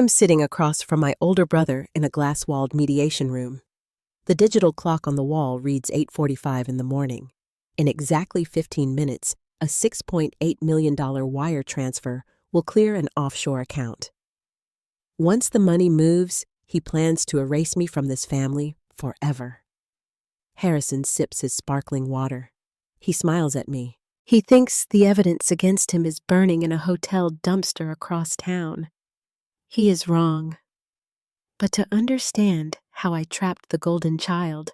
am sitting across from my older brother in a glass-walled mediation room. The digital clock on the wall reads 8:45 in the morning. In exactly 15 minutes, a $6.8 million wire transfer will clear an offshore account. Once the money moves, he plans to erase me from this family forever. Harrison sips his sparkling water. He smiles at me. He thinks the evidence against him is burning in a hotel dumpster across town. He is wrong. But to understand how I trapped the golden child,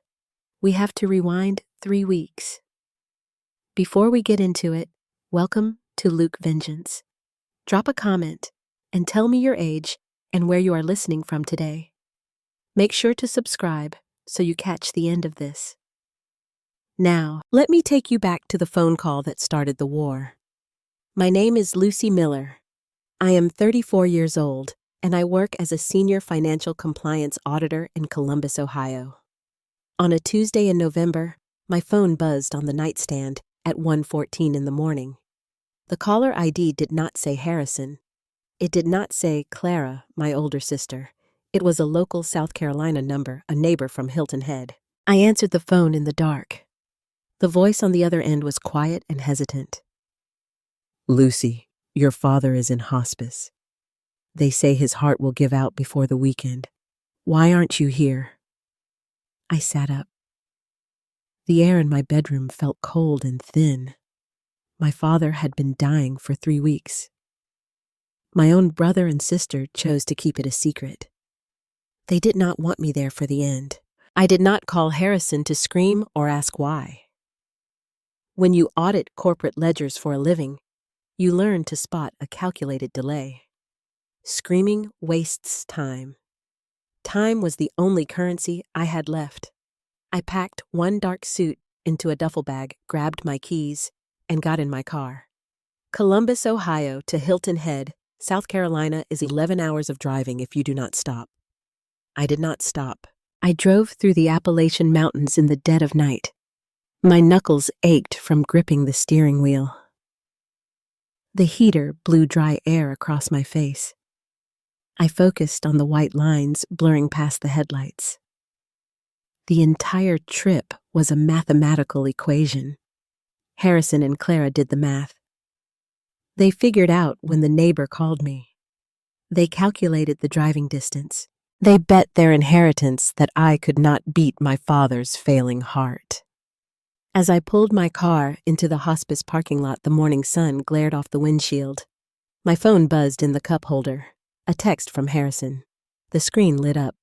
we have to rewind 3 weeks. Before we get into it, welcome to Luke Vengeance. Drop a comment and tell me your age and where you are listening from today. Make sure to subscribe so you catch the end of this. Now, let me take you back to the phone call that started the war. My name is Lucy Miller. I am 34 years old, and I work as a senior financial compliance auditor in Columbus, Ohio. On a Tuesday in November, my phone buzzed on the nightstand at 1:14 in the morning. The caller ID did not say Harrison. It did not say Clara, my older sister. It was a local South Carolina number, a neighbor from Hilton Head. I answered the phone in the dark. The voice on the other end was quiet and hesitant. Lucy, your father is in hospice. They say his heart will give out before the weekend. Why aren't you here? I sat up. The air in my bedroom felt cold and thin. My father had been dying for 3 weeks. My own brother and sister chose to keep it a secret. They did not want me there for the end. I did not call Harrison to scream or ask why. When you audit corporate ledgers for a living, you learn to spot a calculated delay. Screaming wastes time. Time was the only currency I had left. I packed one dark suit into a duffel bag, grabbed my keys, and got in my car. Columbus, Ohio to Hilton Head, South Carolina is 11 hours of driving if you do not stop. I did not stop. I drove through the Appalachian Mountains in the dead of night. My knuckles ached from gripping the steering wheel. The heater blew dry air across my face. I focused on the white lines blurring past the headlights. The entire trip was a mathematical equation. Harrison and Clara did the math. They figured out when the neighbor called me. They calculated the driving distance. They bet their inheritance that I could not beat my father's failing heart. As I pulled my car into the hospice parking lot, the morning sun glared off the windshield. My phone buzzed in the cup holder. A text from Harrison. The screen lit up.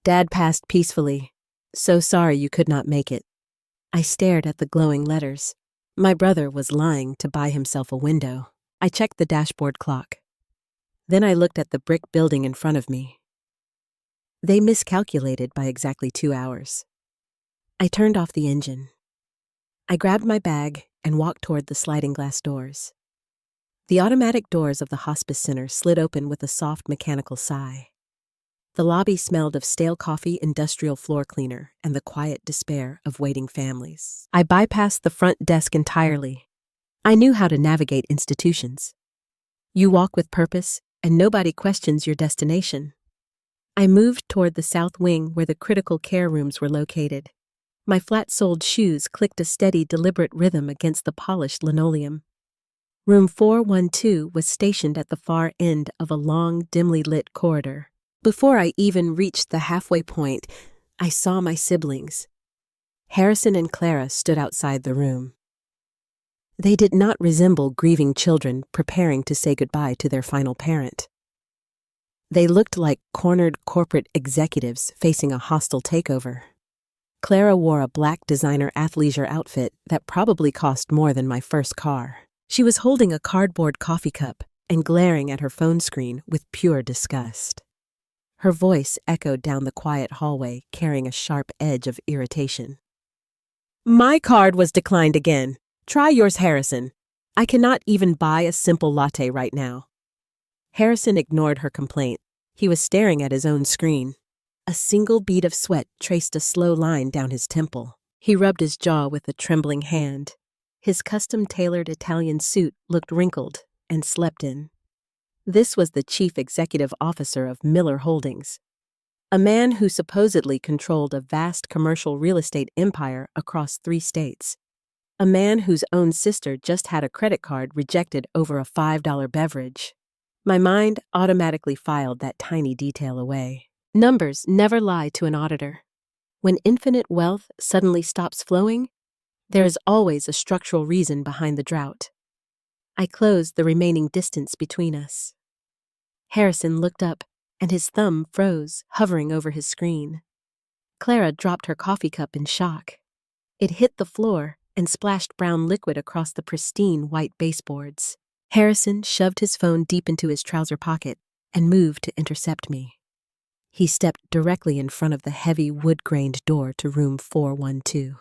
Dad passed peacefully. So sorry you could not make it. I stared at the glowing letters. My brother was lying to buy himself a window. I checked the dashboard clock. Then I looked at the brick building in front of me. They miscalculated by exactly 2 hours. I turned off the engine. I grabbed my bag and walked toward the sliding glass doors. The automatic doors of the hospice center slid open with a soft mechanical sigh. The lobby smelled of stale coffee, industrial floor cleaner, and the quiet despair of waiting families. I bypassed the front desk entirely. I knew how to navigate institutions. You walk with purpose, and nobody questions your destination. I moved toward the south wing where the critical care rooms were located. My flat-soled shoes clicked a steady, deliberate rhythm against the polished linoleum. Room 412 was stationed at the far end of a long, dimly lit corridor. Before I even reached the halfway point, I saw my siblings. Harrison and Clara stood outside the room. They did not resemble grieving children preparing to say goodbye to their final parent. They looked like cornered corporate executives facing a hostile takeover. Clara wore a black designer athleisure outfit that probably cost more than my first car. She was holding a cardboard coffee cup and glaring at her phone screen with pure disgust. Her voice echoed down the quiet hallway, carrying a sharp edge of irritation. My card was declined again. Try yours, Harrison. I cannot even buy a simple latte right now. Harrison ignored her complaint. He was staring at his own screen. A single bead of sweat traced a slow line down his temple. He rubbed his jaw with a trembling hand. His custom-tailored Italian suit looked wrinkled and slept in. This was the chief executive officer of Miller Holdings, a man who supposedly controlled a vast commercial real estate empire across 3 states. A man whose own sister just had a credit card rejected over a $5 beverage. My mind automatically filed that tiny detail away. Numbers never lie to an auditor. When infinite wealth suddenly stops flowing, there is always a structural reason behind the drought. I closed the remaining distance between us. Harrison looked up, and his thumb froze, hovering over his screen. Clara dropped her coffee cup in shock. It hit the floor and splashed brown liquid across the pristine white baseboards. Harrison shoved his phone deep into his trouser pocket and moved to intercept me. He stepped directly in front of the heavy wood-grained door to room 412.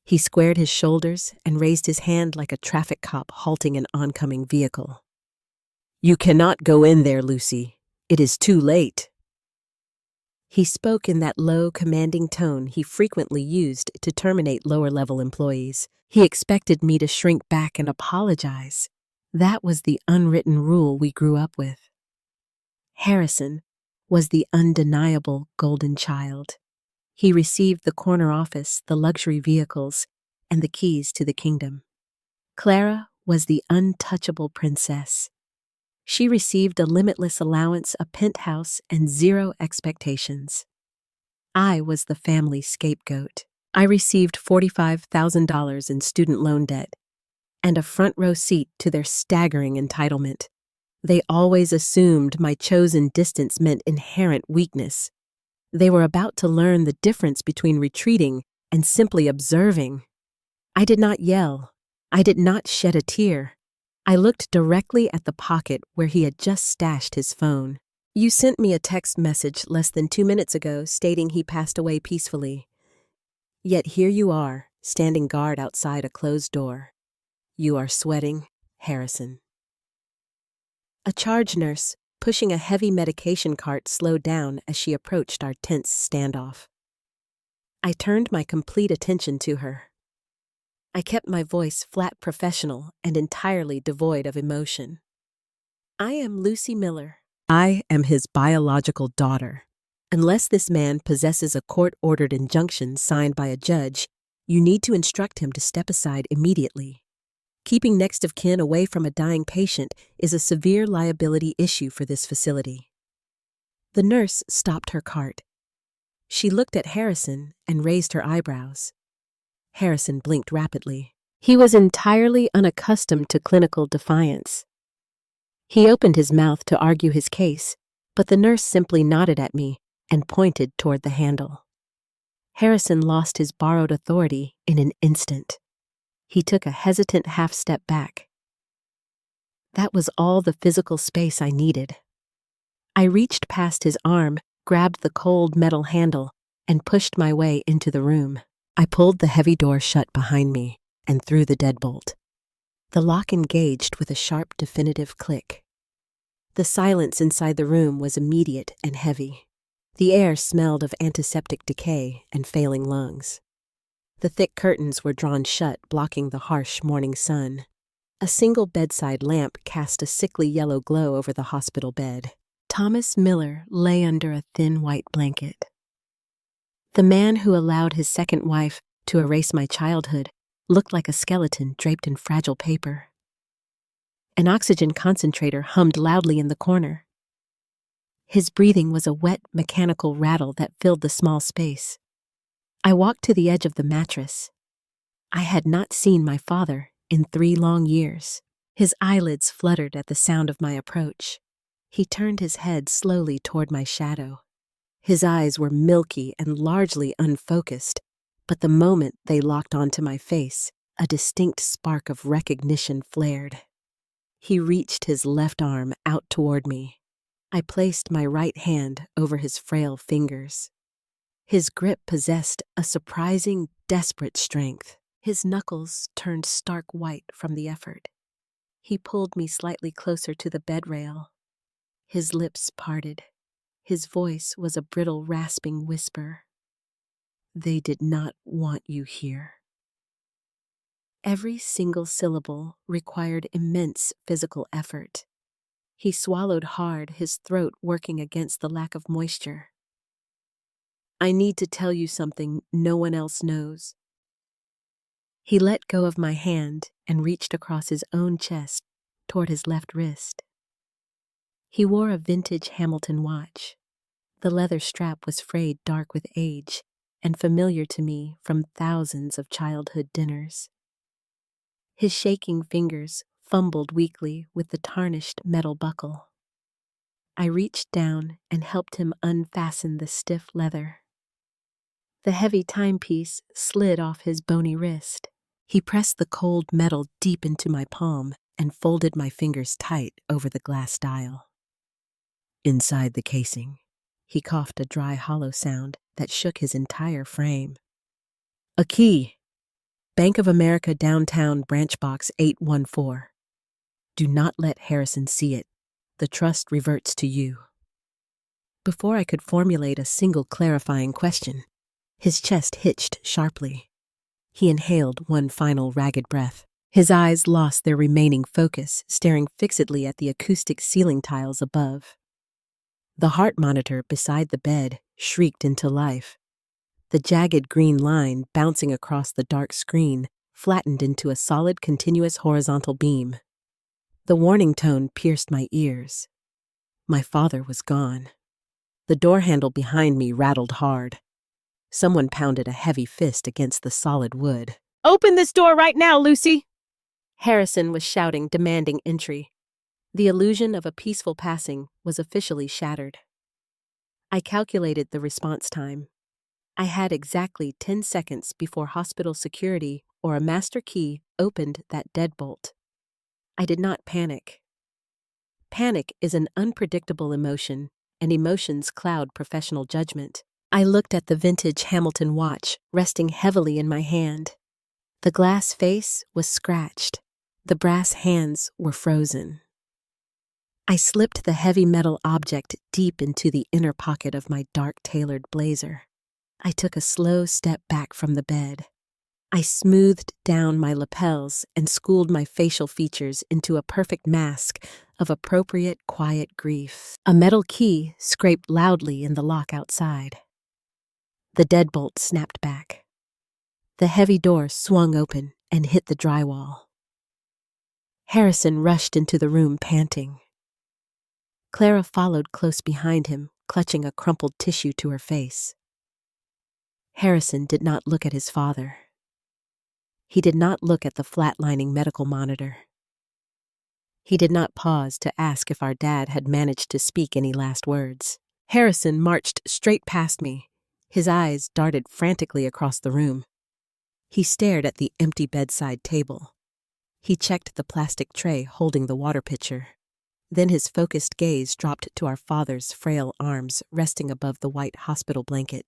He squared his shoulders and raised his hand like a traffic cop halting an oncoming vehicle. "You cannot go in there, Lucy. It is too late." He spoke in that low, commanding tone he frequently used to terminate lower-level employees. He expected me to shrink back and apologize. That was the unwritten rule we grew up with. Harrison was the undeniable golden child. He received the corner office, the luxury vehicles, and the keys to the kingdom. Clara was the untouchable princess. She received a limitless allowance, a penthouse, and 0 expectations. I was the family scapegoat. I received $45,000 in student loan debt and a front-row seat to their staggering entitlement. They always assumed my chosen distance meant inherent weakness. They were about to learn the difference between retreating and simply observing. I did not yell. I did not shed a tear. I looked directly at the pocket where he had just stashed his phone. "You sent me a text message less than 2 minutes ago stating he passed away peacefully. Yet here you are, standing guard outside a closed door. You are sweating, Harrison." A charge nurse, pushing a heavy medication cart, slowed down as she approached our tense standoff. I turned my complete attention to her. I kept my voice flat, professional, and entirely devoid of emotion. "I am Lucy Miller. I am his biological daughter. Unless this man possesses a court-ordered injunction signed by a judge, you need to instruct him to step aside immediately. Keeping next of kin away from a dying patient is a severe liability issue for this facility." The nurse stopped her cart. She looked at Harrison and raised her eyebrows. Harrison blinked rapidly. He was entirely unaccustomed to clinical defiance. He opened his mouth to argue his case, but the nurse simply nodded at me and pointed toward the handle. Harrison lost his borrowed authority in an instant. He took a hesitant half-step back. That was all the physical space I needed. I reached past his arm, grabbed the cold metal handle, and pushed my way into the room. I pulled the heavy door shut behind me and threw the deadbolt. The lock engaged with a sharp, definitive click. The silence inside the room was immediate and heavy. The air smelled of antiseptic decay and failing lungs. The thick curtains were drawn shut, blocking the harsh morning sun. A single bedside lamp cast a sickly yellow glow over the hospital bed. Thomas Miller lay under a thin white blanket. The man who allowed his second wife to erase my childhood looked like a skeleton draped in fragile paper. An oxygen concentrator hummed loudly in the corner. His breathing was a wet, mechanical rattle that filled the small space. I walked to the edge of the mattress. I had not seen my father in 3 long years. His eyelids fluttered at the sound of my approach. He turned his head slowly toward my shadow. His eyes were milky and largely unfocused, but the moment they locked onto my face, a distinct spark of recognition flared. He reached his left arm out toward me. I placed my right hand over his frail fingers. His grip possessed a surprising, desperate strength. His knuckles turned stark white from the effort. He pulled me slightly closer to the bed rail. His lips parted. His voice was a brittle, rasping whisper. "They did not want you here." Every single syllable required immense physical effort. He swallowed hard, his throat working against the lack of moisture. I need to tell you something no one else knows. He let go of my hand and reached across his own chest toward his left wrist. He wore a vintage Hamilton watch. The leather strap was frayed dark with age and familiar to me from thousands of childhood dinners. His shaking fingers fumbled weakly with the tarnished metal buckle. I reached down and helped him unfasten the stiff leather. The heavy timepiece slid off his bony wrist. He pressed the cold metal deep into my palm and folded my fingers tight over the glass dial. Inside the casing, he coughed a dry, hollow sound that shook his entire frame. A key. Bank of America Downtown Branch Box 814. Do not let Harrison see it. The trust reverts to you. Before I could formulate a single clarifying question, his chest hitched sharply. He inhaled one final ragged breath. His eyes lost their remaining focus, staring fixedly at the acoustic ceiling tiles above. The heart monitor beside the bed shrieked into life. The jagged green line bouncing across the dark screen flattened into a solid, continuous horizontal beam. The warning tone pierced my ears. My father was gone. The door handle behind me rattled hard. Someone pounded a heavy fist against the solid wood. "Open this door right now, Lucy!" Harrison was shouting, demanding entry. The illusion of a peaceful passing was officially shattered. I calculated the response time. I had exactly 10 seconds before hospital security or a master key opened that deadbolt. I did not panic. Panic is an unpredictable emotion, and emotions cloud professional judgment. I looked at the vintage Hamilton watch resting heavily in my hand. The glass face was scratched. The brass hands were frozen. I slipped the heavy metal object deep into the inner pocket of my dark tailored blazer. I took a slow step back from the bed. I smoothed down my lapels and schooled my facial features into a perfect mask of appropriate, quiet grief. A metal key scraped loudly in the lock outside. The deadbolt snapped back. The heavy door swung open and hit the drywall. Harrison rushed into the room, panting. Clara followed close behind him, clutching a crumpled tissue to her face. Harrison did not look at his father. He did not look at the flatlining medical monitor. He did not pause to ask if our dad had managed to speak any last words. Harrison marched straight past me. His eyes darted frantically across the room. He stared at the empty bedside table. He checked the plastic tray holding the water pitcher. Then his focused gaze dropped to our father's frail arms resting above the white hospital blanket.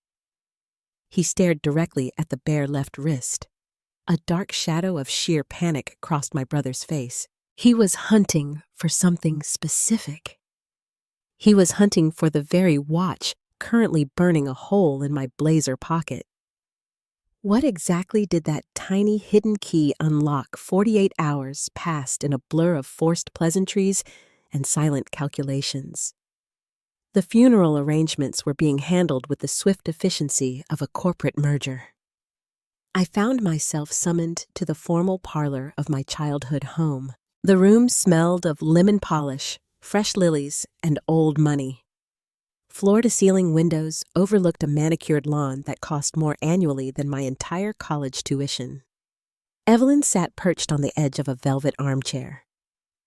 He stared directly at the bare left wrist. A dark shadow of sheer panic crossed my brother's face. He was hunting for something specific. He was hunting for the very watch currently burning a hole in my blazer pocket. What exactly did that tiny hidden key unlock 48 hours past in a blur of forced pleasantries and silent calculations? The funeral arrangements were being handled with the swift efficiency of a corporate merger. I found myself summoned to the formal parlor of my childhood home. The room smelled of lemon polish, fresh lilies, and old money. Floor-to-ceiling windows overlooked a manicured lawn that cost more annually than my entire college tuition. Evelyn sat perched on the edge of a velvet armchair.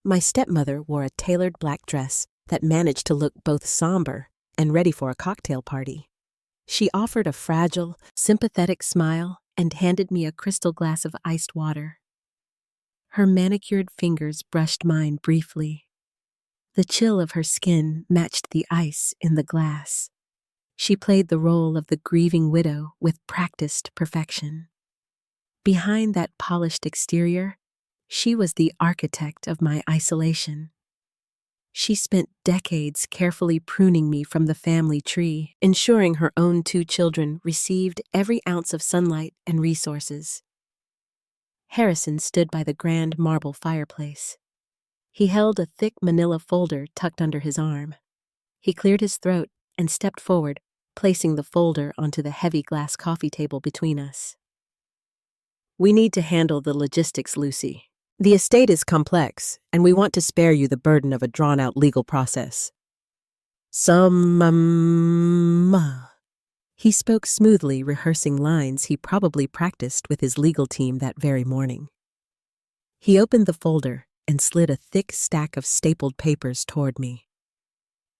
My stepmother wore a tailored black dress that managed to look both somber and ready for a cocktail party. She offered a fragile, sympathetic smile and handed me a crystal glass of iced water. Her manicured fingers brushed mine briefly. The chill of her skin matched the ice in the glass. She played the role of the grieving widow with practiced perfection. Behind that polished exterior, she was the architect of my isolation. She spent decades carefully pruning me from the family tree, ensuring her own 2 children received every ounce of sunlight and resources. Harrison stood by the grand marble fireplace. He held a thick manila folder tucked under his arm. He cleared his throat and stepped forward, placing the folder onto the heavy glass coffee table between us. "We need to handle the logistics, Lucy. The estate is complex, and we want to spare you the burden of a drawn-out legal process." He spoke smoothly, rehearsing lines he probably practiced with his legal team that very morning. He opened the folder and slid a thick stack of stapled papers toward me.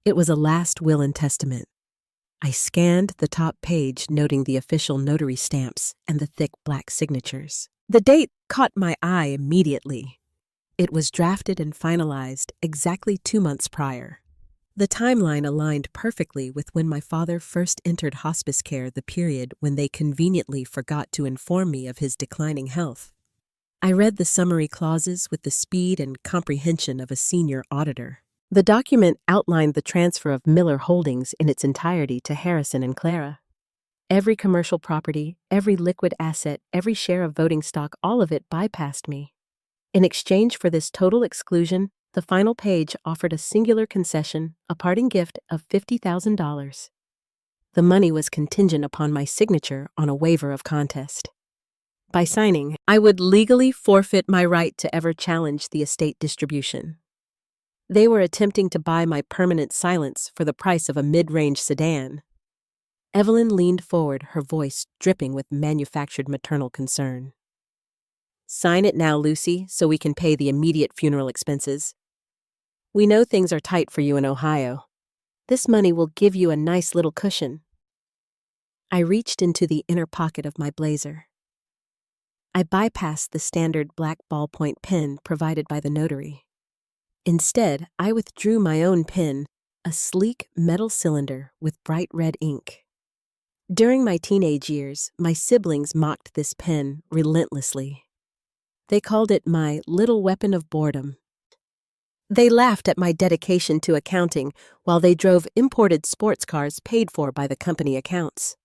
It was a last will and testament. I scanned the top page, noting the official notary stamps and the thick black signatures. The date caught my eye immediately. It was drafted and finalized exactly 2 months prior. The timeline aligned perfectly with when my father first entered hospice care, the period when they conveniently forgot to inform me of his declining health. I read the summary clauses with the speed and comprehension of a senior auditor. The document outlined the transfer of Miller Holdings in its entirety to Harrison and Clara. Every commercial property, every liquid asset, every share of voting stock, all of it bypassed me. In exchange for this total exclusion, the final page offered a singular concession, a parting gift of $50,000. The money was contingent upon my signature on a waiver of contest. By signing, I would legally forfeit my right to ever challenge the estate distribution. They were attempting to buy my permanent silence for the price of a mid-range sedan. Evelyn leaned forward, her voice dripping with manufactured maternal concern. "Sign it now, Lucy, so we can pay the immediate funeral expenses. We know things are tight for you in Ohio. This money will give you a nice little cushion." I reached into the inner pocket of my blazer. I bypassed the standard black ballpoint pen provided by the notary. Instead, I withdrew my own pen, a sleek metal cylinder with bright red ink. During my teenage years, my siblings mocked this pen relentlessly. They called it my little weapon of boredom. They laughed at my dedication to accounting while they drove imported sports cars paid for by the company accounts.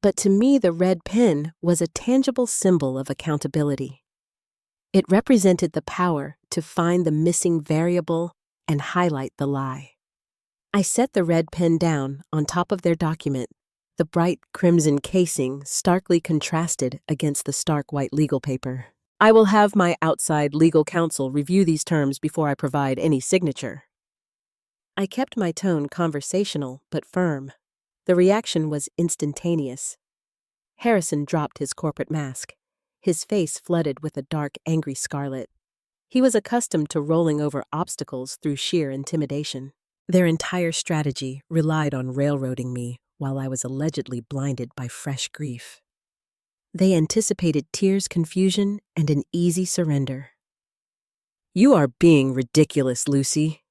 But to me, the red pen was a tangible symbol of accountability. It represented the power to find the missing variable and highlight the lie. I set the red pen down on top of their document, the bright crimson casing starkly contrasted against the stark white legal paper. "I will have my outside legal counsel review these terms before I provide any signature." I kept my tone conversational but firm. The reaction was instantaneous. Harrison dropped his corporate mask, his face flooded with a dark, angry scarlet. He was accustomed to rolling over obstacles through sheer intimidation. Their entire strategy relied on railroading me while I was allegedly blinded by fresh grief. They anticipated tears, confusion, and an easy surrender. "You are being ridiculous, Lucy."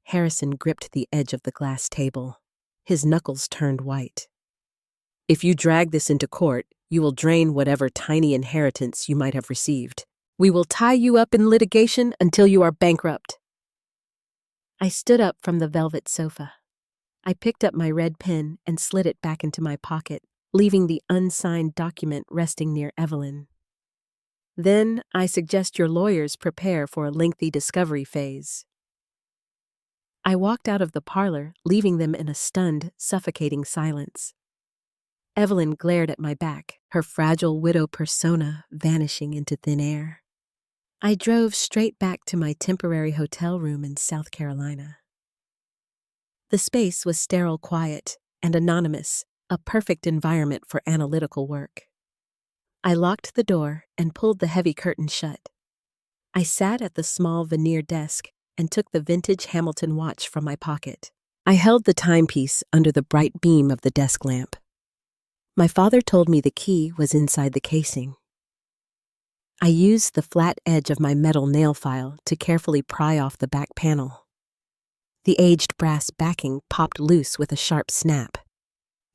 Harrison gripped the edge of the glass table. His knuckles turned white. "If you drag this into court, you will drain whatever tiny inheritance you might have received. We will tie you up in litigation until you are bankrupt." I stood up from the velvet sofa. I picked up my red pen and slid it back into my pocket, leaving the unsigned document resting near Evelyn. "Then I suggest your lawyers prepare for a lengthy discovery phase." I walked out of the parlor, leaving them in a stunned, suffocating silence. Evelyn glared at my back, her fragile widow persona vanishing into thin air. I drove straight back to my temporary hotel room in South Carolina. The space was sterile, quiet, and anonymous, a perfect environment for analytical work. I locked the door and pulled the heavy curtain shut. I sat at the small veneer desk and took the vintage Hamilton watch from my pocket. I held the timepiece under the bright beam of the desk lamp. My father told me the key was inside the casing. I used the flat edge of my metal nail file to carefully pry off the back panel. The aged brass backing popped loose with a sharp snap.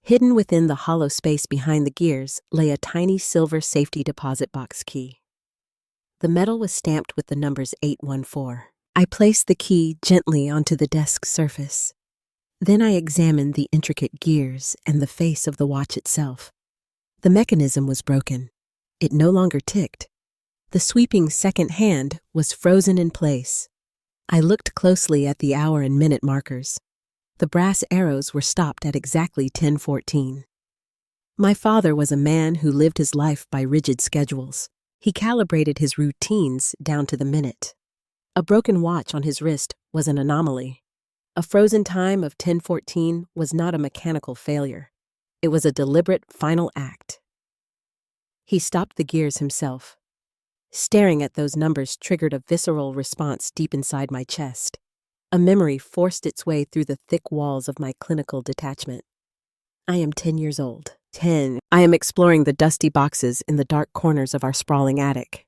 Hidden within the hollow space behind the gears lay a tiny silver safety deposit box key. The metal was stamped with the numbers 814. I placed the key gently onto the desk surface. Then I examined the intricate gears and the face of the watch itself. The mechanism was broken. It no longer ticked. The sweeping second hand was frozen in place. I looked closely at the hour and minute markers. The brass arrows were stopped at exactly 10:14. My father was a man who lived his life by rigid schedules. He calibrated his routines down to the minute. A broken watch on his wrist was an anomaly. A frozen time of 10:14 was not a mechanical failure. It was a deliberate final act. He stopped the gears himself. Staring at those numbers triggered a visceral response deep inside my chest. A memory forced its way through the thick walls of my clinical detachment. I am 10 years old. 10. I am exploring the dusty boxes in the dark corners of our sprawling attic.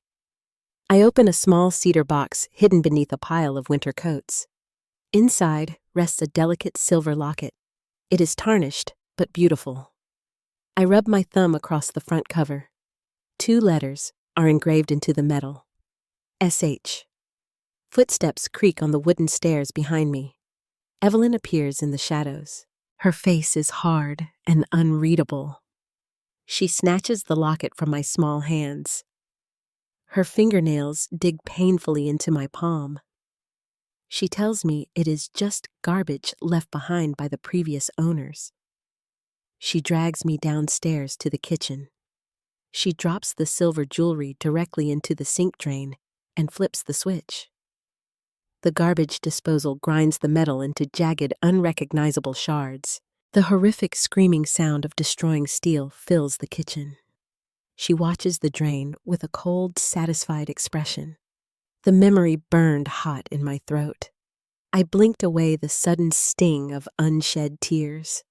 I open a small cedar box hidden beneath a pile of winter coats. Inside rests a delicate silver locket. It is tarnished, but beautiful. I rub my thumb across the front cover. 2 letters are engraved into the metal. SH. Footsteps creak on the wooden stairs behind me. Evelyn appears in the shadows. Her face is hard and unreadable. She snatches the locket from my small hands. Her fingernails dig painfully into my palm. She tells me it is just garbage left behind by the previous owners. She drags me downstairs to the kitchen. She drops the silver jewelry directly into the sink drain and flips the switch. The garbage disposal grinds the metal into jagged, unrecognizable shards. The horrific screaming sound of destroying steel fills the kitchen. She watches the drain with a cold, satisfied expression. The memory burned hot in my throat. I blinked away the sudden sting of unshed tears.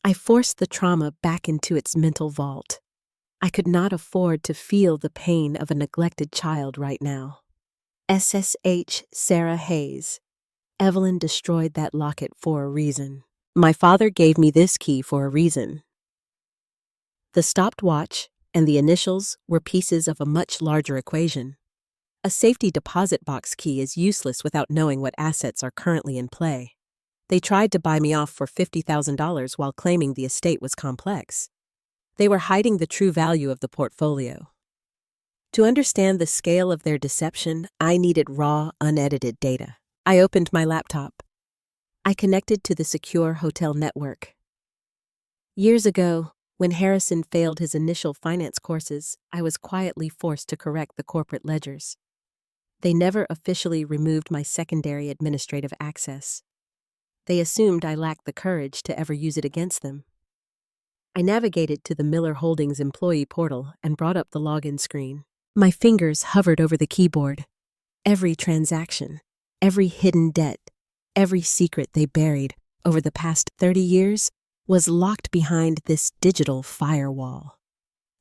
I forced the trauma back into its mental vault. I could not afford to feel the pain of a neglected child right now. SSH Sarah Hayes. Evelyn destroyed that locket for a reason. My father gave me this key for a reason. The stopped watch and the initials were pieces of a much larger equation. A safety deposit box key is useless without knowing what assets are currently in play. They tried to buy me off for $50,000 while claiming the estate was complex. They were hiding the true value of the portfolio. To understand the scale of their deception, I needed raw, unedited data. I opened my laptop. I connected to the secure hotel network. Years ago, when Harrison failed his initial finance courses, I was quietly forced to correct the corporate ledgers. They never officially removed my secondary administrative access. They assumed I lacked the courage to ever use it against them. I navigated to the Miller Holdings employee portal and brought up the login screen. My fingers hovered over the keyboard. Every transaction, every hidden debt, every secret they buried over the past 30 years was locked behind this digital firewall.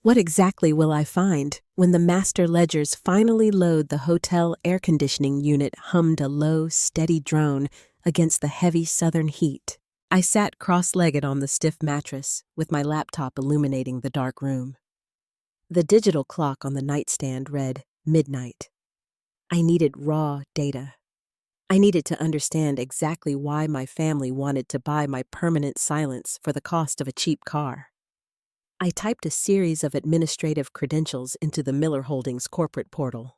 What exactly will I find when the master ledgers finally load? The hotel air conditioning unit hummed a low, steady drone against the heavy southern heat. I sat cross-legged on the stiff mattress, with my laptop illuminating the dark room. The digital clock on the nightstand read midnight. I needed raw data. I needed to understand exactly why my family wanted to buy my permanent silence for the cost of a cheap car. I typed a series of administrative credentials into the Miller Holdings corporate portal.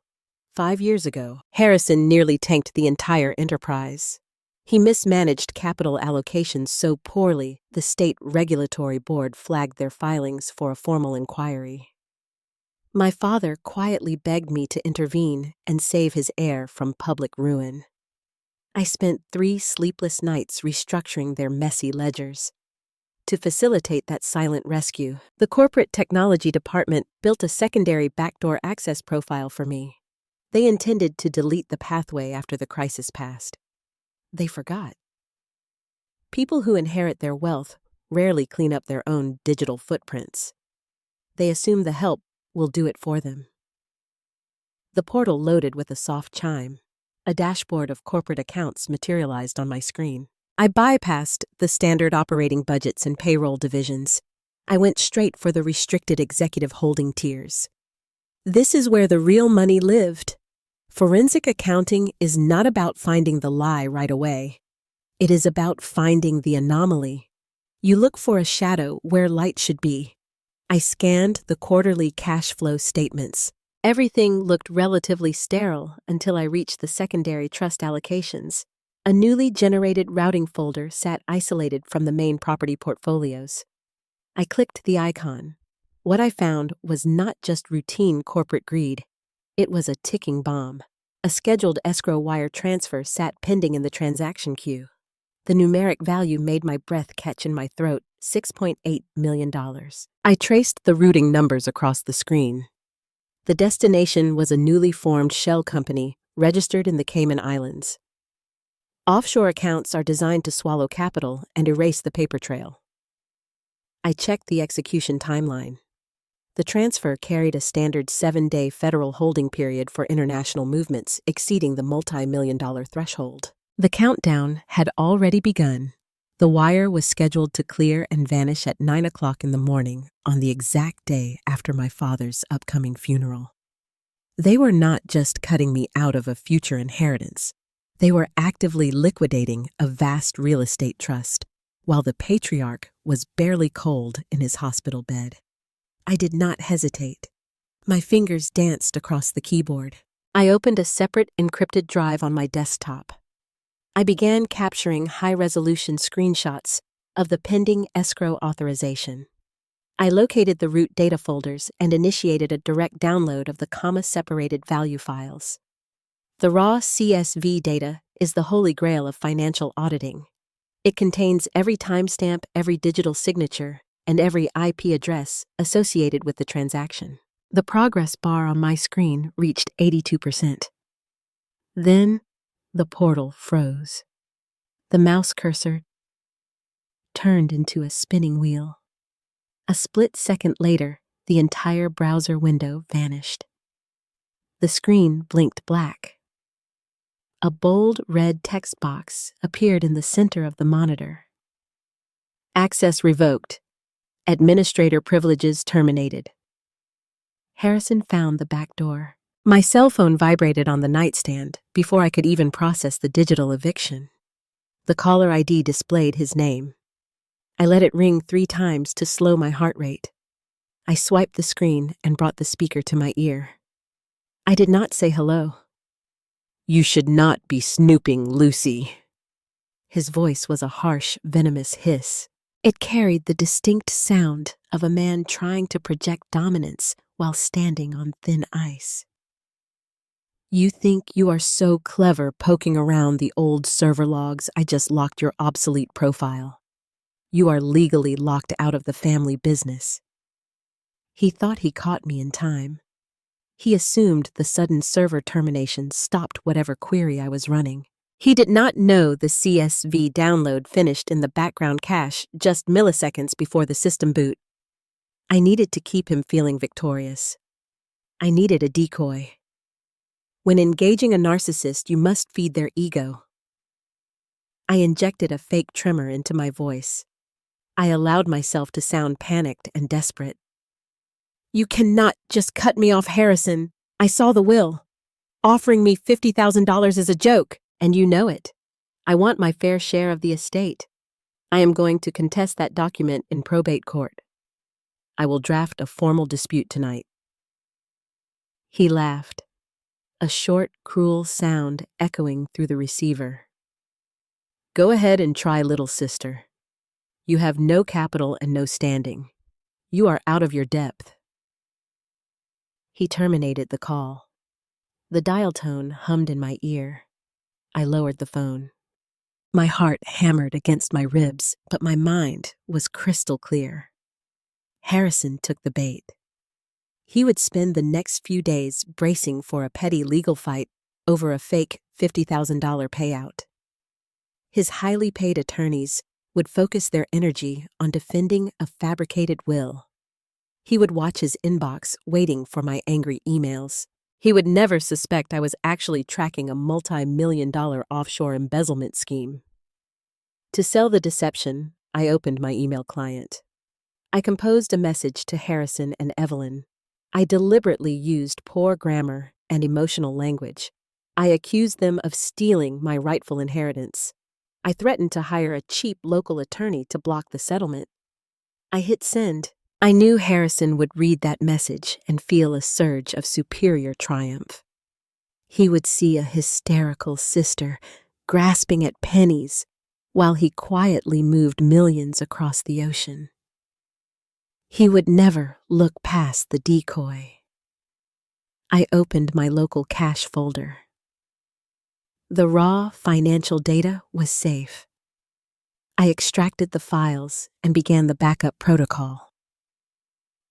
5 years ago, Harrison nearly tanked the entire enterprise. He mismanaged capital allocations so poorly, the state regulatory board flagged their filings for a formal inquiry. My father quietly begged me to intervene and save his heir from public ruin. I spent 3 sleepless nights restructuring their messy ledgers. To facilitate that silent rescue, the corporate technology department built a secondary backdoor access profile for me. They intended to delete the pathway after the crisis passed. They forgot. People who inherit their wealth rarely clean up their own digital footprints. They assume the help will do it for them. The portal loaded with a soft chime. A dashboard of corporate accounts materialized on my screen. I bypassed the standard operating budgets and payroll divisions. I went straight for the restricted executive holding tiers. This is where the real money lived. Forensic accounting is not about finding the lie right away. It is about finding the anomaly. You look for a shadow where light should be. I scanned the quarterly cash flow statements. Everything looked relatively sterile until I reached the secondary trust allocations. A newly generated routing folder sat isolated from the main property portfolios. I clicked the icon. What I found was not just routine corporate greed. It was a ticking bomb. A scheduled escrow wire transfer sat pending in the transaction queue. The numeric value made my breath catch in my throat, $6.8 million. I traced the routing numbers across the screen. The destination was a newly formed shell company registered in the Cayman Islands. Offshore accounts are designed to swallow capital and erase the paper trail. I checked the execution timeline. The transfer carried a standard 7-day federal holding period for international movements exceeding the multi-million-dollar threshold. The countdown had already begun. The wire was scheduled to clear and vanish at 9 o'clock in the morning on the exact day after my father's upcoming funeral. They were not just cutting me out of a future inheritance. They were actively liquidating a vast real estate trust, while the patriarch was barely cold in his hospital bed. I did not hesitate. My fingers danced across the keyboard. I opened a separate encrypted drive on my desktop. I began capturing high-resolution screenshots of the pending escrow authorization. I located the root data folders and initiated a direct download of the comma-separated value files. The raw CSV data is the holy grail of financial auditing. It contains every timestamp, every digital signature, and every IP address associated with the transaction. The progress bar on my screen reached 82%. Then, the portal froze. The mouse cursor turned into a spinning wheel. A split second later, the entire browser window vanished. The screen blinked black. A bold red text box appeared in the center of the monitor. Access revoked. Administrator privileges terminated. Harrison found the back door. My cell phone vibrated on the nightstand before I could even process the digital eviction. The caller ID displayed his name. I let it ring 3 times to slow my heart rate. I swiped the screen and brought the speaker to my ear. I did not say hello. "You should not be snooping, Lucy." His voice was a harsh, venomous hiss. It carried the distinct sound of a man trying to project dominance while standing on thin ice. "You think you are so clever poking around the old server logs I just locked your obsolete profile. You are legally locked out of the family business." He thought he caught me in time. He assumed the sudden server termination stopped whatever query I was running. He did not know the CSV download finished in the background cache just milliseconds before the system boot. I needed to keep him feeling victorious. I needed a decoy. When engaging a narcissist, you must feed their ego. I injected a fake tremor into my voice. I allowed myself to sound panicked and desperate. "You cannot just cut me off, Harrison. I saw the will. Offering me $50,000 is a joke, and you know it. I want my fair share of the estate. I am going to contest that document in probate court. I will draft a formal dispute tonight." He laughed, a short, cruel sound echoing through the receiver. "Go ahead and try, little sister. You have no capital and no standing. You are out of your depth." He terminated the call. The dial tone hummed in my ear. I lowered the phone. My heart hammered against my ribs, but my mind was crystal clear. Harrison took the bait. He would spend the next few days bracing for a petty legal fight over a fake $50,000 payout. His highly paid attorneys would focus their energy on defending a fabricated will. He would watch his inbox waiting for my angry emails. He would never suspect I was actually tracking a multi-million-dollar offshore embezzlement scheme. To sell the deception, I opened my email client. I composed a message to Harrison and Evelyn. I deliberately used poor grammar and emotional language. I accused them of stealing my rightful inheritance. I threatened to hire a cheap local attorney to block the settlement. I hit send, I knew Harrison would read that message and feel a surge of superior triumph. He would see a hysterical sister grasping at pennies while he quietly moved millions across the ocean. He would never look past the decoy. I opened my local cash folder. The raw financial data was safe. I extracted the files and began the backup protocol.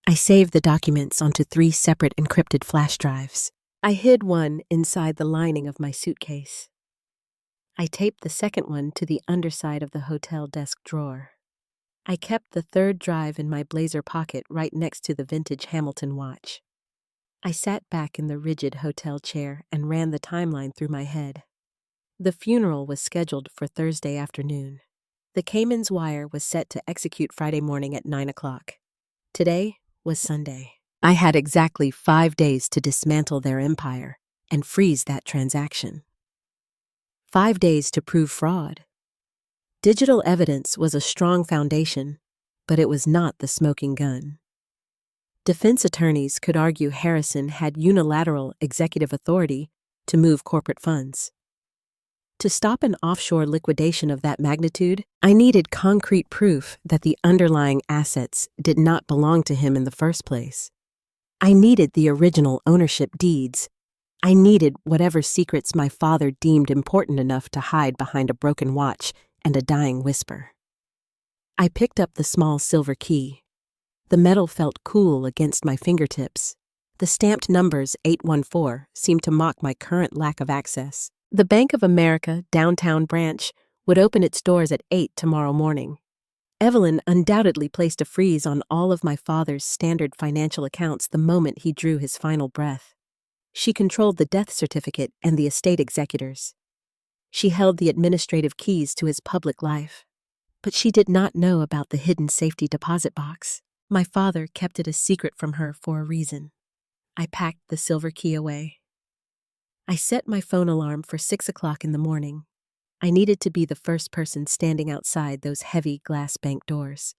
I saved the documents onto 3 separate encrypted flash drives. I hid one inside the lining of my suitcase. I taped the second one to the underside of the hotel desk drawer. I kept the third drive in my blazer pocket right next to the vintage Hamilton watch. I sat back in the rigid hotel chair and ran the timeline through my head. The funeral was scheduled for Thursday afternoon. The Cayman's wire was set to execute Friday morning at 9 o'clock. Today was Sunday. I had exactly 5 days to dismantle their empire and freeze that transaction. 5 days to prove fraud. Digital evidence was a strong foundation, but it was not the smoking gun. Defense attorneys could argue Harrison had unilateral executive authority to move corporate funds. To stop an offshore liquidation of that magnitude, I needed concrete proof that the underlying assets did not belong to him in the first place. I needed the original ownership deeds. I needed whatever secrets my father deemed important enough to hide behind a broken watch and a dying whisper. I picked up the small silver key. The metal felt cool against my fingertips. The stamped numbers 814 seemed to mock my current lack of access. The Bank of America downtown branch would open its doors at 8 tomorrow morning. Evelyn undoubtedly placed a freeze on all of my father's standard financial accounts the moment he drew his final breath. She controlled the death certificate and the estate executors. She held the administrative keys to his public life. But she did not know about the hidden safety deposit box. My father kept it a secret from her for a reason. I packed the silver key away. I set my phone alarm for 6 o'clock in the morning. I needed to be the first person standing outside those heavy glass bank doors.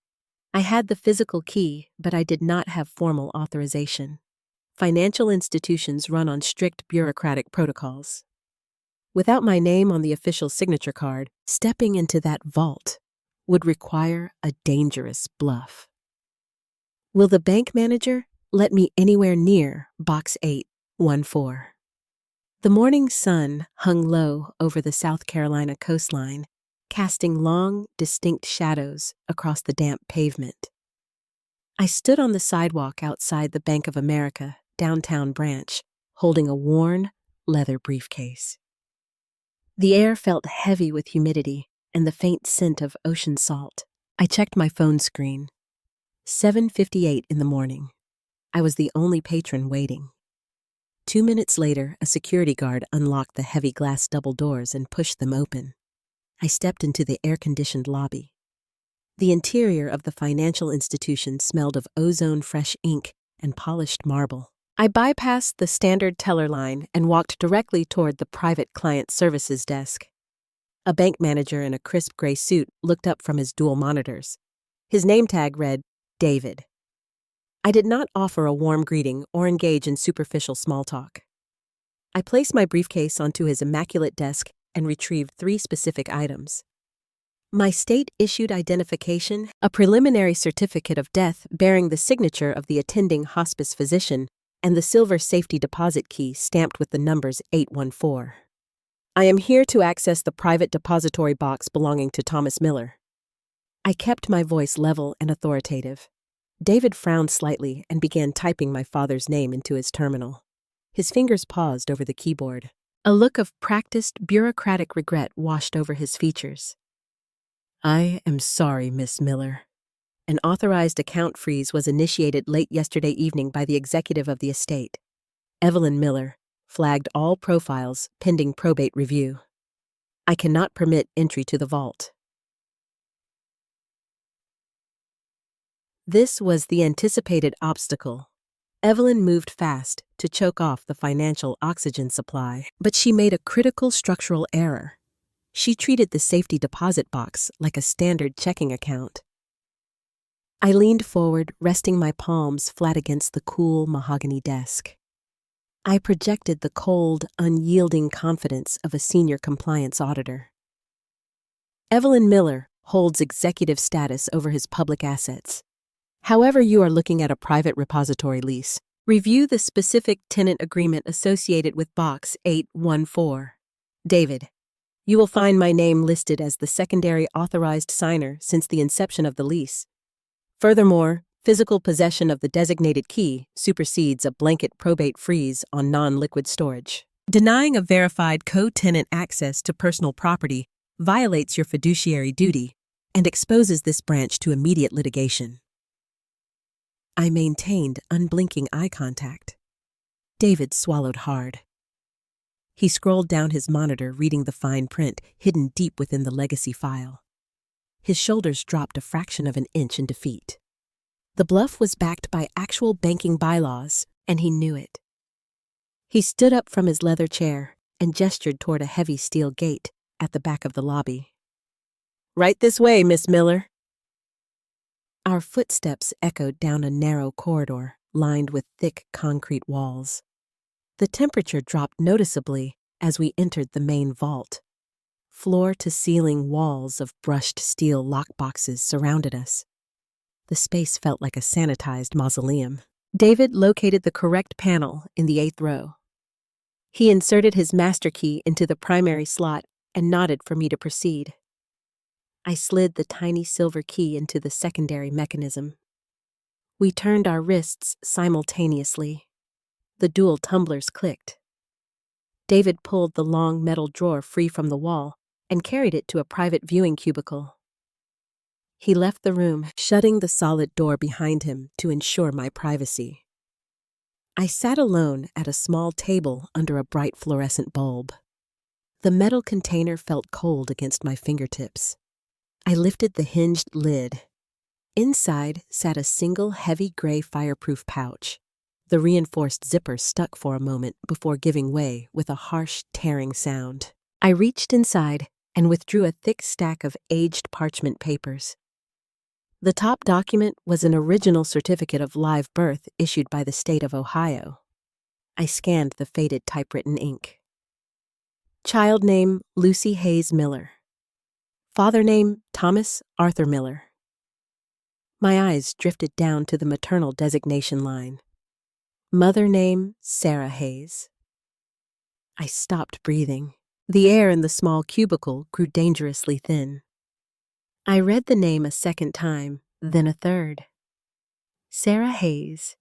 I had the physical key, but I did not have formal authorization. Financial institutions run on strict bureaucratic protocols. Without my name on the official signature card, stepping into that vault would require a dangerous bluff. Will the bank manager let me anywhere near Box 814? The morning sun hung low over the South Carolina coastline, casting long, distinct shadows across the damp pavement. I stood on the sidewalk outside the Bank of America downtown branch, holding a worn, leather briefcase. The air felt heavy with humidity and the faint scent of ocean salt. I checked my phone screen. 7:58 in the morning. I was the only patron waiting. 2 minutes later, a security guard unlocked the heavy glass double doors and pushed them open. I stepped into the air-conditioned lobby. The interior of the financial institution smelled of ozone-fresh ink and polished marble. I bypassed the standard teller line and walked directly toward the private client services desk. A bank manager in a crisp gray suit looked up from his dual monitors. His name tag read, David. I did not offer a warm greeting or engage in superficial small talk. I placed my briefcase onto his immaculate desk and retrieved 3 specific items. My state-issued identification, a preliminary certificate of death bearing the signature of the attending hospice physician, and the silver safety deposit key stamped with the numbers 814. I am here to access the private depository box belonging to Thomas Miller. I kept my voice level and authoritative. David frowned slightly and began typing my father's name into his terminal. His fingers paused over the keyboard. A look of practiced, bureaucratic regret washed over his features. I am sorry, Miss Miller. An authorized account freeze was initiated late yesterday evening by the executive of the estate. Evelyn Miller flagged all profiles pending probate review. I cannot permit entry to the vault. This was the anticipated obstacle. Evelyn moved fast to choke off the financial oxygen supply, but she made a critical structural error. She treated the safety deposit box like a standard checking account. I leaned forward, resting my palms flat against the cool mahogany desk. I projected the cold, unyielding confidence of a senior compliance auditor. Evelyn Miller holds executive status over his public assets. However, you are looking at a private repository lease, review the specific tenant agreement associated with Box 814. David, you will find my name listed as the secondary authorized signer since the inception of the lease. Furthermore, physical possession of the designated key supersedes a blanket probate freeze on non-liquid storage. Denying a verified co-tenant access to personal property violates your fiduciary duty and exposes this branch to immediate litigation. I maintained unblinking eye contact. David swallowed hard. He scrolled down his monitor, reading the fine print hidden deep within the legacy file. His shoulders dropped a fraction of an inch in defeat. The bluff was backed by actual banking bylaws, and he knew it. He stood up from his leather chair and gestured toward a heavy steel gate at the back of the lobby. "Right this way, Miss Miller." Our footsteps echoed down a narrow corridor lined with thick concrete walls. The temperature dropped noticeably as we entered the main vault. Floor-to-ceiling walls of brushed steel lockboxes surrounded us. The space felt like a sanitized mausoleum. David located the correct panel in the 8th row. He inserted his master key into the primary slot and nodded for me to proceed. I slid the tiny silver key into the secondary mechanism. We turned our wrists simultaneously. The dual tumblers clicked. David pulled the long metal drawer free from the wall and carried it to a private viewing cubicle. He left the room, shutting the solid door behind him to ensure my privacy. I sat alone at a small table under a bright fluorescent bulb. The metal container felt cold against my fingertips. I lifted the hinged lid. Inside sat a single heavy gray fireproof pouch. The reinforced zipper stuck for a moment before giving way with a harsh, tearing sound. I reached inside and withdrew a thick stack of aged parchment papers. The top document was an original certificate of live birth issued by the state of Ohio. I scanned the faded typewritten ink. Child name, Lucy Hayes Miller. Father name, Thomas Arthur Miller. My eyes drifted down to the maternal designation line. Mother name, Sarah Hayes. I stopped breathing. The air in the small cubicle grew dangerously thin. I read the name a second time, then a third. Sarah Hayes.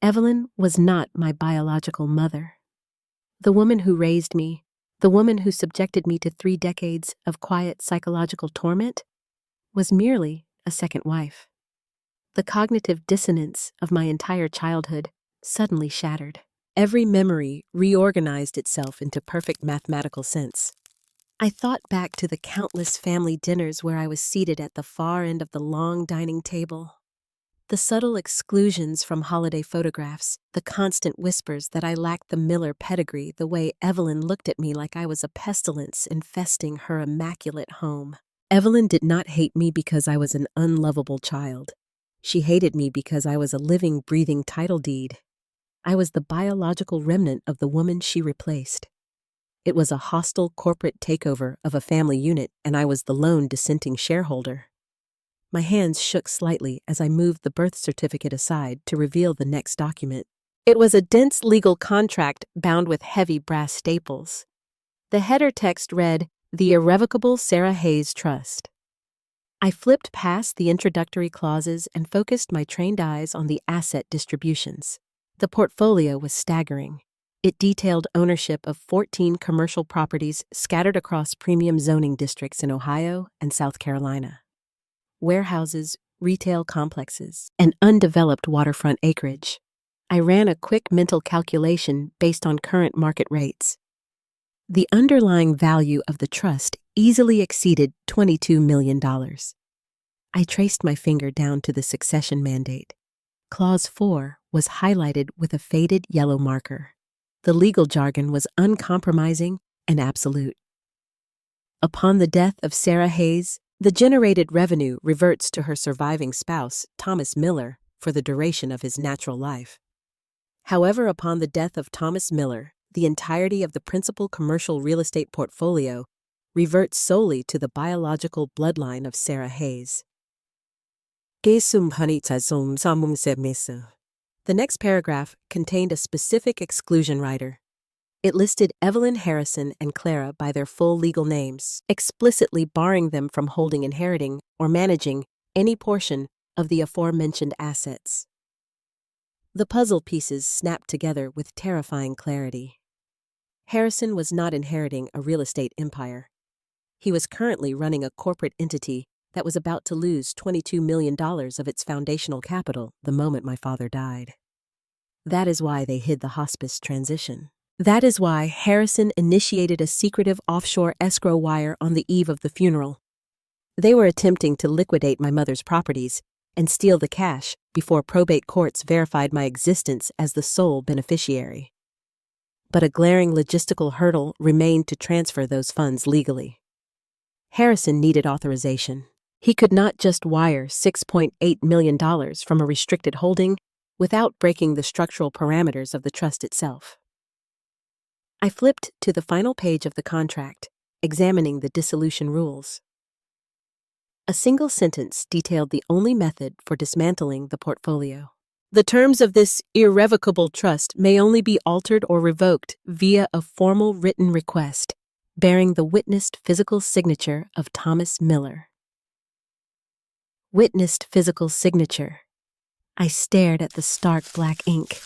Evelyn was not my biological mother. The woman who raised me, the woman who subjected me to 3 decades of quiet psychological torment, was merely a second wife. The cognitive dissonance of my entire childhood suddenly shattered. Every memory reorganized itself into perfect mathematical sense. I thought back to the countless family dinners where I was seated at the far end of the long dining table. The subtle exclusions from holiday photographs, the constant whispers that I lacked the Miller pedigree, the way Evelyn looked at me like I was a pestilence infesting her immaculate home. Evelyn did not hate me because I was an unlovable child. She hated me because I was a living, breathing title deed. I was the biological remnant of the woman she replaced. It was a hostile corporate takeover of a family unit, and I was the lone dissenting shareholder. My hands shook slightly as I moved the birth certificate aside to reveal the next document. It was a dense legal contract bound with heavy brass staples. The header text read, "The Irrevocable Sarah Hayes Trust." I flipped past the introductory clauses and focused my trained eyes on the asset distributions. The portfolio was staggering. It detailed ownership of 14 commercial properties scattered across premium zoning districts in Ohio and South Carolina. Warehouses, retail complexes, and undeveloped waterfront acreage. I ran a quick mental calculation based on current market rates. The underlying value of the trust easily exceeded $22 million. I traced my finger down to the succession mandate. Clause 4 was highlighted with a faded yellow marker. The legal jargon was uncompromising and absolute. Upon the death of Sarah Hayes, The generated revenue reverts to her surviving spouse, Thomas Miller, for the duration of his natural life. However, upon the death of Thomas Miller, the entirety of the principal commercial real estate portfolio reverts solely to the biological bloodline of Sarah Hayes. The next paragraph contained a specific exclusion rider. It listed Evelyn Harrison and Clara by their full legal names, explicitly barring them from holding, inheriting, or managing any portion of the aforementioned assets. The puzzle pieces snapped together with terrifying clarity. Harrison was not inheriting a real estate empire. He was currently running a corporate entity that was about to lose $22 million of its foundational capital the moment my father died. That is why they hid the hospice transition. That is why Harrison initiated a secretive offshore escrow wire on the eve of the funeral. They were attempting to liquidate my mother's properties and steal the cash before probate courts verified my existence as the sole beneficiary. But a glaring logistical hurdle remained to transfer those funds legally. Harrison needed authorization. He could not just wire $6.8 million from a restricted holding without breaking the structural parameters of the trust itself. I flipped to the final page of the contract, examining the dissolution rules. A single sentence detailed the only method for dismantling the portfolio. The terms of this irrevocable trust may only be altered or revoked via a formal written request bearing the witnessed physical signature of Thomas Miller. Witnessed physical signature. I stared at the stark black ink.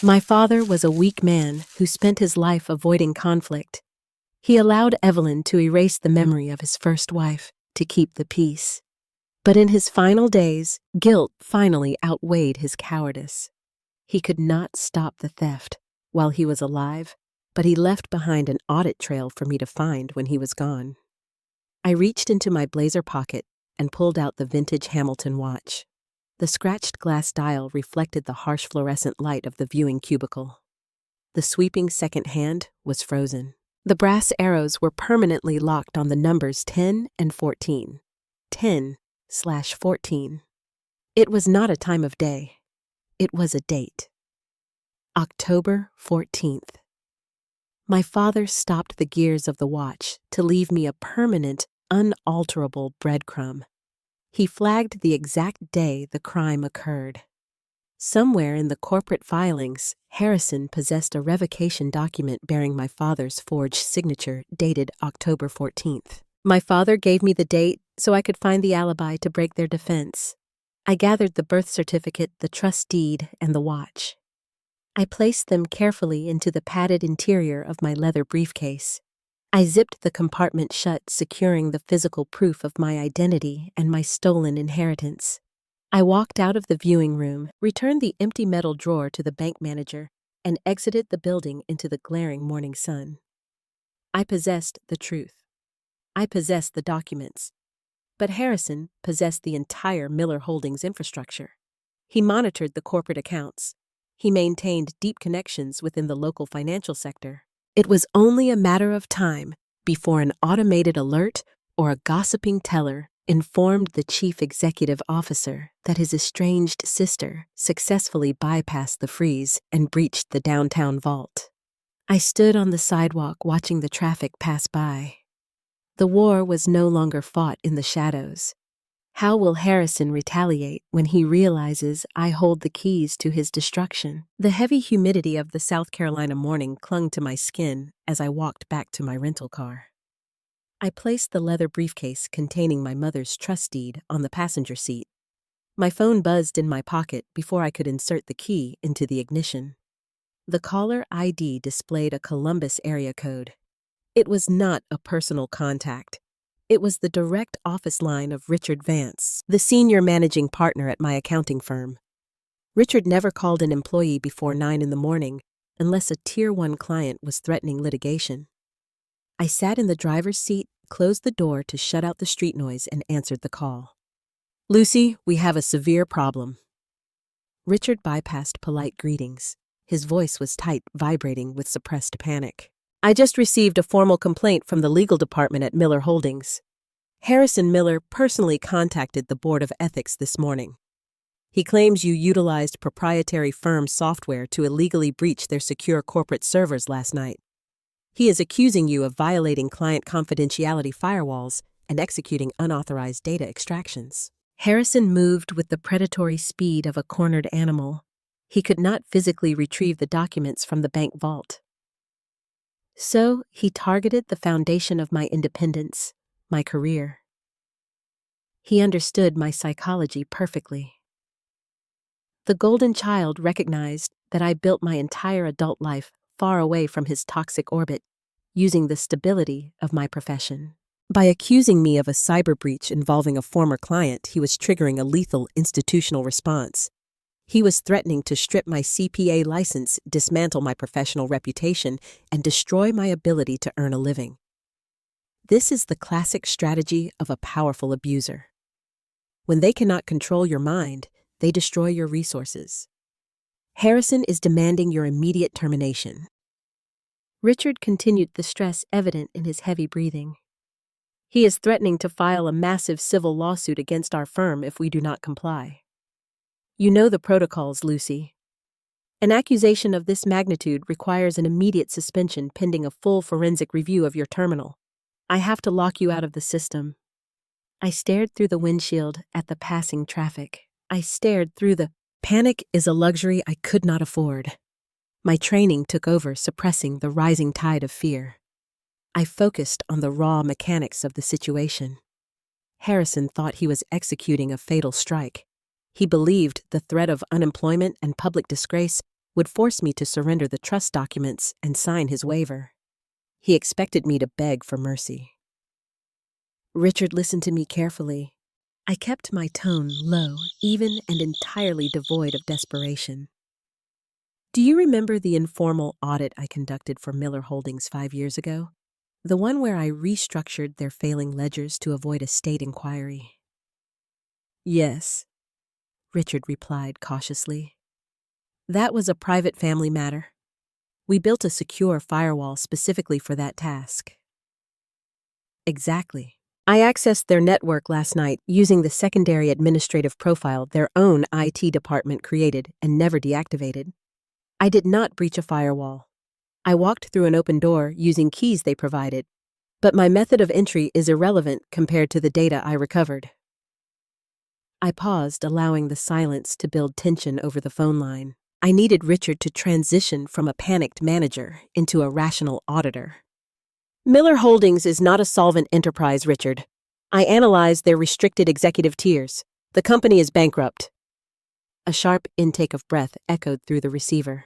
My father was a weak man who spent his life avoiding conflict. He allowed Evelyn to erase the memory of his first wife to keep the peace. But in his final days, guilt finally outweighed his cowardice. He could not stop the theft while he was alive, but he left behind an audit trail for me to find when he was gone. I reached into my blazer pocket and pulled out the vintage Hamilton watch. The scratched glass dial reflected the harsh fluorescent light of the viewing cubicle. The sweeping second hand was frozen. The brass arrows were permanently locked on the numbers 10 and 14. 10/14. It was not a time of day. It was a date. October 14th. My father stopped the gears of the watch to leave me a permanent, unalterable breadcrumb. He flagged the exact day the crime occurred. Somewhere in the corporate filings, Harrison possessed a revocation document bearing my father's forged signature dated October 14th. My father gave me the date so I could find the alibi to break their defense. I gathered the birth certificate, the trust deed, and the watch. I placed them carefully into the padded interior of my leather briefcase. I zipped the compartment shut, securing the physical proof of my identity and my stolen inheritance. I walked out of the viewing room, returned the empty metal drawer to the bank manager, and exited the building into the glaring morning sun. I possessed the truth. I possessed the documents. But Harrison possessed the entire Miller Holdings infrastructure. He monitored the corporate accounts. He maintained deep connections within the local financial sector. It was only a matter of time before an automated alert or a gossiping teller informed the chief executive officer that his estranged sister successfully bypassed the freeze and breached the downtown vault. I stood on the sidewalk watching the traffic pass by. The war was no longer fought in the shadows. How will Harrison retaliate when he realizes I hold the keys to his destruction? The heavy humidity of the South Carolina morning clung to my skin as I walked back to my rental car. I placed the leather briefcase containing my mother's trust deed on the passenger seat. My phone buzzed in my pocket before I could insert the key into the ignition. The caller ID displayed a Columbus area code. It was not a personal contact. It was the direct office line of Richard Vance, the senior managing partner at my accounting firm. Richard never called an employee before 9 in the morning unless a Tier 1 client was threatening litigation. I sat in the driver's seat, closed the door to shut out the street noise, and answered the call. "Lucy, we have a severe problem." Richard bypassed polite greetings. His voice was tight, vibrating with suppressed panic. "I just received a formal complaint from the legal department at Miller Holdings." Harrison Miller personally contacted the Board of Ethics this morning. He claims you utilized proprietary firm software to illegally breach their secure corporate servers last night. He is accusing you of violating client confidentiality firewalls and executing unauthorized data extractions. Harrison moved with the predatory speed of a cornered animal. He could not physically retrieve the documents from the bank vault. So he targeted the foundation of my independence, my career. He understood my psychology perfectly. The golden child recognized that I built my entire adult life far away from his toxic orbit, using the stability of my profession. By accusing me of a cyber breach involving a former client, he was triggering a lethal institutional response. He was threatening to strip my CPA license, dismantle my professional reputation, and destroy my ability to earn a living. This is the classic strategy of a powerful abuser. When they cannot control your mind, they destroy your resources. Harrison is demanding your immediate termination. Richard continued, the stress evident in his heavy breathing. He is threatening to file a massive civil lawsuit against our firm if we do not comply. You know the protocols, Lucy. An accusation of this magnitude requires an immediate suspension pending a full forensic review of your terminal. I have to lock you out of the system. I stared through the windshield at the passing traffic. Panic is a luxury I could not afford. My training took over, suppressing the rising tide of fear. I focused on the raw mechanics of the situation. Harrison thought he was executing a fatal strike. He believed the threat of unemployment and public disgrace would force me to surrender the trust documents and sign his waiver. He expected me to beg for mercy. Richard listened to me carefully. I kept my tone low, even and entirely devoid of desperation. Do you remember the informal audit I conducted for Miller Holdings 5 years ago? The one where I restructured their failing ledgers to avoid a state inquiry? Yes, Richard replied cautiously. That was a private family matter. We built a secure firewall specifically for that task. Exactly. I accessed their network last night using the secondary administrative profile their own IT department created and never deactivated. I did not breach a firewall. I walked through an open door using keys they provided, but my method of entry is irrelevant compared to the data I recovered. I paused, allowing the silence to build tension over the phone line. I needed Richard to transition from a panicked manager into a rational auditor. Miller Holdings is not a solvent enterprise, Richard. I analyzed their restricted executive tiers. The company is bankrupt. A sharp intake of breath echoed through the receiver.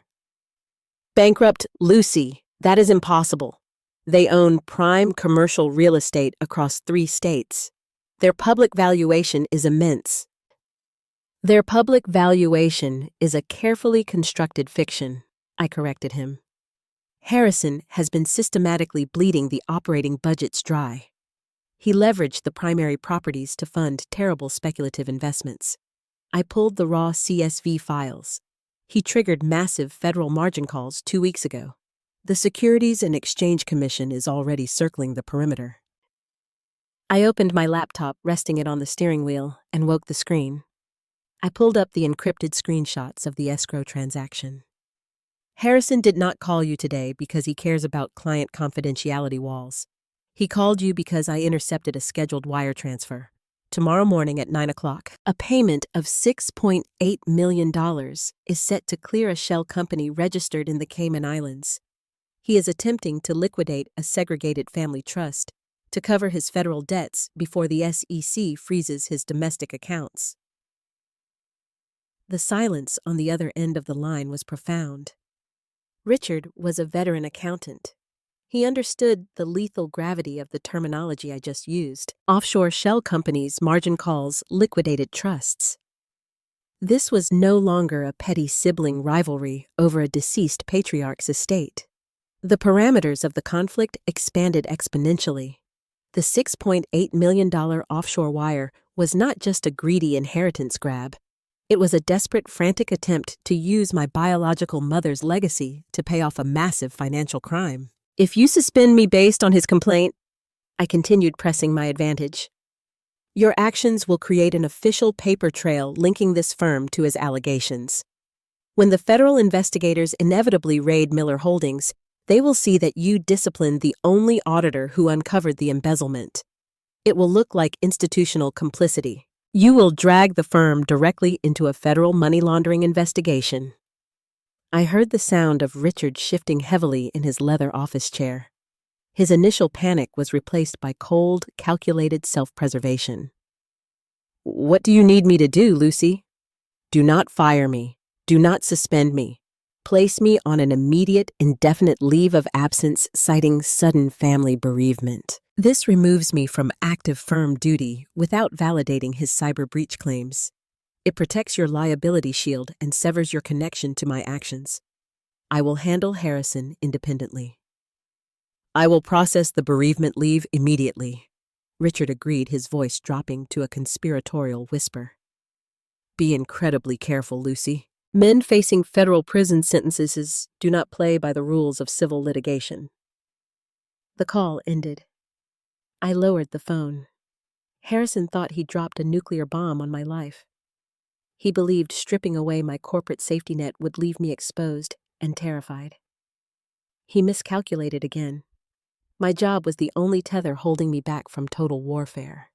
Bankrupt, Lucy. That is impossible. They own prime commercial real estate across 3 states. Their public valuation is immense. Their public valuation is a carefully constructed fiction, I corrected him. Harrison has been systematically bleeding the operating budgets dry. He leveraged the primary properties to fund terrible speculative investments. I pulled the raw CSV files. He triggered massive federal margin calls 2 weeks ago. The Securities and Exchange Commission is already circling the perimeter. I opened my laptop, resting it on the steering wheel, and woke the screen. I pulled up the encrypted screenshots of the escrow transaction. Harrison did not call you today because he cares about client confidentiality walls. He called you because I intercepted a scheduled wire transfer. Tomorrow morning at 9 o'clock, a payment of $6.8 million is set to clear a shell company registered in the Cayman Islands. He is attempting to liquidate a segregated family trust to cover his federal debts before the SEC freezes his domestic accounts. The silence on the other end of the line was profound. Richard was a veteran accountant. He understood the lethal gravity of the terminology I just used. Offshore shell companies, margin calls, liquidated trusts. This was no longer a petty sibling rivalry over a deceased patriarch's estate. The parameters of the conflict expanded exponentially. The $6.8 million offshore wire was not just a greedy inheritance grab. It was a desperate, frantic attempt to use my biological mother's legacy to pay off a massive financial crime. If you suspend me based on his complaint, I continued pressing my advantage. Your actions will create an official paper trail linking this firm to his allegations. When the federal investigators inevitably raid Miller Holdings, they will see that you disciplined the only auditor who uncovered the embezzlement. It will look like institutional complicity. You will drag the firm directly into a federal money laundering investigation. I heard the sound of Richard shifting heavily in his leather office chair. His initial panic was replaced by cold, calculated self-preservation. "What do you need me to do, Lucy?" "Do not fire me. Do not suspend me. Place me on an immediate, indefinite leave of absence citing sudden family bereavement." This removes me from active firm duty without validating his cyber breach claims. It protects your liability shield and severs your connection to my actions. I will handle Harrison independently. "I will process the bereavement leave immediately," Richard agreed, his voice dropping to a conspiratorial whisper. "Be incredibly careful, Lucy. Men facing federal prison sentences do not play by the rules of civil litigation." The call ended. I lowered the phone. Harrison thought he dropped a nuclear bomb on my life. He believed stripping away my corporate safety net would leave me exposed and terrified. He miscalculated again. My job was the only tether holding me back from total warfare.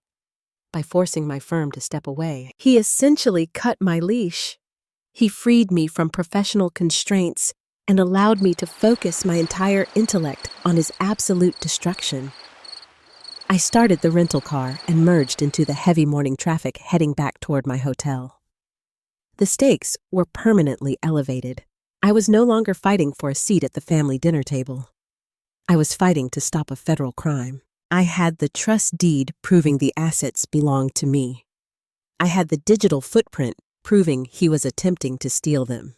By forcing my firm to step away, he essentially cut my leash. He freed me from professional constraints and allowed me to focus my entire intellect on his absolute destruction. I started the rental car and merged into the heavy morning traffic heading back toward my hotel. The stakes were permanently elevated. I was no longer fighting for a seat at the family dinner table. I was fighting to stop a federal crime. I had the trust deed proving the assets belonged to me. I had the digital footprint proving he was attempting to steal them.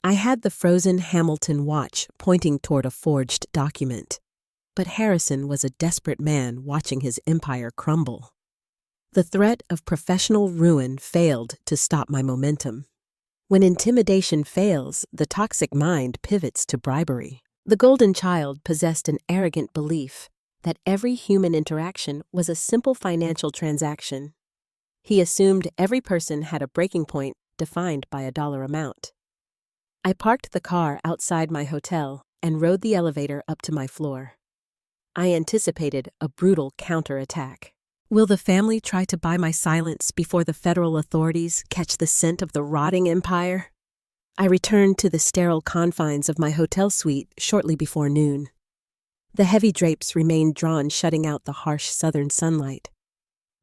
I had the frozen Hamilton watch pointing toward a forged document. But Harrison was a desperate man watching his empire crumble. The threat of professional ruin failed to stop my momentum. When intimidation fails, the toxic mind pivots to bribery. The golden child possessed an arrogant belief that every human interaction was a simple financial transaction. He assumed every person had a breaking point defined by a dollar amount. I parked the car outside my hotel and rode the elevator up to my floor. I anticipated a brutal counterattack. Will the family try to buy my silence before the federal authorities catch the scent of the rotting empire? I returned to the sterile confines of my hotel suite shortly before noon. The heavy drapes remained drawn, shutting out the harsh southern sunlight.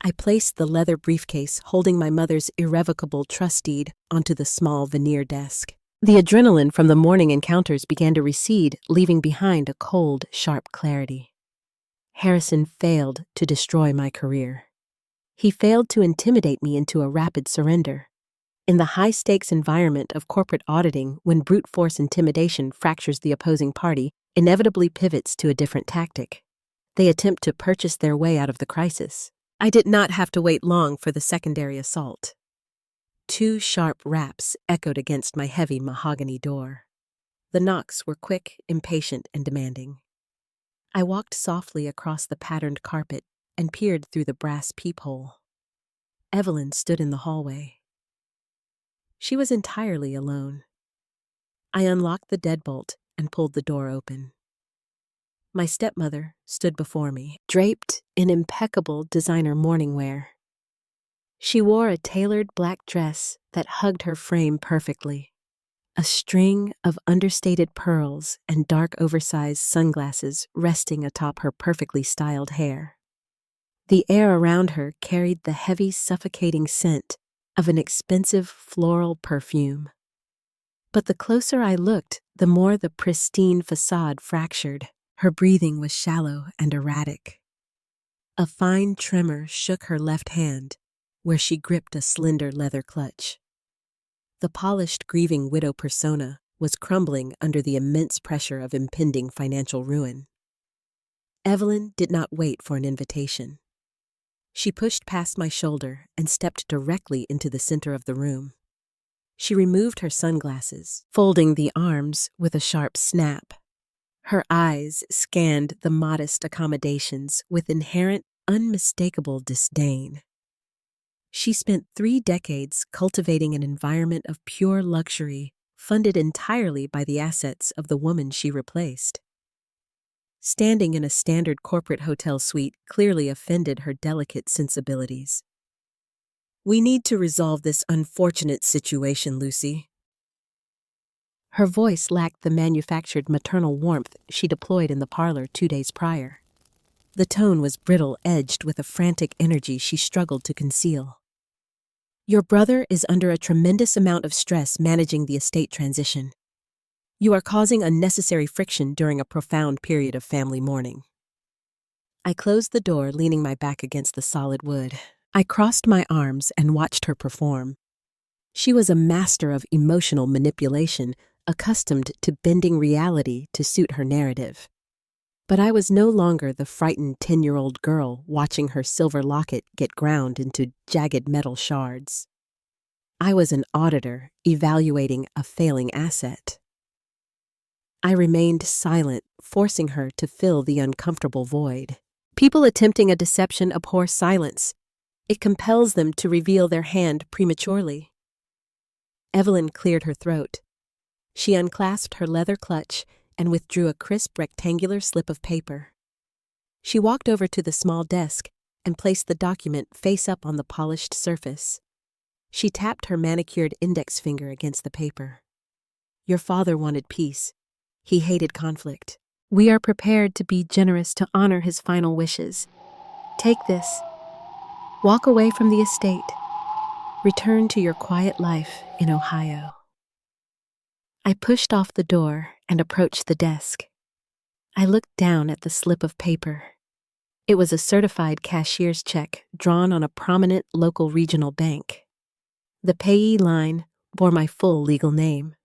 I placed the leather briefcase holding my mother's irrevocable trust deed onto the small veneer desk. The adrenaline from the morning encounters began to recede, leaving behind a cold, sharp clarity. Harrison failed to destroy my career. He failed to intimidate me into a rapid surrender. In the high-stakes environment of corporate auditing, when brute force intimidation fractures the opposing party, inevitably pivots to a different tactic. They attempt to purchase their way out of the crisis. I did not have to wait long for the secondary assault. 2 sharp raps echoed against my heavy mahogany door. The knocks were quick, impatient, and demanding. I walked softly across the patterned carpet and peered through the brass peephole. Evelyn stood in the hallway. She was entirely alone. I unlocked the deadbolt and pulled the door open. My stepmother stood before me, draped in impeccable designer morning wear. She wore a tailored black dress that hugged her frame perfectly. A string of understated pearls and dark oversized sunglasses resting atop her perfectly styled hair. The air around her carried the heavy, suffocating scent of an expensive floral perfume. But the closer I looked, the more the pristine facade fractured. Her breathing was shallow and erratic. A fine tremor shook her left hand, where she gripped a slender leather clutch. The polished, grieving widow persona was crumbling under the immense pressure of impending financial ruin. Evelyn did not wait for an invitation. She pushed past my shoulder and stepped directly into the center of the room. She removed her sunglasses, folding the arms with a sharp snap. Her eyes scanned the modest accommodations with inherent unmistakable disdain. She spent 3 decades cultivating an environment of pure luxury, funded entirely by the assets of the woman she replaced. Standing in a standard corporate hotel suite clearly offended her delicate sensibilities. "We need to resolve this unfortunate situation, Lucy." Her voice lacked the manufactured maternal warmth she deployed in the parlor 2 days prior. The tone was brittle, edged with a frantic energy she struggled to conceal. "Your brother is under a tremendous amount of stress managing the estate transition. You are causing unnecessary friction during a profound period of family mourning." I closed the door, leaning my back against the solid wood. I crossed my arms and watched her perform. She was a master of emotional manipulation, accustomed to bending reality to suit her narrative. But I was no longer the frightened 10-year-old girl watching her silver locket get ground into jagged metal shards. I was an auditor evaluating a failing asset. I remained silent, forcing her to fill the uncomfortable void. People attempting a deception abhor silence. It compels them to reveal their hand prematurely. Evelyn cleared her throat. She unclasped her leather clutch and withdrew a crisp rectangular slip of paper. She walked over to the small desk and placed the document face up on the polished surface. She tapped her manicured index finger against the paper. "Your father wanted peace. He hated conflict. We are prepared to be generous to honor his final wishes. Take this. Walk away from the estate. Return to your quiet life in Ohio." I pushed off the door and approached the desk. I looked down at the slip of paper. It was a certified cashier's check drawn on a prominent local regional bank. The payee line bore my full legal name.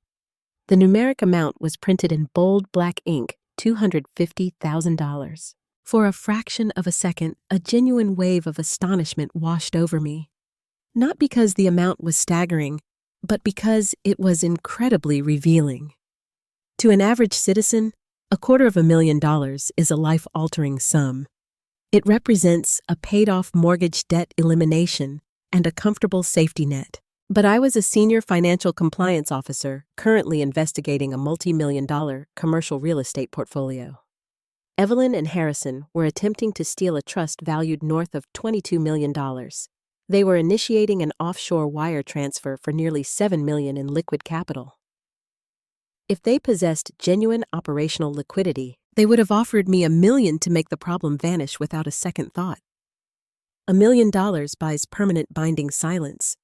The numeric amount was printed in bold black ink, $250,000. For a fraction of a second, a genuine wave of astonishment washed over me. Not because the amount was staggering, but because it was incredibly revealing. To an average citizen, $250,000 is a life-altering sum. It represents a paid-off mortgage debt elimination and a comfortable safety net. But I was a senior financial compliance officer currently investigating a multi-million-dollar commercial real estate portfolio. Evelyn and Harrison were attempting to steal a trust valued north of $22 million. They were initiating an offshore wire transfer for nearly $7 million in liquid capital. If they possessed genuine operational liquidity, they would have offered me $1 million to make the problem vanish without a second thought. $1 million buys permanent binding silence.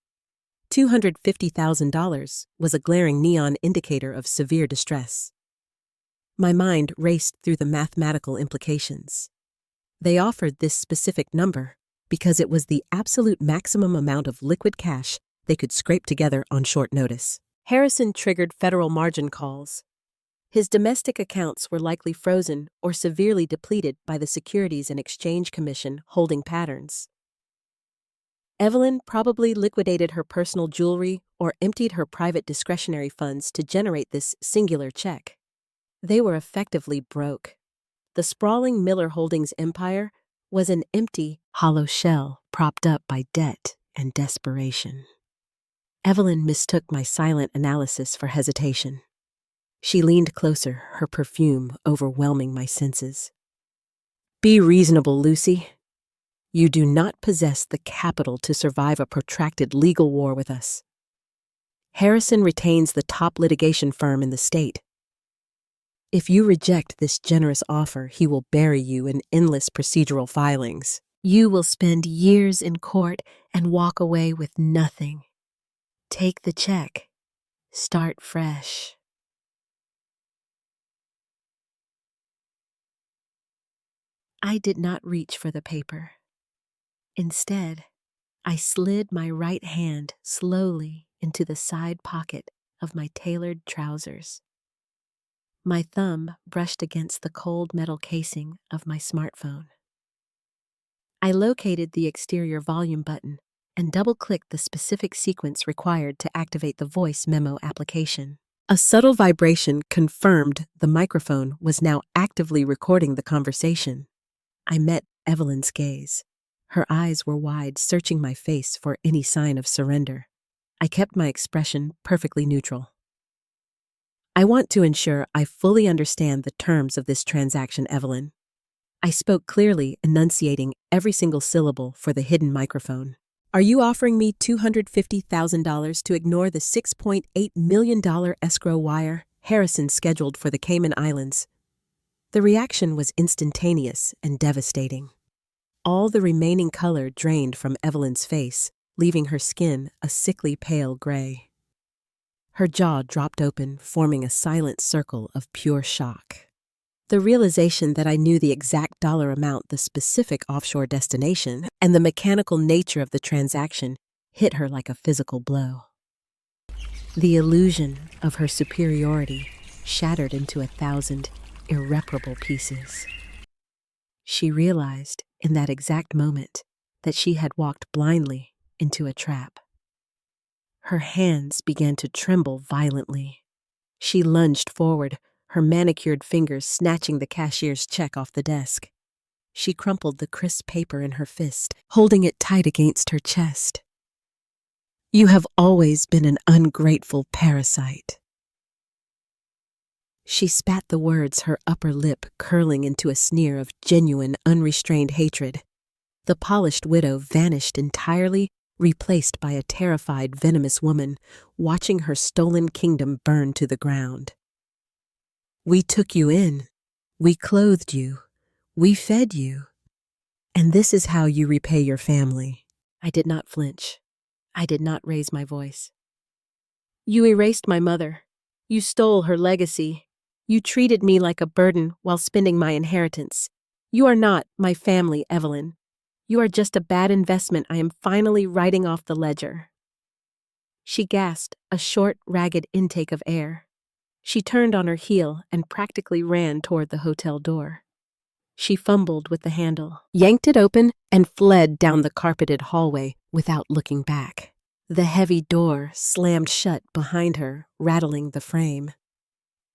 $250,000 was a glaring neon indicator of severe distress. My mind raced through the mathematical implications. They offered this specific number because it was the absolute maximum amount of liquid cash they could scrape together on short notice. Harrison triggered federal margin calls. His domestic accounts were likely frozen or severely depleted by the Securities and Exchange Commission holding patterns. Evelyn probably liquidated her personal jewelry or emptied her private discretionary funds to generate this singular check. They were effectively broke. The sprawling Miller Holdings empire was an empty, hollow shell propped up by debt and desperation. Evelyn mistook my silent analysis for hesitation. She leaned closer, her perfume overwhelming my senses. "Be reasonable, Lucy. You do not possess the capital to survive a protracted legal war with us. Harrison retains the top litigation firm in the state. If you reject this generous offer, he will bury you in endless procedural filings. You will spend years in court and walk away with nothing. Take the check. Start fresh." I did not reach for the paper. Instead, I slid my right hand slowly into the side pocket of my tailored trousers. My thumb brushed against the cold metal casing of my smartphone. I located the exterior volume button and double-clicked the specific sequence required to activate the voice memo application. A subtle vibration confirmed the microphone was now actively recording the conversation. I met Evelyn's gaze. Her eyes were wide, searching my face for any sign of surrender. I kept my expression perfectly neutral. I want to ensure I fully understand the terms of this transaction, Evelyn. I spoke clearly, enunciating every single syllable for the hidden microphone. Are you offering me $250,000 to ignore the $6.8 million escrow wire Harrison scheduled for the Cayman Islands? The reaction was instantaneous and devastating. All the remaining color drained from Evelyn's face, leaving her skin a sickly pale gray. Her jaw dropped open, forming a silent circle of pure shock. The realization that I knew the exact dollar amount, the specific offshore destination, and the mechanical nature of the transaction hit her like a physical blow. The illusion of her superiority shattered into 1,000 irreparable pieces. She realized in that exact moment that she had walked blindly into a trap. Her hands began to tremble violently. She lunged forward, her manicured fingers snatching the cashier's check off the desk. She crumpled the crisp paper in her fist, holding it tight against her chest. You have always been an ungrateful parasite. She spat the words, her upper lip curling into a sneer of genuine, unrestrained hatred. The polished widow vanished entirely, replaced by a terrified, venomous woman, watching her stolen kingdom burn to the ground. We took you in, we clothed you, we fed you, and this is how you repay your family. I did not flinch. I did not raise my voice. You erased my mother. You stole her legacy. You treated me like a burden while spending my inheritance. You are not my family, Evelyn. You are just a bad investment I am finally writing off the ledger. She gasped, a short, ragged intake of air. She turned on her heel and practically ran toward the hotel door. She fumbled with the handle, yanked it open, and fled down the carpeted hallway without looking back. The heavy door slammed shut behind her, rattling the frame.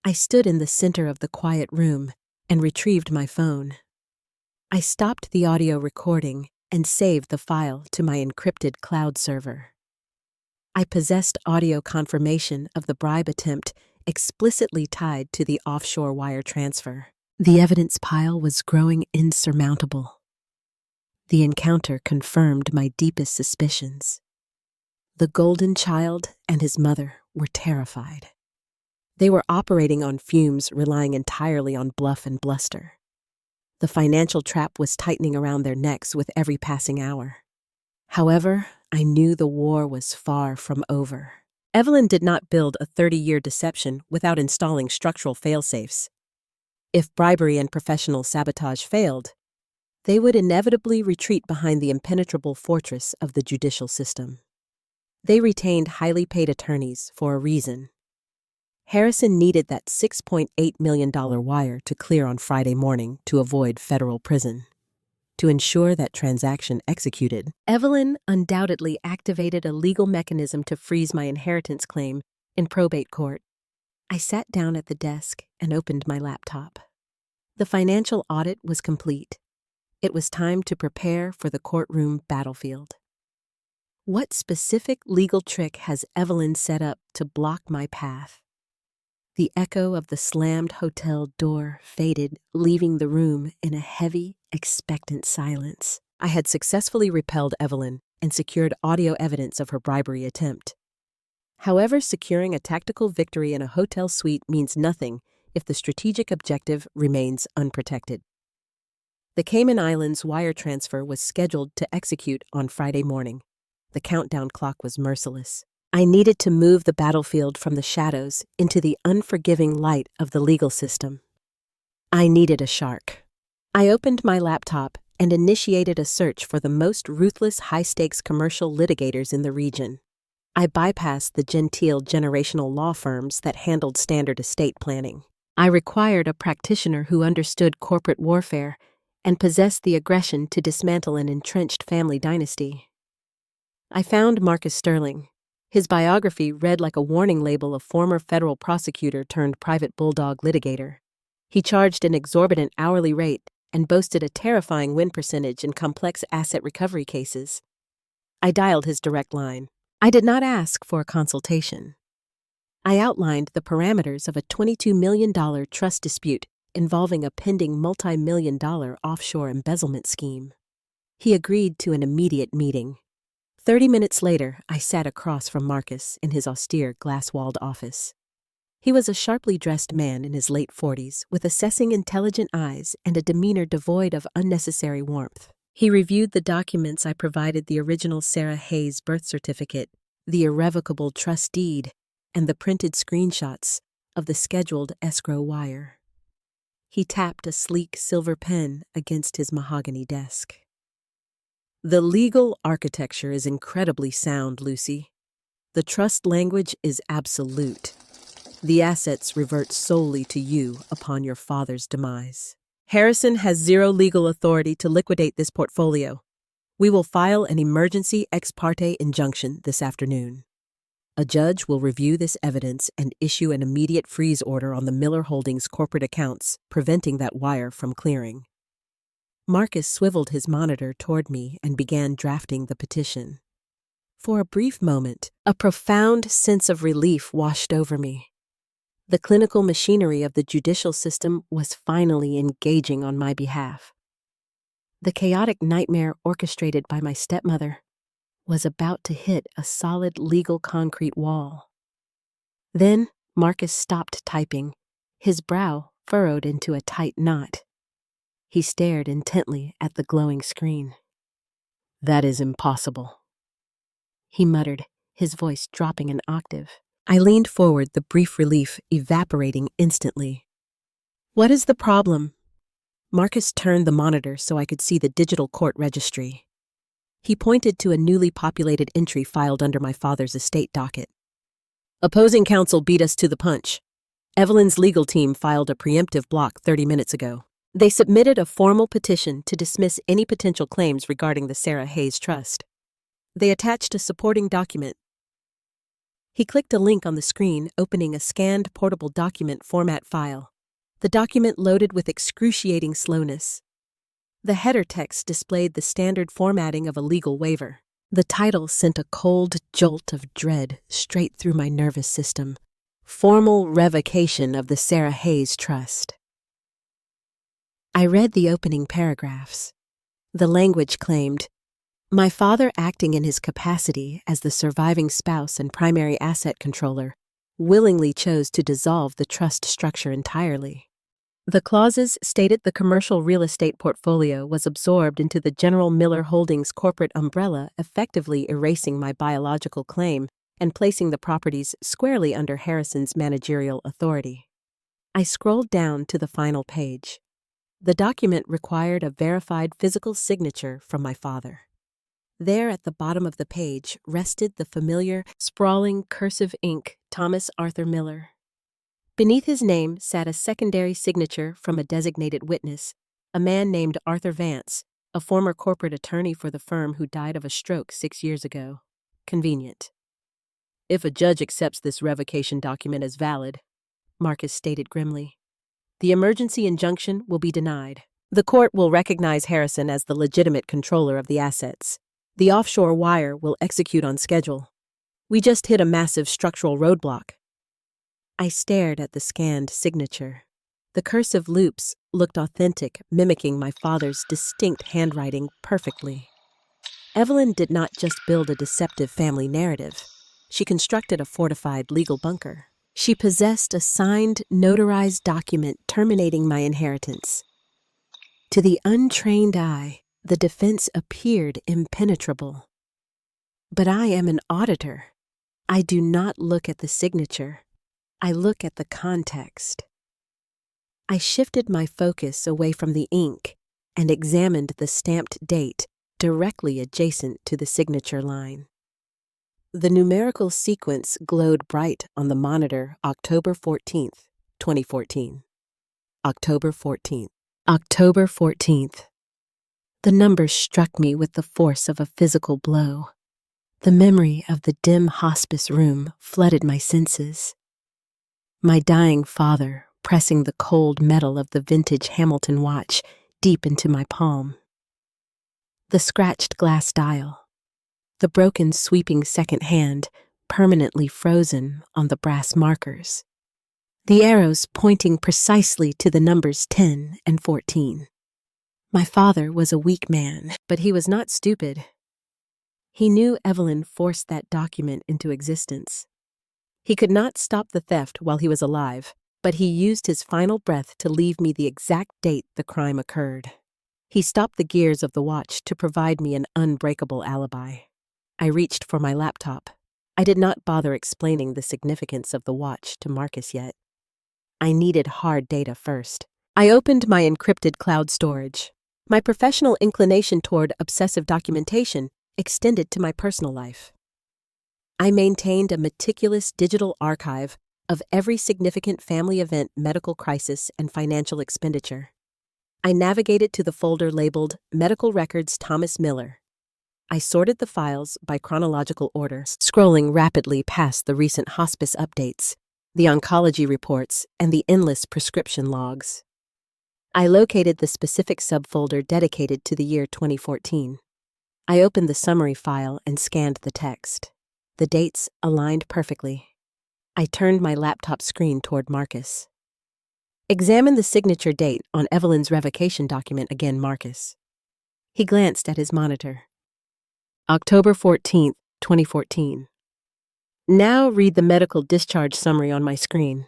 I stood in the center of the quiet room and retrieved my phone. I stopped the audio recording and saved the file to my encrypted cloud server. I possessed audio confirmation of the bribe attempt explicitly tied to the offshore wire transfer. The evidence pile was growing insurmountable. The encounter confirmed my deepest suspicions. The golden child and his mother were terrified. They were operating on fumes, relying entirely on bluff and bluster. The financial trap was tightening around their necks with every passing hour. However, I knew the war was far from over. Evelyn did not build a 30-year deception without installing structural fail-safes. If bribery and professional sabotage failed, they would inevitably retreat behind the impenetrable fortress of the judicial system. They retained highly paid attorneys for a reason. Harrison needed that $6.8 million wire to clear on Friday morning to avoid federal prison. To ensure that transaction executed, Evelyn undoubtedly activated a legal mechanism to freeze my inheritance claim in probate court. I sat down at the desk and opened my laptop. The financial audit was complete. It was time to prepare for the courtroom battlefield. What specific legal trick has Evelyn set up to block my path? The echo of the slammed hotel door faded, leaving the room in a heavy, expectant silence. I had successfully repelled Evelyn and secured audio evidence of her bribery attempt. However, securing a tactical victory in a hotel suite means nothing if the strategic objective remains unprotected. The Cayman Islands wire transfer was scheduled to execute on Friday morning. The countdown clock was merciless. I needed to move the battlefield from the shadows into the unforgiving light of the legal system. I needed a shark. I opened my laptop and initiated a search for the most ruthless high-stakes commercial litigators in the region. I bypassed the genteel generational law firms that handled standard estate planning. I required a practitioner who understood corporate warfare and possessed the aggression to dismantle an entrenched family dynasty. I found Marcus Sterling. His biography read like a warning label of former federal prosecutor turned private bulldog litigator. He charged an exorbitant hourly rate and boasted a terrifying win percentage in complex asset recovery cases. I dialed his direct line. I did not ask for a consultation. I outlined the parameters of a $22 million trust dispute involving a pending multi-million-dollar offshore embezzlement scheme. He agreed to an immediate meeting. 30 minutes later, I sat across from Marcus in his austere, glass-walled office. He was a sharply dressed man in his late 40s with assessing, intelligent eyes and a demeanor devoid of unnecessary warmth. He reviewed the documents I provided: the original Sarah Hayes birth certificate, the irrevocable trust deed, and the printed screenshots of the scheduled escrow wire. He tapped a sleek silver pen against his mahogany desk. "The legal architecture is incredibly sound, Lucy. The trust language is absolute. The assets revert solely to you upon your father's demise. Harrison has zero legal authority to liquidate this portfolio. We will file an emergency ex parte injunction this afternoon. A judge will review this evidence and issue an immediate freeze order on the Miller Holdings corporate accounts, preventing that wire from clearing." Marcus swiveled his monitor toward me and began drafting the petition. For a brief moment, a profound sense of relief washed over me. The clinical machinery of the judicial system was finally engaging on my behalf. The chaotic nightmare orchestrated by my stepmother was about to hit a solid legal concrete wall. Then Marcus stopped typing, his brow furrowed into a tight knot. He stared intently at the glowing screen. "That is impossible," he muttered, his voice dropping an octave. I leaned forward, the brief relief evaporating instantly. "What is the problem?" Marcus turned the monitor so I could see the digital court registry. He pointed to a newly populated entry filed under my father's estate docket. "Opposing counsel beat us to the punch. Evelyn's legal team filed a preemptive block 30 minutes ago. They submitted a formal petition to dismiss any potential claims regarding the Sarah Hayes Trust. They attached a supporting document." He clicked a link on the screen, opening a scanned portable document format file. The document loaded with excruciating slowness. The header text displayed the standard formatting of a legal waiver. The title sent a cold jolt of dread straight through my nervous system. "Formal Revocation of the Sarah Hayes Trust." I read the opening paragraphs. The language claimed, "My father, acting in his capacity as the surviving spouse and primary asset controller, willingly chose to dissolve the trust structure entirely." The clauses stated the commercial real estate portfolio was absorbed into the General Miller Holdings corporate umbrella, effectively erasing my biological claim and placing the properties squarely under Harrison's managerial authority. I scrolled down to the final page. The document required a verified physical signature from my father. There at the bottom of the page rested the familiar, sprawling cursive ink, Thomas Arthur Miller. Beneath his name sat a secondary signature from a designated witness, a man named Arthur Vance, a former corporate attorney for the firm who died of a stroke 6 years ago. Convenient. "If a judge accepts this revocation document as valid," Marcus stated grimly, "the emergency injunction will be denied. The court will recognize Harrison as the legitimate controller of the assets. The offshore wire will execute on schedule. We just hit a massive structural roadblock." I stared at the scanned signature. The cursive loops looked authentic, mimicking my father's distinct handwriting perfectly. Evelyn did not just build a deceptive family narrative. She constructed a fortified legal bunker. She possessed a signed, notarized document terminating my inheritance. To the untrained eye, the defense appeared impenetrable. But I am an auditor. I do not look at the signature. I look at the context. I shifted my focus away from the ink and examined the stamped date directly adjacent to the signature line. The numerical sequence glowed bright on the monitor: October 14th, 2014. October 14th. October 14th. The number struck me with the force of a physical blow. The memory of the dim hospice room flooded my senses. My dying father, pressing the cold metal of the vintage Hamilton watch, deep into my palm. The scratched glass dial, the broken sweeping second hand, permanently frozen on the brass markers. The arrows pointing precisely to the numbers 10 and 14. My father was a weak man, but he was not stupid. He knew Evelyn forced that document into existence. He could not stop the theft while he was alive, but he used his final breath to leave me the exact date the crime occurred. He stopped the gears of the watch to provide me an unbreakable alibi. I reached for my laptop. I did not bother explaining the significance of the watch to Marcus yet. I needed hard data first. I opened my encrypted cloud storage. My professional inclination toward obsessive documentation extended to my personal life. I maintained a meticulous digital archive of every significant family event, medical crisis, and financial expenditure. I navigated to the folder labeled Medical Records Thomas Miller. I sorted the files by chronological order, scrolling rapidly past the recent hospice updates, the oncology reports, and the endless prescription logs. I located the specific subfolder dedicated to the year 2014. I opened the summary file and scanned the text. The dates aligned perfectly. I turned my laptop screen toward Marcus. Examine the signature date on Evelyn's revocation document again, Marcus. He glanced at his monitor. October 14th, 2014. Now read the medical discharge summary on my screen.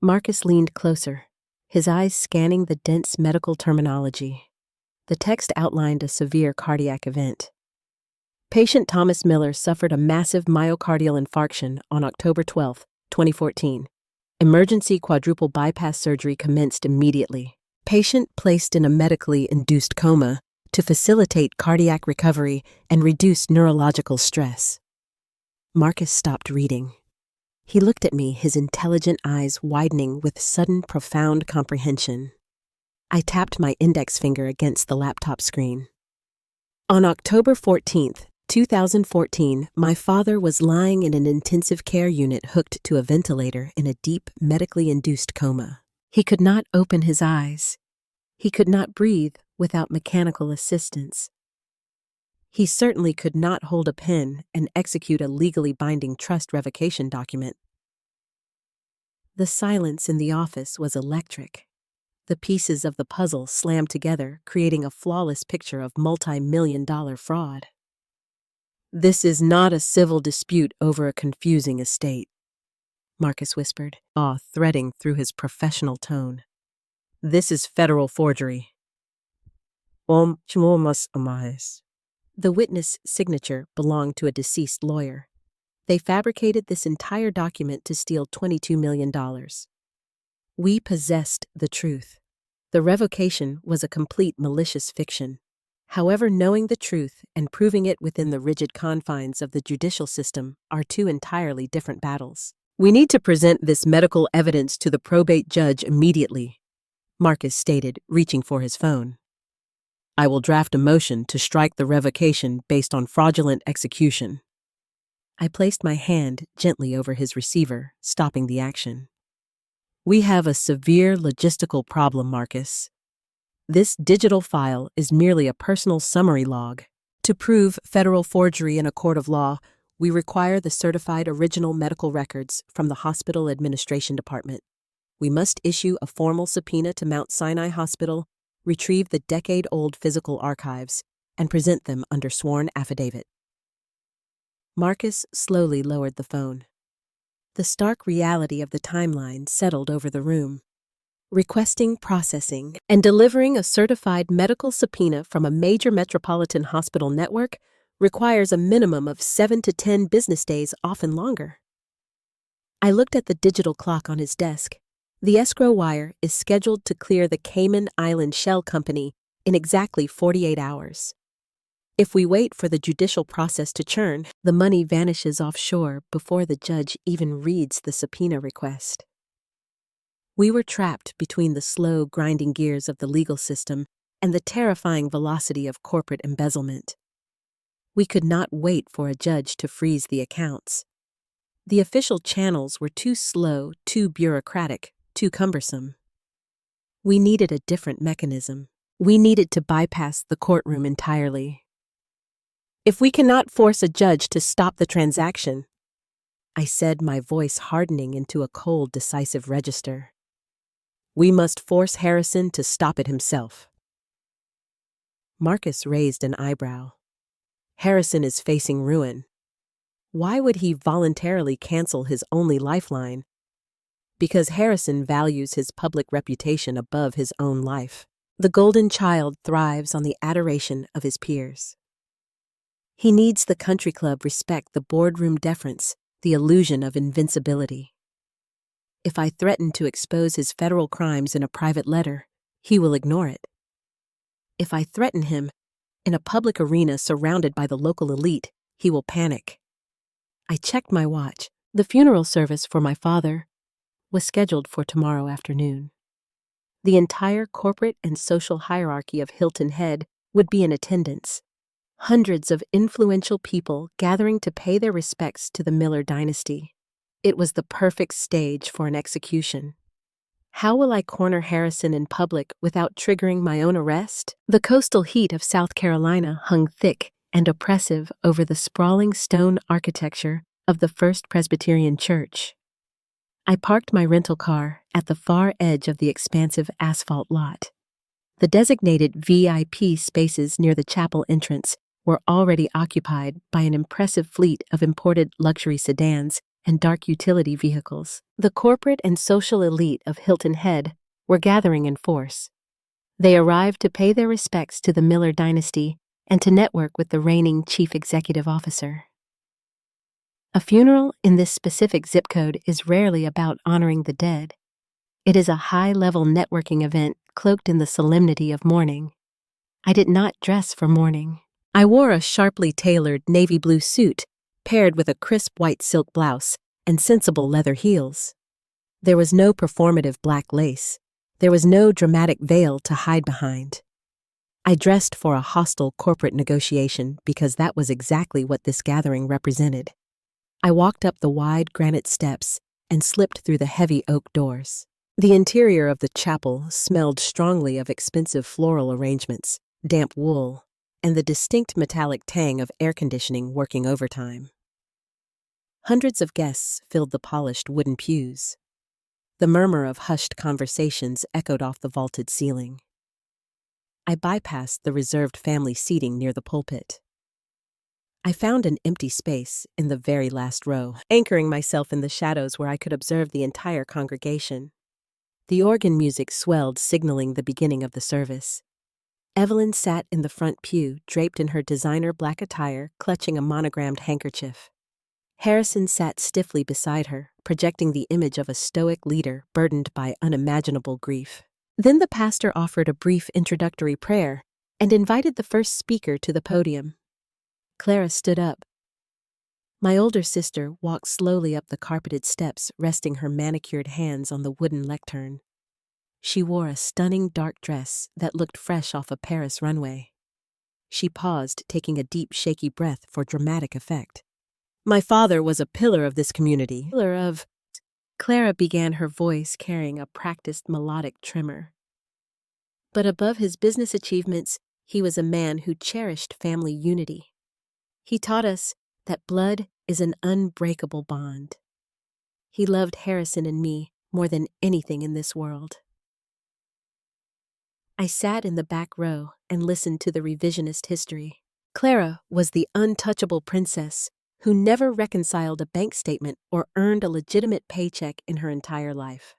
Marcus leaned closer, his eyes scanning the dense medical terminology. The text outlined a severe cardiac event. Patient Thomas Miller suffered a massive myocardial infarction on October 12, 2014. Emergency quadruple bypass surgery commenced immediately. Patient placed in a medically induced coma to facilitate cardiac recovery and reduce neurological stress. Marcus stopped reading. He looked at me, his intelligent eyes widening with sudden, profound comprehension. I tapped my index finger against the laptop screen. On October 14th, 2014, my father was lying in an intensive care unit hooked to a ventilator in a deep, medically induced coma. He could not open his eyes. He could not breathe without mechanical assistance. He certainly could not hold a pen and execute a legally binding trust revocation document. The silence in the office was electric. The pieces of the puzzle slammed together, creating a flawless picture of multi-million-dollar fraud. "This is not a civil dispute over a confusing estate," Marcus whispered, awe threading through his professional tone. "This is federal forgery." The witness signature belonged to a deceased lawyer. They fabricated this entire document to steal $22 million. We possessed the truth. The revocation was a complete malicious fiction. However, knowing the truth and proving it within the rigid confines of the judicial system are two entirely different battles. "We need to present this medical evidence to the probate judge immediately," Marcus stated, reaching for his phone. "I will draft a motion to strike the revocation based on fraudulent execution." I placed my hand gently over his receiver, stopping the action. "We have a severe logistical problem, Marcus. This digital file is merely a personal summary log. To prove federal forgery in a court of law, we require the certified original medical records from the Hospital Administration Department. We must issue a formal subpoena to Mount Sinai Hospital, retrieve the decade-old physical archives, and present them under sworn affidavit." Marcus slowly lowered the phone. The stark reality of the timeline settled over the room. Requesting processing and delivering a certified medical subpoena from a major metropolitan hospital network requires a minimum of 7 to 10 business days, often longer. I looked at the digital clock on his desk. The escrow wire is scheduled to clear the Cayman Island Shell Company in exactly 48 hours. If we wait for the judicial process to churn, the money vanishes offshore before the judge even reads the subpoena request. We were trapped between the slow, grinding gears of the legal system and the terrifying velocity of corporate embezzlement. We could not wait for a judge to freeze the accounts. The official channels were too slow, too bureaucratic, too cumbersome. We needed a different mechanism. We needed to bypass the courtroom entirely. If we cannot force a judge to stop the transaction, I said, my voice hardening into a cold, decisive register, we must force Harrison to stop it himself. Marcus raised an eyebrow. Harrison is facing ruin. Why would he voluntarily cancel his only lifeline? Because Harrison values his public reputation above his own life. The golden child thrives on the adoration of his peers. He needs the country club respect, the boardroom deference, the illusion of invincibility. If I threaten to expose his federal crimes in a private letter, he will ignore it. If I threaten him in a public arena surrounded by the local elite, he will panic. I checked my watch. The funeral service for my father was scheduled for tomorrow afternoon. The entire corporate and social hierarchy of Hilton Head would be in attendance. Hundreds of influential people gathering to pay their respects to the Miller dynasty. It was the perfect stage for an execution. How will I corner Harrison in public without triggering my own arrest? The coastal heat of South Carolina hung thick and oppressive over the sprawling stone architecture of the First Presbyterian Church. I parked my rental car at the far edge of the expansive asphalt lot. The designated VIP spaces near the chapel entrance were already occupied by an impressive fleet of imported luxury sedans and dark utility vehicles. The corporate and social elite of Hilton Head were gathering in force. They arrived to pay their respects to the Miller dynasty and to network with the reigning chief executive officer. A funeral in this specific zip code is rarely about honoring the dead. It is a high-level networking event cloaked in the solemnity of mourning. I did not dress for mourning. I wore a sharply tailored navy blue suit paired with a crisp white silk blouse and sensible leather heels. There was no performative black lace. There was no dramatic veil to hide behind. I dressed for a hostile corporate negotiation because that was exactly what this gathering represented. I walked up the wide granite steps and slipped through the heavy oak doors. The interior of the chapel smelled strongly of expensive floral arrangements, damp wool, and the distinct metallic tang of air conditioning working overtime. Hundreds of guests filled the polished wooden pews. The murmur of hushed conversations echoed off the vaulted ceiling. I bypassed the reserved family seating near the pulpit. I found an empty space in the very last row, anchoring myself in the shadows where I could observe the entire congregation. The organ music swelled, signaling the beginning of the service. Evelyn sat in the front pew, draped in her designer black attire, clutching a monogrammed handkerchief. Harrison sat stiffly beside her, projecting the image of a stoic leader burdened by unimaginable grief. Then the pastor offered a brief introductory prayer and invited the first speaker to the podium. Clara stood up. My older sister walked slowly up the carpeted steps, resting her manicured hands on the wooden lectern. She wore a stunning dark dress that looked fresh off a Paris runway. She paused, taking a deep, shaky breath for dramatic effect. My father was a pillar of this community. Clara began, her voice carrying a practiced melodic tremor. But above his business achievements, he was a man who cherished family unity. He taught us that blood is an unbreakable bond. He loved Harrison and me more than anything in this world. I sat in the back row and listened to the revisionist history. Clara was the untouchable princess who never reconciled a bank statement or earned a legitimate paycheck in her entire life.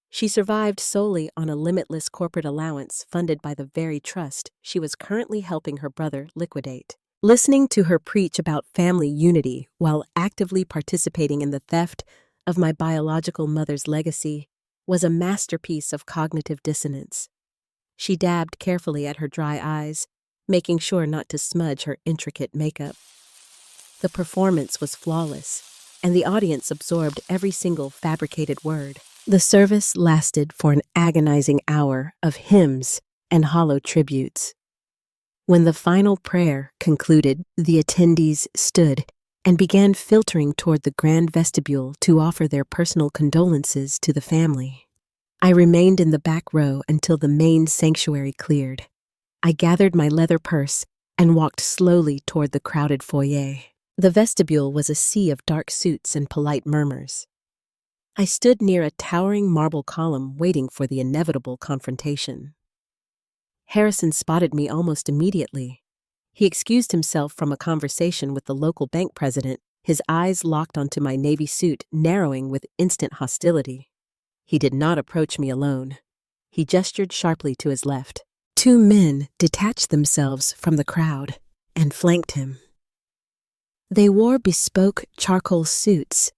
She survived solely on a limitless corporate allowance funded by the very trust she was currently helping her brother liquidate. Listening to her preach about family unity while actively participating in the theft of my biological mother's legacy was a masterpiece of cognitive dissonance. She dabbed carefully at her dry eyes, making sure not to smudge her intricate makeup. The performance was flawless, and the audience absorbed every single fabricated word. The service lasted for an agonizing hour of hymns and hollow tributes. When the final prayer concluded, the attendees stood and began filtering toward the grand vestibule to offer their personal condolences to the family. I remained in the back row until the main sanctuary cleared. I gathered my leather purse and walked slowly toward the crowded foyer. The vestibule was a sea of dark suits and polite murmurs. I stood near a towering marble column waiting for the inevitable confrontation. Harrison spotted me almost immediately. He excused himself from a conversation with the local bank president, his eyes locked onto my navy suit, narrowing with instant hostility. He did not approach me alone. He gestured sharply to his left. Two men detached themselves from the crowd and flanked him. They wore bespoke charcoal suits,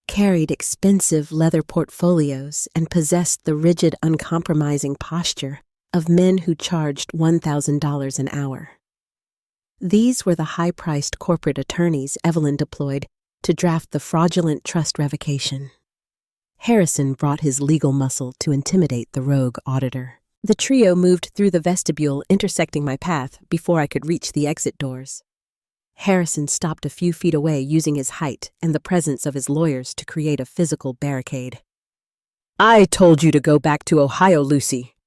carried expensive leather portfolios, and possessed the rigid, uncompromising posture of men who charged $1,000 an hour. These were the high-priced corporate attorneys Evelyn deployed to draft the fraudulent trust revocation. Harrison brought his legal muscle to intimidate the rogue auditor. The trio moved through the vestibule, intersecting my path before I could reach the exit doors. Harrison stopped a few feet away, using his height and the presence of his lawyers to create a physical barricade. "I told you to go back to Ohio, Lucy."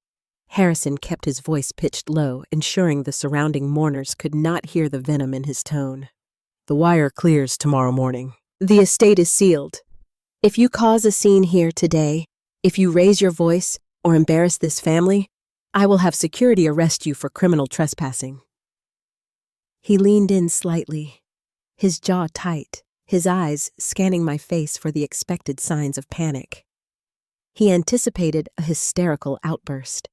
Harrison kept his voice pitched low, ensuring the surrounding mourners could not hear the venom in his tone. "The wire clears tomorrow morning. The estate is sealed. If you cause a scene here today, if you raise your voice or embarrass this family, I will have security arrest you for criminal trespassing." He leaned in slightly, his jaw tight, his eyes scanning my face for the expected signs of panic. He anticipated a hysterical outburst.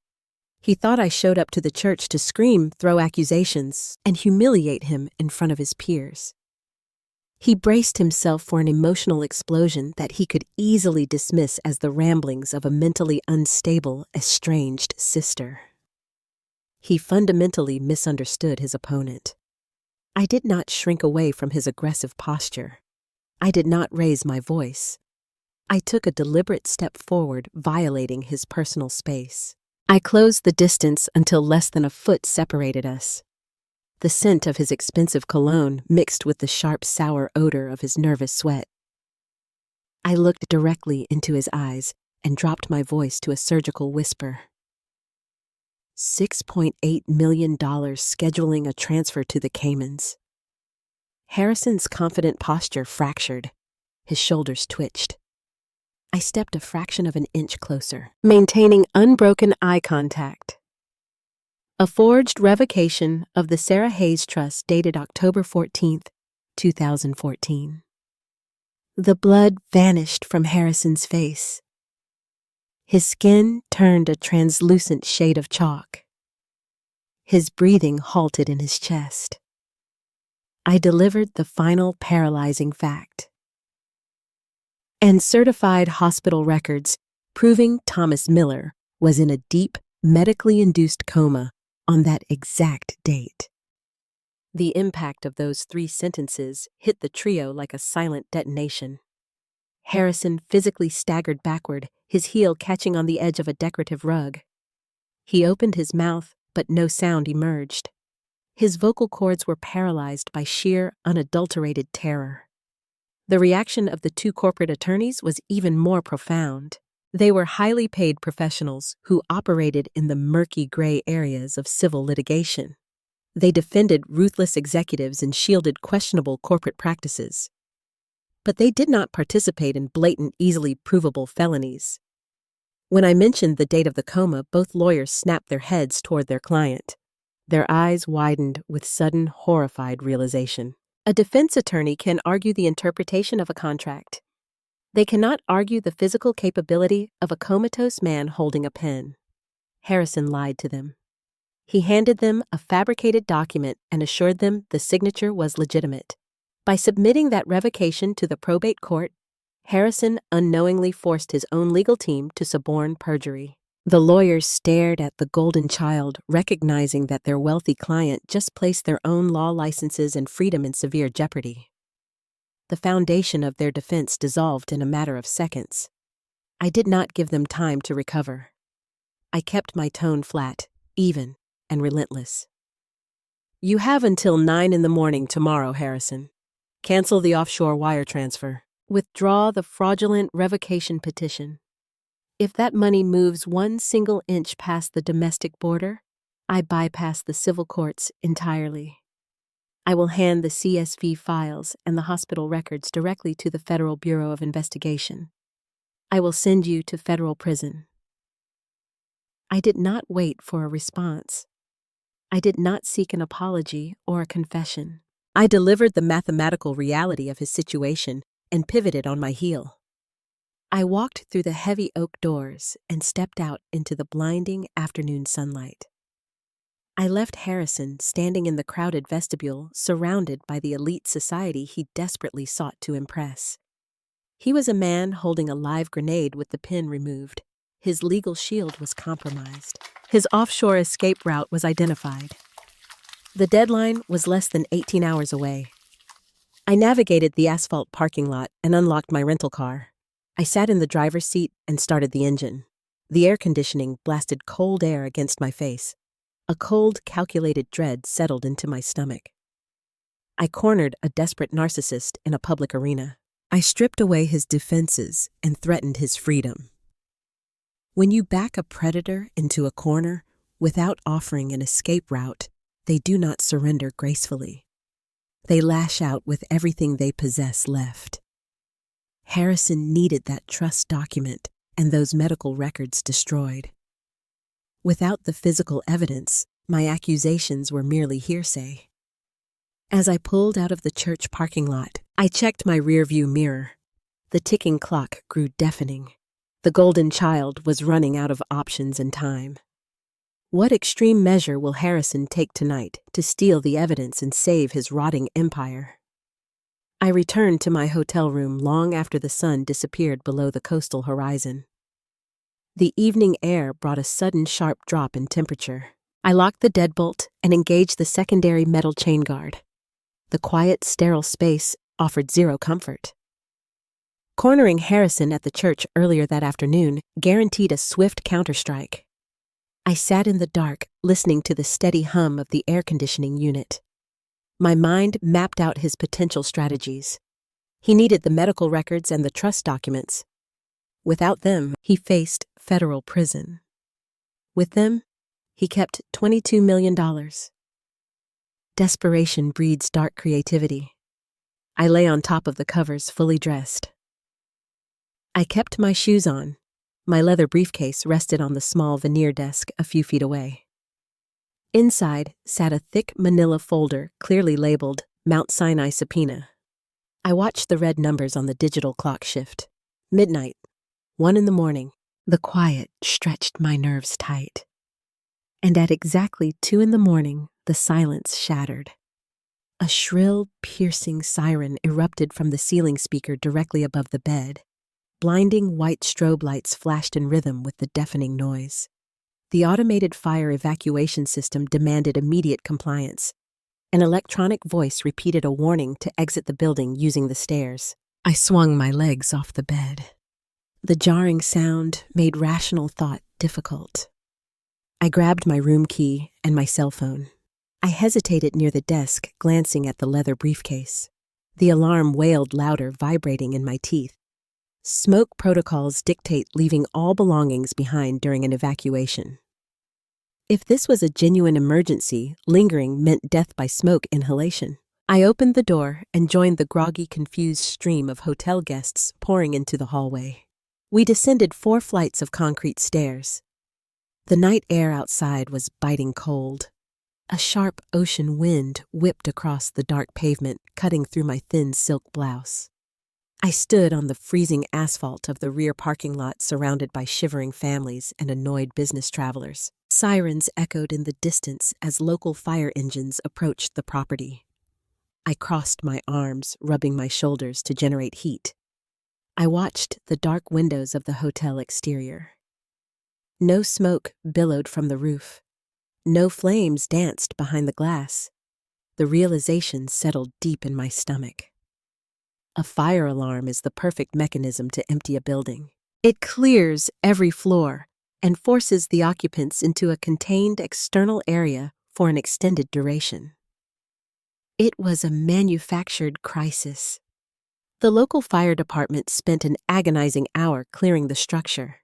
He thought I showed up to the church to scream, throw accusations, and humiliate him in front of his peers. He braced himself for an emotional explosion that he could easily dismiss as the ramblings of a mentally unstable, estranged sister. He fundamentally misunderstood his opponent. I did not shrink away from his aggressive posture. I did not raise my voice. I took a deliberate step forward, violating his personal space. I closed the distance until less than a foot separated us. The scent of his expensive cologne mixed with the sharp, sour odor of his nervous sweat. I looked directly into his eyes and dropped my voice to a surgical whisper. $6.8 million scheduling a transfer to the Caymans. Harrison's confident posture fractured. His shoulders twitched. I stepped a fraction of an inch closer, maintaining unbroken eye contact. A forged revocation of the Sarah Hayes Trust dated October 14th, 2014. The blood vanished from Harrison's face. His skin turned a translucent shade of chalk. His breathing halted in his chest. I delivered the final paralyzing fact. And certified hospital records proving Thomas Miller was in a deep, medically induced coma on that exact date. The impact of those 3 sentences hit the trio like a silent detonation. Harrison physically staggered backward, his heel catching on the edge of a decorative rug. He opened his mouth, but no sound emerged. His vocal cords were paralyzed by sheer, unadulterated terror. The reaction of the 2 corporate attorneys was even more profound. They were highly paid professionals who operated in the murky gray areas of civil litigation. They defended ruthless executives and shielded questionable corporate practices. But they did not participate in blatant, easily provable felonies. When I mentioned the date of the coma, both lawyers snapped their heads toward their client. Their eyes widened with sudden, horrified realization. A defense attorney can argue the interpretation of a contract. They cannot argue the physical capability of a comatose man holding a pen. Harrison lied to them. He handed them a fabricated document and assured them the signature was legitimate. By submitting that revocation to the probate court, Harrison unknowingly forced his own legal team to suborn perjury. The lawyers stared at the golden child, recognizing that their wealthy client just placed their own law licenses and freedom in severe jeopardy. The foundation of their defense dissolved in a matter of seconds. I did not give them time to recover. I kept my tone flat, even, and relentless. "You have until 9 in the morning tomorrow, Harrison. Cancel the offshore wire transfer. Withdraw the fraudulent revocation petition. If that money moves one single inch past the domestic border, I bypass the civil courts entirely. I will hand the CSV files and the hospital records directly to the Federal Bureau of Investigation. I will send you to federal prison. I did not wait for a response. I did not seek an apology or a confession. I delivered the mathematical reality of his situation and pivoted on my heel. I walked through the heavy oak doors and stepped out into the blinding afternoon sunlight. I left Harrison standing in the crowded vestibule, surrounded by the elite society he desperately sought to impress. He was a man holding a live grenade with the pin removed. His legal shield was compromised. His offshore escape route was identified. The deadline was less than 18 hours away. I navigated the asphalt parking lot and unlocked my rental car. I sat in the driver's seat and started the engine. The air conditioning blasted cold air against my face. A cold, calculated dread settled into my stomach. I cornered a desperate narcissist in a public arena. I stripped away his defenses and threatened his freedom. When you back a predator into a corner without offering an escape route, they do not surrender gracefully. They lash out with everything they possess left. Harrison needed that trust document and those medical records destroyed. Without the physical evidence, my accusations were merely hearsay. As I pulled out of the church parking lot, I checked my rearview mirror. The ticking clock grew deafening. The golden child was running out of options and time. What extreme measure will Harrison take tonight to steal the evidence and save his rotting empire? I returned to my hotel room long after the sun disappeared below the coastal horizon. The evening air brought a sudden sharp drop in temperature. I locked the deadbolt and engaged the secondary metal chain guard. The quiet, sterile space offered zero comfort. Cornering Harrison at the church earlier that afternoon guaranteed a swift counterstrike. I sat in the dark, listening to the steady hum of the air conditioning unit. My mind mapped out his potential strategies. He needed the medical records and the trust documents. Without them, he faced federal prison. With them, he kept $22 million. Desperation breeds dark creativity. I lay on top of the covers, fully dressed. I kept my shoes on. My leather briefcase rested on the small veneer desk a few feet away. Inside sat a thick manila folder clearly labeled Mount Sinai Subpoena. I watched the red numbers on the digital clock shift. Midnight, 1 a.m. The quiet stretched my nerves tight. And at exactly 2 a.m, the silence shattered. A shrill, piercing siren erupted from the ceiling speaker directly above the bed. Blinding white strobe lights flashed in rhythm with the deafening noise. The automated fire evacuation system demanded immediate compliance. An electronic voice repeated a warning to exit the building using the stairs. I swung my legs off the bed. The jarring sound made rational thought difficult. I grabbed my room key and my cell phone. I hesitated near the desk, glancing at the leather briefcase. The alarm wailed louder, vibrating in my teeth. Smoke protocols dictate leaving all belongings behind during an evacuation. If this was a genuine emergency, lingering meant death by smoke inhalation. I opened the door and joined the groggy, confused stream of hotel guests pouring into the hallway. We descended 4 flights of concrete stairs. The night air outside was biting cold. A sharp ocean wind whipped across the dark pavement, cutting through my thin silk blouse. I stood on the freezing asphalt of the rear parking lot, surrounded by shivering families and annoyed business travelers. Sirens echoed in the distance as local fire engines approached the property. I crossed my arms, rubbing my shoulders to generate heat. I watched the dark windows of the hotel exterior. No smoke billowed from the roof. No flames danced behind the glass. The realization settled deep in my stomach. A fire alarm is the perfect mechanism to empty a building. It clears every floor and forces the occupants into a contained external area for an extended duration. It was a manufactured crisis. The local fire department spent an agonizing hour clearing the structure.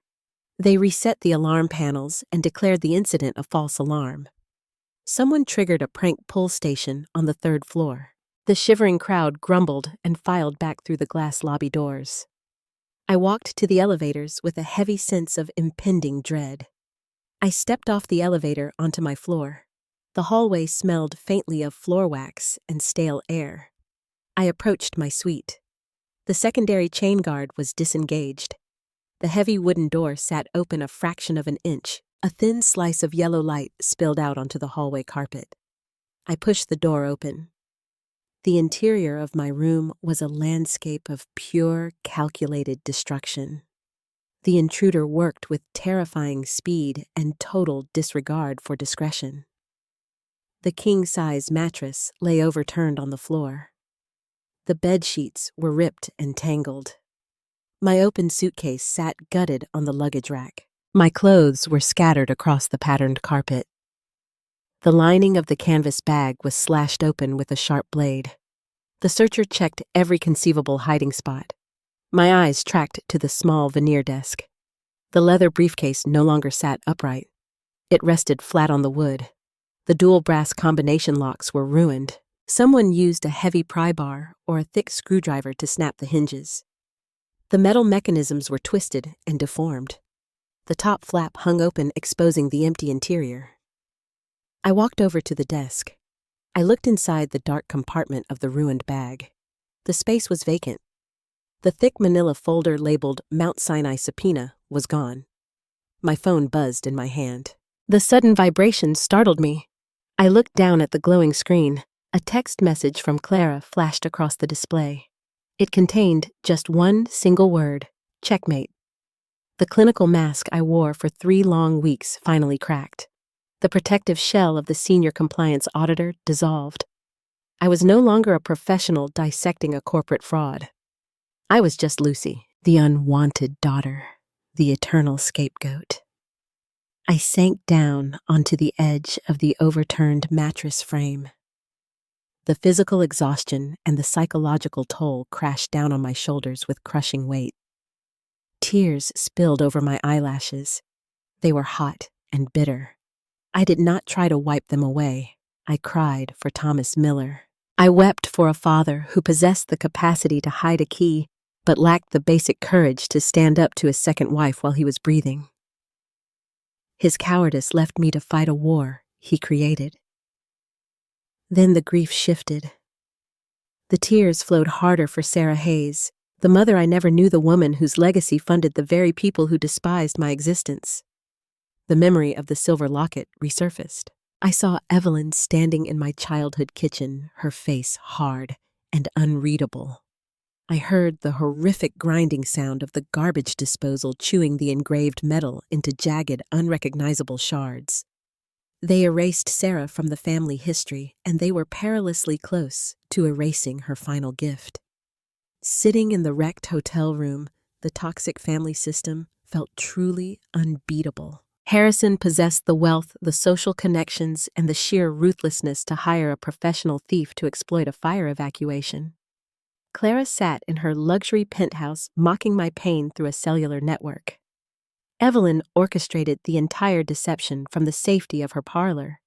They reset the alarm panels and declared the incident a false alarm. Someone triggered a prank pull station on the third floor. The shivering crowd grumbled and filed back through the glass lobby doors. I walked to the elevators with a heavy sense of impending dread. I stepped off the elevator onto my floor. The hallway smelled faintly of floor wax and stale air. I approached my suite. The secondary chain guard was disengaged. The heavy wooden door sat open a fraction of an inch. A thin slice of yellow light spilled out onto the hallway carpet. I pushed the door open. The interior of my room was a landscape of pure, calculated destruction. The intruder worked with terrifying speed and total disregard for discretion. The king-size mattress lay overturned on the floor. The bed sheets were ripped and tangled. My open suitcase sat gutted on the luggage rack. My clothes were scattered across the patterned carpet. The lining of the canvas bag was slashed open with a sharp blade. The searcher checked every conceivable hiding spot. My eyes tracked to the small veneer desk. The leather briefcase no longer sat upright. It rested flat on the wood. The dual brass combination locks were ruined. Someone used a heavy pry bar or a thick screwdriver to snap the hinges. The metal mechanisms were twisted and deformed. The top flap hung open, exposing the empty interior. I walked over to the desk. I looked inside the dark compartment of the ruined bag. The space was vacant. The thick manila folder labeled Mount Sinai Subpoena was gone. My phone buzzed in my hand. The sudden vibration startled me. I looked down at the glowing screen. A text message from Clara flashed across the display. It contained just one single word: checkmate. The clinical mask I wore for 3 long weeks finally cracked. The protective shell of the senior compliance auditor dissolved. I was no longer a professional dissecting a corporate fraud. I was just Lucy, the unwanted daughter, the eternal scapegoat. I sank down onto the edge of the overturned mattress frame. The physical exhaustion and the psychological toll crashed down on my shoulders with crushing weight. Tears spilled over my eyelashes. They were hot and bitter. I did not try to wipe them away. I cried for Thomas Miller. I wept for a father who possessed the capacity to hide a key, but lacked the basic courage to stand up to his second wife while he was breathing. His cowardice left me to fight a war he created. Then the grief shifted. The tears flowed harder for Sarah Hayes, the mother I never knew, the woman whose legacy funded the very people who despised my existence. The memory of the silver locket resurfaced. I saw Evelyn standing in my childhood kitchen, her face hard and unreadable. I heard the horrific grinding sound of the garbage disposal chewing the engraved metal into jagged, unrecognizable shards. They erased Sarah from the family history, and they were perilously close to erasing her final gift. Sitting in the wrecked hotel room, the toxic family system felt truly unbeatable. Harrison possessed the wealth, the social connections, and the sheer ruthlessness to hire a professional thief to exploit a fire evacuation. Clara sat in her luxury penthouse, mocking my pain through a cellular network. Evelyn orchestrated the entire deception from the safety of her parlor.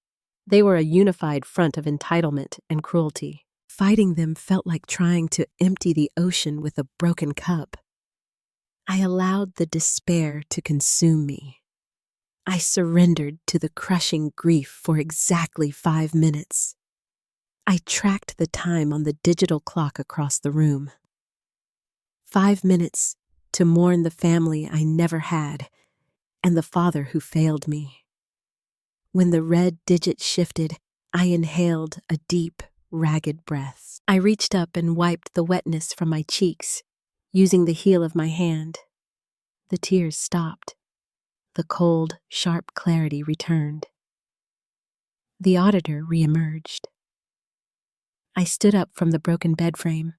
They were a unified front of entitlement and cruelty. Fighting them felt like trying to empty the ocean with a broken cup. I allowed the despair to consume me. I surrendered to the crushing grief for exactly 5 minutes. I tracked the time on the digital clock across the room. 5 minutes to mourn the family I never had and the father who failed me. When the red digit shifted, I inhaled a deep, ragged breath. I reached up and wiped the wetness from my cheeks, using the heel of my hand. The tears stopped. The cold, sharp clarity returned. The auditor reemerged. I stood up from the broken bed frame.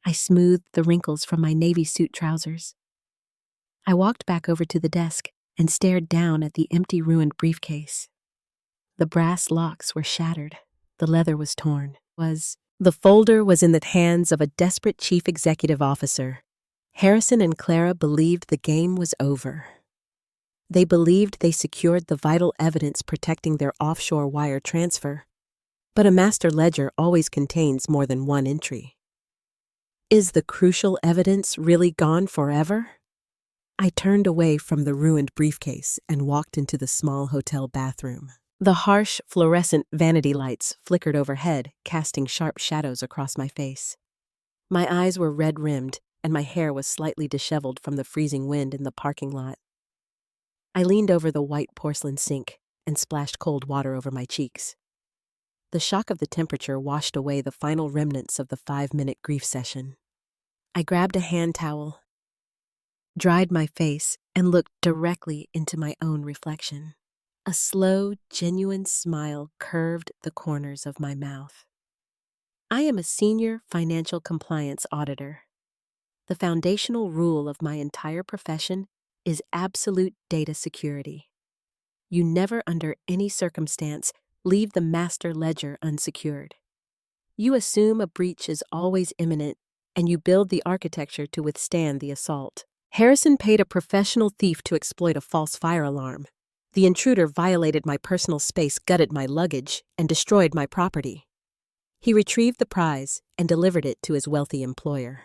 I smoothed the wrinkles from my navy suit trousers. I walked back over to the desk and stared down at the empty, ruined briefcase. The brass locks were shattered. The leather was torn. The folder was in the hands of a desperate chief executive officer. Harrison and Clara believed the game was over. They believed they secured the vital evidence protecting their offshore wire transfer. But a master ledger always contains more than one entry. Is the crucial evidence really gone forever? I turned away from the ruined briefcase and walked into the small hotel bathroom. The harsh, fluorescent vanity lights flickered overhead, casting sharp shadows across my face. My eyes were red-rimmed, and my hair was slightly disheveled from the freezing wind in the parking lot. I leaned over the white porcelain sink and splashed cold water over my cheeks. The shock of the temperature washed away the final remnants of the 5-minute grief session. I grabbed a hand towel, dried my face, and looked directly into my own reflection. A slow, genuine smile curved the corners of my mouth. I am a senior financial compliance auditor. The foundational rule of my entire profession is absolute data security. You never, under any circumstance, leave the master ledger unsecured. You assume a breach is always imminent, and you build the architecture to withstand the assault. Harrison paid a professional thief to exploit a false fire alarm. The intruder violated my personal space, gutted my luggage, and destroyed my property. He retrieved the prize and delivered it to his wealthy employer.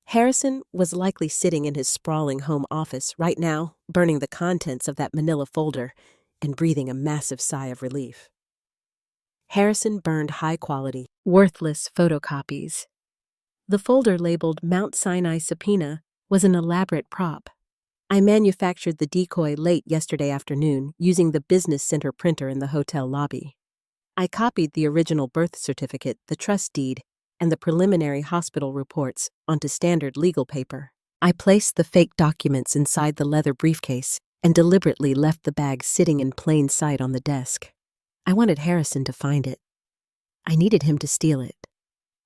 Harrison was likely sitting in his sprawling home office right now, burning the contents of that manila folder and breathing a massive sigh of relief. Harrison burned high-quality, worthless photocopies. The folder labeled Mount Sinai Subpoena was an elaborate prop. I manufactured the decoy late yesterday afternoon using the business center printer in the hotel lobby. I copied the original birth certificate, the trust deed, and the preliminary hospital reports onto standard legal paper. I placed the fake documents inside the leather briefcase and deliberately left the bag sitting in plain sight on the desk. I wanted Harrison to find it. I needed him to steal it.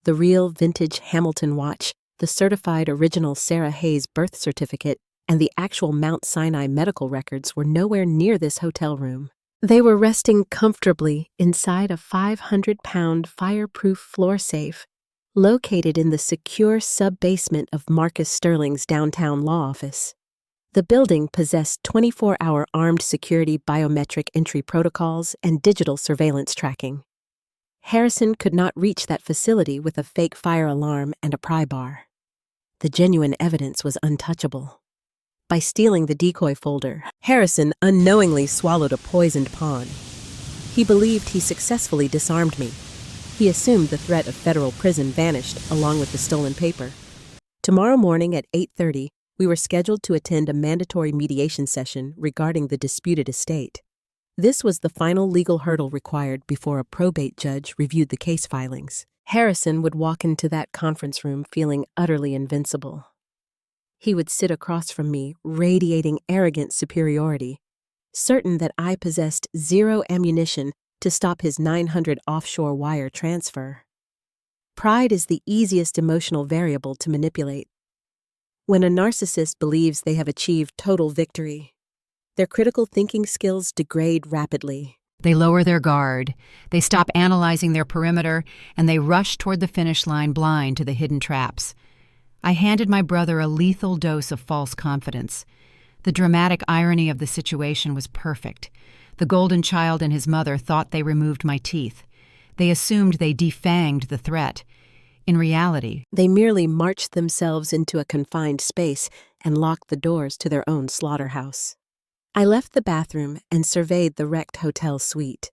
The real vintage Hamilton watch, the certified original Sarah Hayes birth certificate, and the actual Mount Sinai medical records were nowhere near this hotel room. They were resting comfortably inside a 500-pound fireproof floor safe located in the secure sub-basement of Marcus Sterling's downtown law office. The building possessed 24-hour armed security biometric entry protocols and digital surveillance tracking. Harrison could not reach that facility with a fake fire alarm and a pry bar. The genuine evidence was untouchable. By stealing the decoy folder, Harrison unknowingly swallowed a poisoned pawn. He believed he successfully disarmed me. He assumed the threat of federal prison vanished along with the stolen paper. Tomorrow morning at 8:30, we were scheduled to attend a mandatory mediation session regarding the disputed estate. This was the final legal hurdle required before a probate judge reviewed the case filings. Harrison would walk into that conference room feeling utterly invincible. He would sit across from me, radiating arrogant superiority, certain that I possessed zero ammunition to stop his 900 offshore wire transfer. Pride is the easiest emotional variable to manipulate. When a narcissist believes they have achieved total victory, their critical thinking skills degrade rapidly. They lower their guard, they stop analyzing their perimeter, and they rush toward the finish line blind to the hidden traps. I handed my brother a lethal dose of false confidence. The dramatic irony of the situation was perfect. The golden child and his mother thought they removed my teeth. They assumed they defanged the threat. In reality, they merely marched themselves into a confined space and locked the doors to their own slaughterhouse. I left the bathroom and surveyed the wrecked hotel suite.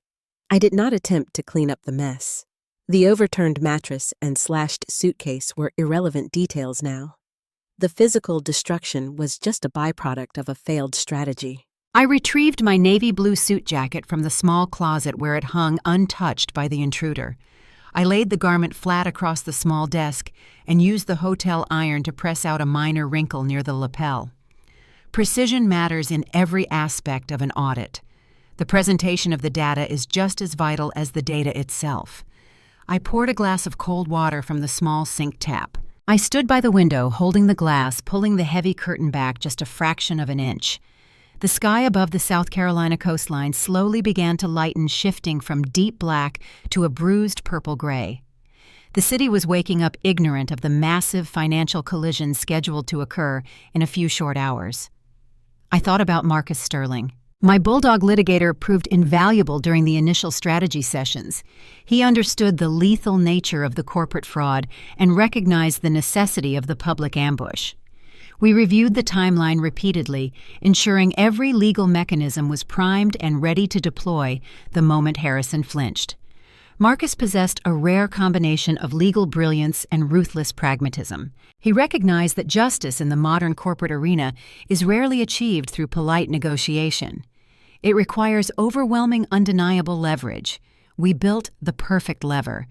I did not attempt to clean up the mess. The overturned mattress and slashed suitcase were irrelevant details now. The physical destruction was just a byproduct of a failed strategy. I retrieved my navy blue suit jacket from the small closet where it hung untouched by the intruder. I laid the garment flat across the small desk and used the hotel iron to press out a minor wrinkle near the lapel. Precision matters in every aspect of an audit. The presentation of the data is just as vital as the data itself. I poured a glass of cold water from the small sink tap. I stood by the window, holding the glass, pulling the heavy curtain back just a fraction of an inch. The sky above the South Carolina coastline slowly began to lighten, shifting from deep black to a bruised purple-gray. The city was waking up ignorant of the massive financial collision scheduled to occur in a few short hours. I thought about Marcus Sterling. My bulldog litigator proved invaluable during the initial strategy sessions. He understood the lethal nature of the corporate fraud and recognized the necessity of the public ambush. We reviewed the timeline repeatedly, ensuring every legal mechanism was primed and ready to deploy the moment Harrison flinched. Marcus possessed a rare combination of legal brilliance and ruthless pragmatism. He recognized that justice in the modern corporate arena is rarely achieved through polite negotiation. It requires overwhelming, undeniable leverage. We built the perfect lever.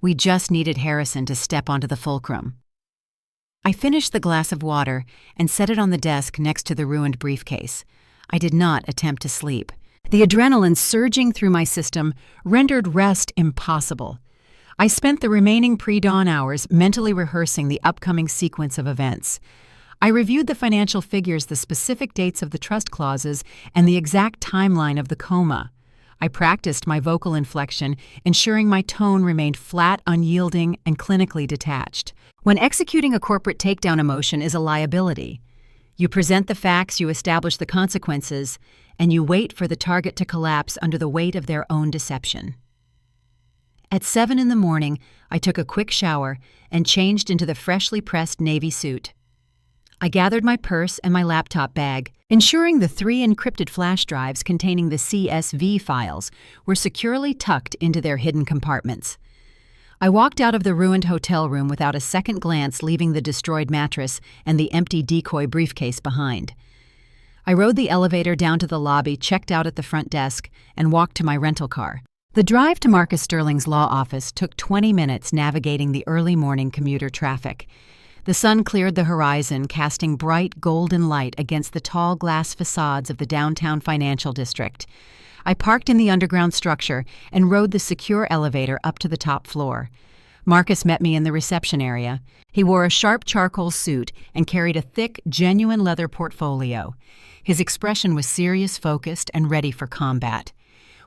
We just needed Harrison to step onto the fulcrum. I finished the glass of water and set it on the desk next to the ruined briefcase. I did not attempt to sleep. The adrenaline surging through my system rendered rest impossible. I spent the remaining pre-dawn hours mentally rehearsing the upcoming sequence of events. I reviewed the financial figures, the specific dates of the trust clauses, and the exact timeline of the coma. I practiced my vocal inflection, ensuring my tone remained flat, unyielding, and clinically detached. When executing a corporate takedown, emotion is a liability. You present the facts, you establish the consequences, and you wait for the target to collapse under the weight of their own deception. At 7 in the morning, I took a quick shower and changed into the freshly pressed navy suit. I gathered my purse and my laptop bag, ensuring the 3 encrypted flash drives containing the CSV files were securely tucked into their hidden compartments. I walked out of the ruined hotel room without a second glance, leaving the destroyed mattress and the empty decoy briefcase behind. I rode the elevator down to the lobby, checked out at the front desk, and walked to my rental car. The drive to Marcus Sterling's law office took 20 minutes, navigating the early morning commuter traffic. The sun cleared the horizon, casting bright golden light against the tall glass facades of the downtown financial district. I parked in the underground structure and rode the secure elevator up to the top floor. Marcus met me in the reception area. He wore a sharp charcoal suit and carried a thick, genuine leather portfolio. His expression was serious, focused, and ready for combat.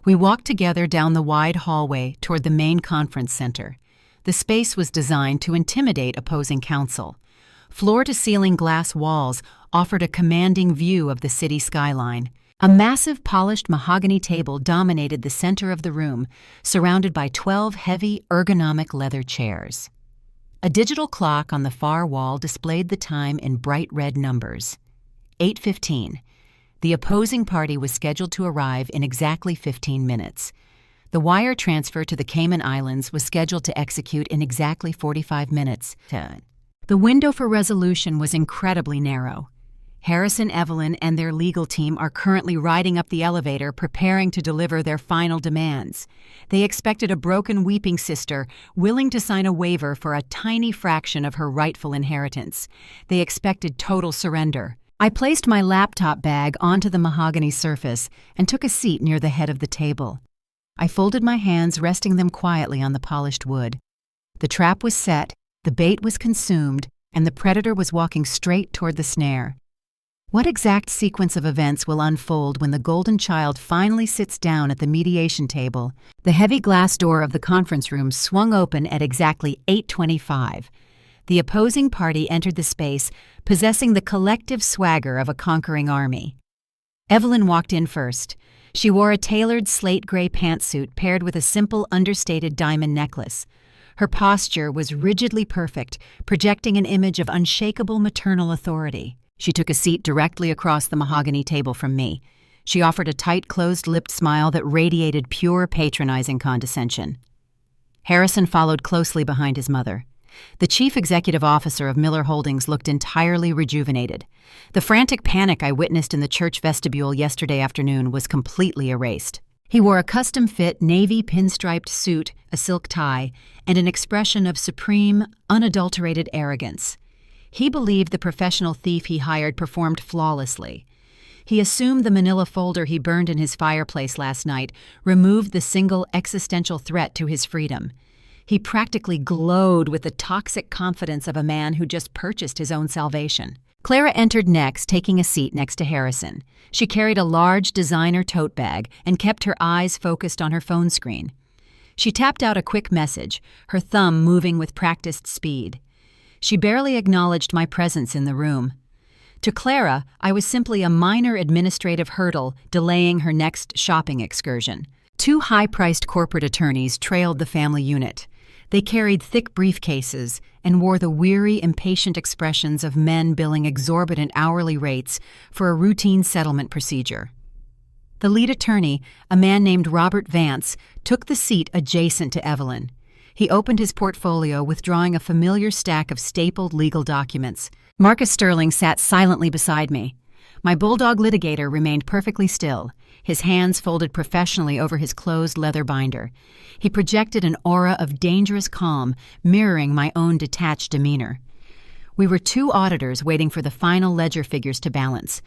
We walked together down the wide hallway toward the main conference center. The space was designed to intimidate opposing counsel. Floor-to-ceiling glass walls offered a commanding view of the city skyline. A massive polished mahogany table dominated the center of the room, surrounded by 12 heavy, ergonomic leather chairs. A digital clock on the far wall displayed the time in bright red numbers. 8:15. The opposing party was scheduled to arrive in exactly 15 minutes. The wire transfer to the Cayman Islands was scheduled to execute in exactly 45 minutes. The window for resolution was incredibly narrow. Harrison, Evelyn, and their legal team are currently riding up the elevator, preparing to deliver their final demands. They expected a broken, weeping sister, willing to sign a waiver for a tiny fraction of her rightful inheritance. They expected total surrender. I placed my laptop bag onto the mahogany surface and took a seat near the head of the table. I folded my hands, resting them quietly on the polished wood. The trap was set, the bait was consumed, and the predator was walking straight toward the snare. What exact sequence of events will unfold when the golden child finally sits down at the mediation table? The heavy glass door of the conference room swung open at exactly 8:25. The opposing party entered the space, possessing the collective swagger of a conquering army. Evelyn walked in first. She wore a tailored slate-gray pantsuit paired with a simple, understated diamond necklace. Her posture was rigidly perfect, projecting an image of unshakable maternal authority. She took a seat directly across the mahogany table from me. She offered a tight, closed-lipped smile that radiated pure, patronizing condescension. Harrison followed closely behind his mother. The chief executive officer of Miller Holdings looked entirely rejuvenated. The frantic panic I witnessed in the church vestibule yesterday afternoon was completely erased. He wore a custom-fit navy pinstriped suit, a silk tie, and an expression of supreme, unadulterated arrogance. He believed the professional thief he hired performed flawlessly. He assumed the manila folder he burned in his fireplace last night removed the single existential threat to his freedom. He practically glowed with the toxic confidence of a man who just purchased his own salvation. Clara entered next, taking a seat next to Harrison. She carried a large designer tote bag and kept her eyes focused on her phone screen. She tapped out a quick message, her thumb moving with practiced speed. She barely acknowledged my presence in the room. To Clara, I was simply a minor administrative hurdle delaying her next shopping excursion. Two high-priced corporate attorneys trailed the family unit. They carried thick briefcases and wore the weary, impatient expressions of men billing exorbitant hourly rates for a routine settlement procedure. The lead attorney, a man named Robert Vance, took the seat adjacent to Evelyn. He opened his portfolio, withdrawing a familiar stack of stapled legal documents. Marcus Sterling sat silently beside me. My bulldog litigator remained perfectly still, his hands folded professionally over his closed leather binder. He projected an aura of dangerous calm, mirroring my own detached demeanor. We were two auditors waiting for the final ledger figures to balance.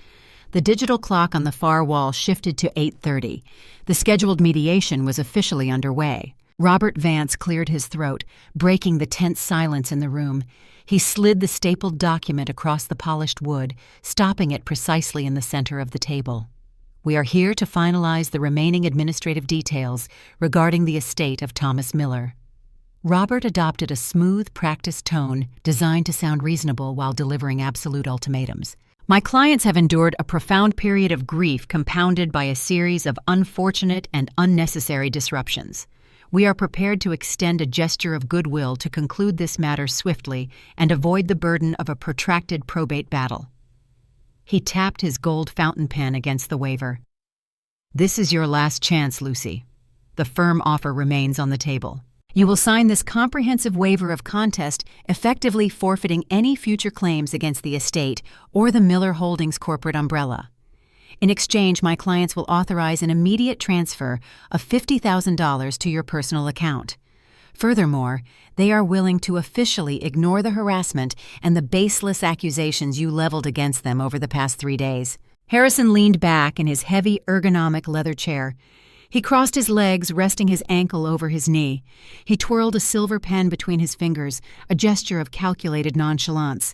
The digital clock on the far wall shifted to 8:30. The scheduled mediation was officially underway. Robert Vance cleared his throat, breaking the tense silence in the room. He slid the stapled document across the polished wood, stopping it precisely in the center of the table. We are here to finalize the remaining administrative details regarding the estate of Thomas Miller. Robert adopted a smooth, practiced tone designed to sound reasonable while delivering absolute ultimatums. My clients have endured a profound period of grief compounded by a series of unfortunate and unnecessary disruptions. We are prepared to extend a gesture of goodwill to conclude this matter swiftly and avoid the burden of a protracted probate battle. He tapped his gold fountain pen against the waiver. This is your last chance, Lucy. The firm offer remains on the table. You will sign this comprehensive waiver of contest, effectively forfeiting any future claims against the estate or the Miller Holdings corporate umbrella. In exchange, my clients will authorize an immediate transfer of $50,000 to your personal account. Furthermore, they are willing to officially ignore the harassment and the baseless accusations you leveled against them over the past 3 days. Harrison leaned back in his heavy, ergonomic leather chair. He crossed his legs, resting his ankle over his knee. He twirled a silver pen between his fingers, a gesture of calculated nonchalance.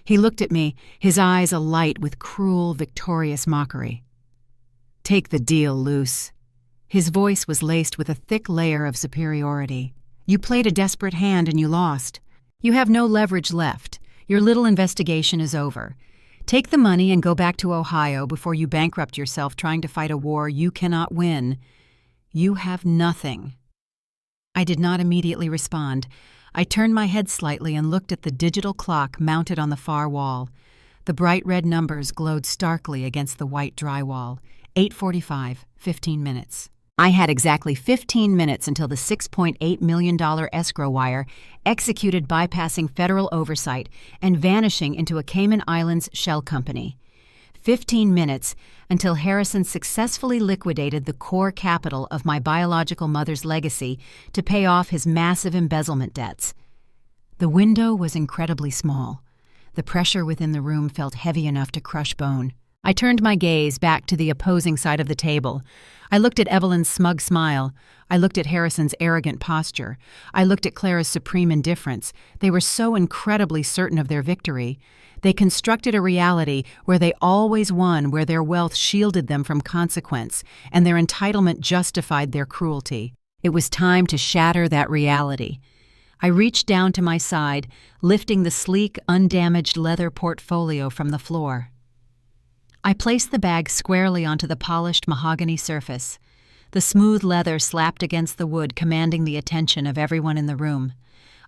He looked at me, his eyes alight with cruel, victorious mockery. Take the deal, Luce. His voice was laced with a thick layer of superiority. You played a desperate hand and you lost. You have no leverage left. Your little investigation is over. Take the money and go back to Ohio before you bankrupt yourself trying to fight a war you cannot win. You have nothing. I did not immediately respond. I turned my head slightly and looked at the digital clock mounted on the far wall. The bright red numbers glowed starkly against the white drywall. 8:45, 15 minutes. I had exactly 15 minutes until the $6.8 million escrow wire executed, bypassing federal oversight and vanishing into a Cayman Islands shell company. 15 minutes until Harrison successfully liquidated the core capital of my biological mother's legacy to pay off his massive embezzlement debts. The window was incredibly small. The pressure within the room felt heavy enough to crush bone. I turned my gaze back to the opposing side of the table. I looked at Evelyn's smug smile. I looked at Harrison's arrogant posture. I looked at Clara's supreme indifference. They were so incredibly certain of their victory. They constructed a reality where they always won, where their wealth shielded them from consequence, and their entitlement justified their cruelty. It was time to shatter that reality. I reached down to my side, lifting the sleek, undamaged leather portfolio from the floor. I placed the bag squarely onto the polished mahogany surface. The smooth leather slapped against the wood, commanding the attention of everyone in the room.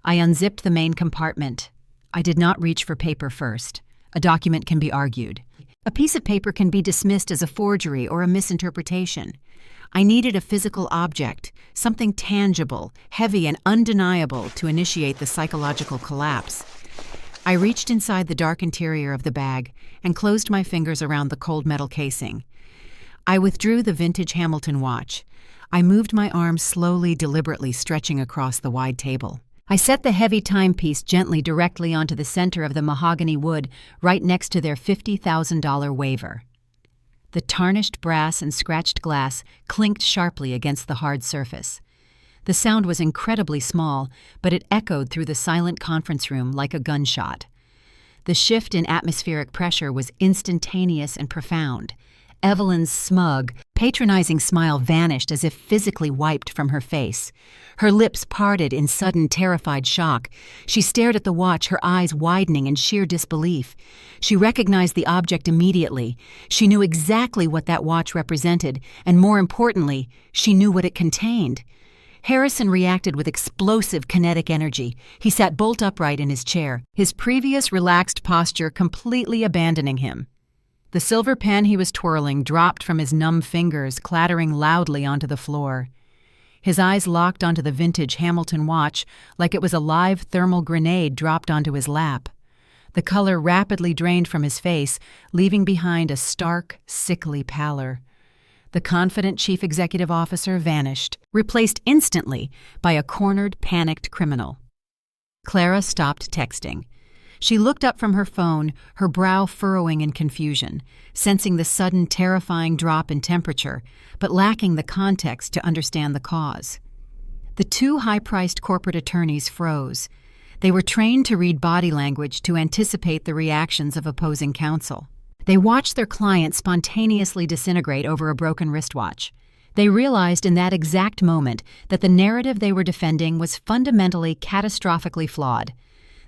I unzipped the main compartment. I did not reach for paper first. A document can be argued. A piece of paper can be dismissed as a forgery or a misinterpretation. I needed a physical object, something tangible, heavy, and undeniable to initiate the psychological collapse. I reached inside the dark interior of the bag and closed my fingers around the cold metal casing. I withdrew the vintage Hamilton watch. I moved my arm slowly, deliberately, stretching across the wide table. I set the heavy timepiece gently directly onto the center of the mahogany wood, right next to their $50,000 waiver. The tarnished brass and scratched glass clinked sharply against the hard surface. The sound was incredibly small, but it echoed through the silent conference room like a gunshot. The shift in atmospheric pressure was instantaneous and profound. Evelyn's smug, patronizing smile vanished as if physically wiped from her face. Her lips parted in sudden, terrified shock. She stared at the watch, her eyes widening in sheer disbelief. She recognized the object immediately. She knew exactly what that watch represented, and more importantly, she knew what it contained. Harrison reacted with explosive kinetic energy. He sat bolt upright in his chair, his previous relaxed posture completely abandoning him. The silver pen he was twirling dropped from his numb fingers, clattering loudly onto the floor. His eyes locked onto the vintage Hamilton watch like it was a live thermal grenade dropped onto his lap. The color rapidly drained from his face, leaving behind a stark, sickly pallor. The confident chief executive officer vanished, replaced instantly by a cornered, panicked criminal. Clara stopped texting. She looked up from her phone, her brow furrowing in confusion, sensing the sudden, terrifying drop in temperature, but lacking the context to understand the cause. The two high-priced corporate attorneys froze. They were trained to read body language to anticipate the reactions of opposing counsel. They watched their client spontaneously disintegrate over a broken wristwatch. They realized in that exact moment that the narrative they were defending was fundamentally, catastrophically flawed.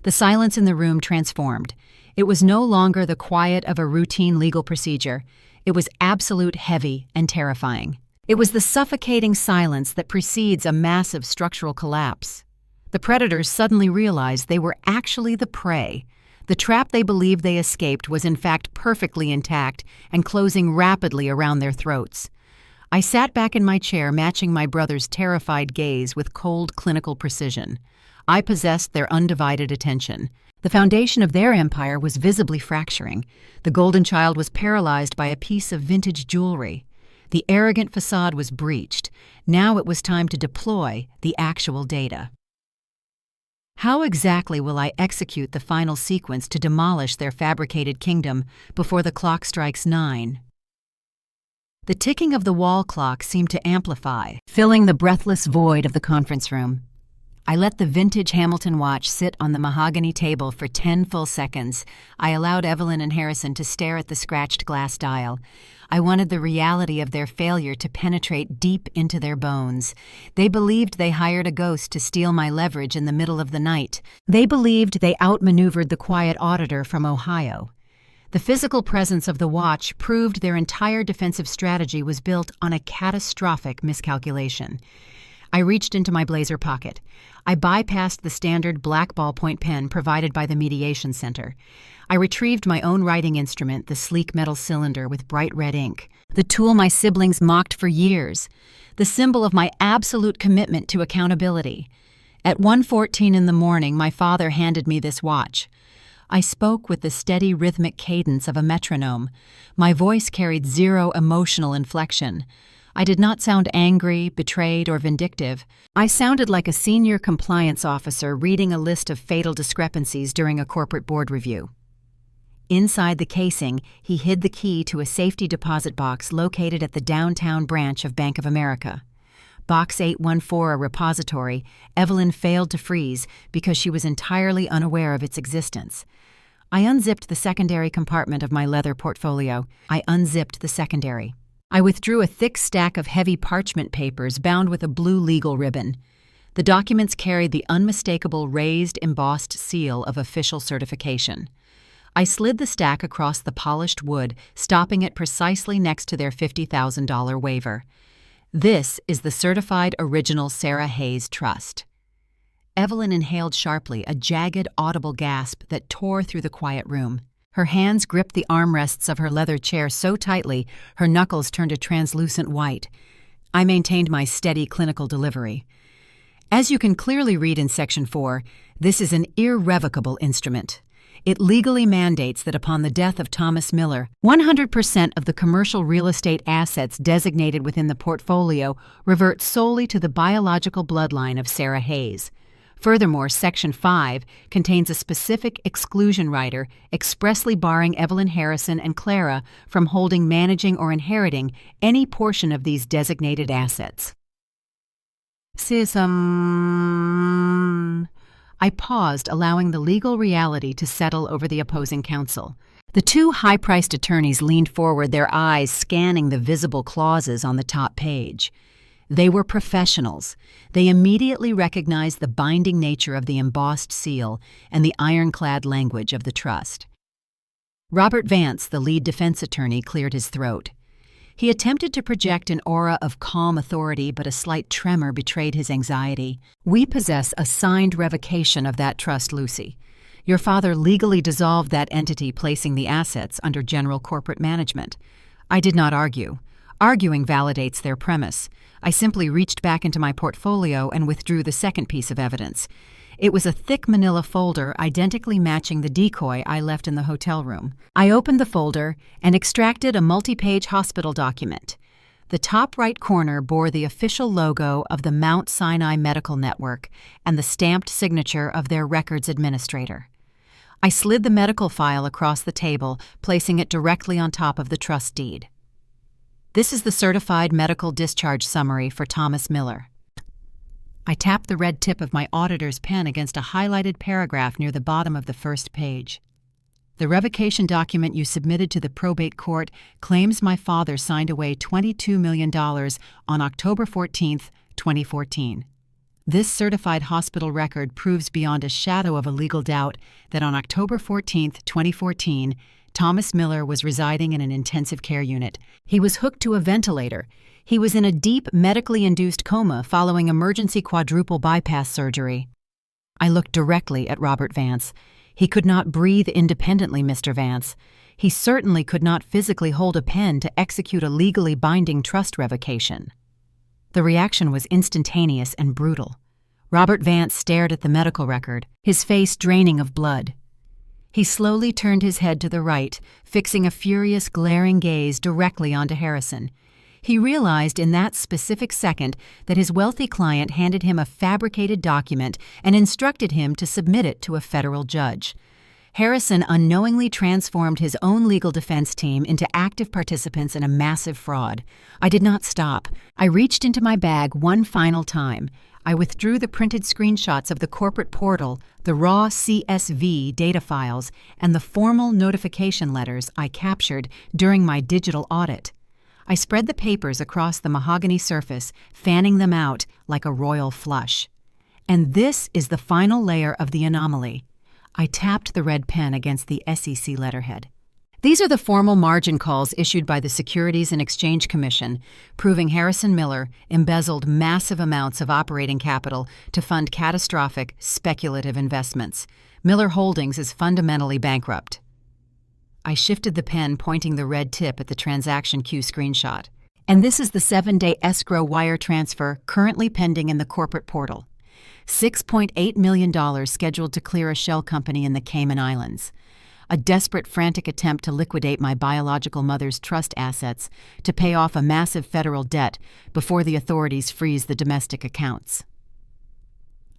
The silence in the room transformed. It was no longer the quiet of a routine legal procedure. It was absolute, heavy, and terrifying. It was the suffocating silence that precedes a massive structural collapse. The predators suddenly realized they were actually the prey. The trap they believed they escaped was in fact perfectly intact and closing rapidly around their throats. I sat back in my chair, matching my brother's terrified gaze with cold, clinical precision. I possessed their undivided attention. The foundation of their empire was visibly fracturing. The golden child was paralyzed by a piece of vintage jewelry. The arrogant facade was breached. Now it was time to deploy the actual data. How exactly will I execute the final sequence to demolish their fabricated kingdom before the clock strikes 9? The ticking of the wall clock seemed to amplify, filling the breathless void of the conference room. I let the vintage Hamilton watch sit on the mahogany table for 10 full seconds. I allowed Evelyn and Harrison to stare at the scratched glass dial. I wanted the reality of their failure to penetrate deep into their bones. They believed they hired a ghost to steal my leverage in the middle of the night. They believed they outmaneuvered the quiet auditor from Ohio. The physical presence of the watch proved their entire defensive strategy was built on a catastrophic miscalculation. I reached into my blazer pocket. I bypassed the standard black ballpoint pen provided by the mediation center. I retrieved my own writing instrument, the sleek metal cylinder with bright red ink, the tool my siblings mocked for years, the symbol of my absolute commitment to accountability. At 1:14 in the morning, my father handed me this watch. I spoke with the steady rhythmic cadence of a metronome. My voice carried zero emotional inflection. I did not sound angry, betrayed, or vindictive. I sounded like a senior compliance officer reading a list of fatal discrepancies during a corporate board review. Inside the casing, he hid the key to a safety deposit box located at the downtown branch of Bank of America. Box 814, a repository, Evelyn failed to freeze because she was entirely unaware of its existence. I unzipped the secondary compartment of my leather portfolio. I unzipped the secondary. I withdrew a thick stack of heavy parchment papers bound with a blue legal ribbon. The documents carried the unmistakable raised, embossed seal of official certification. I slid the stack across the polished wood, stopping it precisely next to their $50,000 waiver. This is the certified original Sarah Hayes Trust. Evelyn inhaled sharply, a jagged, audible gasp that tore through the quiet room. Her hands gripped the armrests of her leather chair so tightly, her knuckles turned a translucent white. I maintained my steady clinical delivery. As you can clearly read in Section 4, this is an irrevocable instrument. It legally mandates that upon the death of Thomas Miller, 100% of the commercial real estate assets designated within the portfolio revert solely to the biological bloodline of Sarah Hayes. Furthermore, Section 5 contains a specific exclusion rider expressly barring Evelyn Harrison and Clara from holding, managing, or inheriting any portion of these designated assets. I paused, allowing the legal reality to settle over the opposing counsel. The two high-priced attorneys leaned forward, their eyes scanning the visible clauses on the top page. They were professionals. They immediately recognized the binding nature of the embossed seal and the ironclad language of the trust. Robert Vance, the lead defense attorney, cleared his throat. He attempted to project an aura of calm authority, but a slight tremor betrayed his anxiety. "We possess a signed revocation of that trust, Lucy. Your father legally dissolved that entity, placing the assets under general corporate management." I did not argue. Arguing validates their premise. I simply reached back into my portfolio and withdrew the second piece of evidence. It was a thick manila folder identically matching the decoy I left in the hotel room. I opened the folder and extracted a multi-page hospital document. The top right corner bore the official logo of the Mount Sinai Medical Network and the stamped signature of their records administrator. I slid the medical file across the table, placing it directly on top of the trust deed. "This is the certified medical discharge summary for Thomas Miller." I tapped the red tip of my auditor's pen against a highlighted paragraph near the bottom of the first page. "The revocation document you submitted to the probate court claims my father signed away $22 million on October 14, 2014. This certified hospital record proves beyond a shadow of a legal doubt that on October 14, 2014, Thomas Miller was residing in an intensive care unit. He was hooked to a ventilator. He was in a deep medically induced coma following emergency quadruple bypass surgery." I looked directly at Robert Vance. He could not breathe independently, Mr. Vance. He certainly could not physically hold a pen to execute a legally binding trust revocation. The reaction was instantaneous and brutal. Robert Vance stared at the medical record, his face draining of blood. He slowly turned his head to the right, fixing a furious, glaring gaze directly onto Harrison. He realized in that specific second that his wealthy client handed him a fabricated document and instructed him to submit it to a federal judge. Harrison unknowingly transformed his own legal defense team into active participants in a massive fraud. I did not stop. I reached into my bag one final time. I withdrew the printed screenshots of the corporate portal, the raw CSV data files, and the formal notification letters I captured during my digital audit. I spread the papers across the mahogany surface, fanning them out like a royal flush. And this is the final layer of the anomaly. I tapped the red pen against the SEC letterhead. These are the formal margin calls issued by the Securities and Exchange Commission, proving Harrison Miller embezzled massive amounts of operating capital to fund catastrophic, speculative investments. Miller Holdings is fundamentally bankrupt. I shifted the pen, pointing the red tip at the transaction queue screenshot. And this is the 7-day escrow wire transfer currently pending in the corporate portal. $6.8 million scheduled to clear a shell company in the Cayman Islands. A desperate, frantic attempt to liquidate my biological mother's trust assets to pay off a massive federal debt before the authorities freeze the domestic accounts.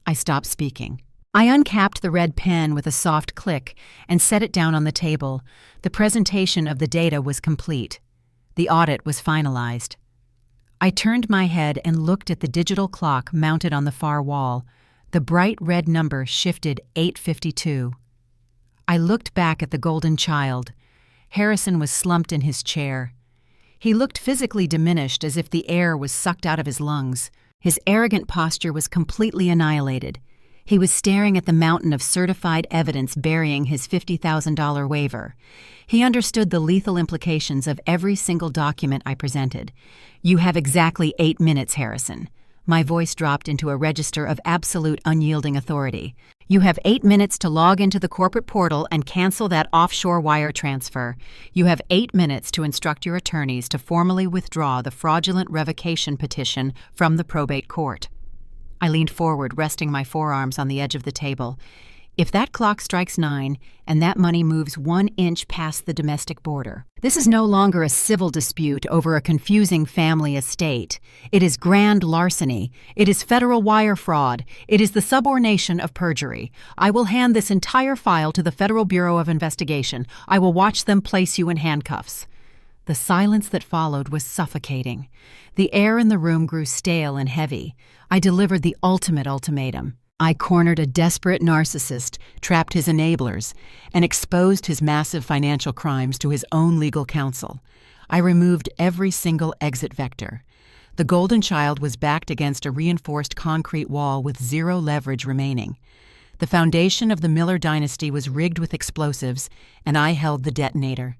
I stopped speaking. I uncapped the red pen with a soft click and set it down on the table. The presentation of the data was complete. The audit was finalized. I turned my head and looked at the digital clock mounted on the far wall. The bright red number shifted 8:52. I looked back at the golden child. Harrison was slumped in his chair. He looked physically diminished, as if the air was sucked out of his lungs. His arrogant posture was completely annihilated. He was staring at the mountain of certified evidence burying his $50,000 waiver. He understood the lethal implications of every single document I presented. "You have exactly 8 minutes, Harrison." My voice dropped into a register of absolute unyielding authority. "You have 8 minutes to log into the corporate portal and cancel that offshore wire transfer. You have 8 minutes to instruct your attorneys to formally withdraw the fraudulent revocation petition from the probate court." I leaned forward, resting my forearms on the edge of the table. If that clock strikes 9 and that money moves 1 inch past the domestic border, this is no longer a civil dispute over a confusing family estate. It is grand larceny. It is federal wire fraud. It is the subornation of perjury. I will hand this entire file to the Federal Bureau of Investigation. I will watch them place you in handcuffs. The silence that followed was suffocating. The air in the room grew stale and heavy. I delivered the ultimate ultimatum. I cornered a desperate narcissist, trapped his enablers, and exposed his massive financial crimes to his own legal counsel. I removed every single exit vector. The golden child was backed against a reinforced concrete wall with zero leverage remaining. The foundation of the Miller dynasty was rigged with explosives, and I held the detonator.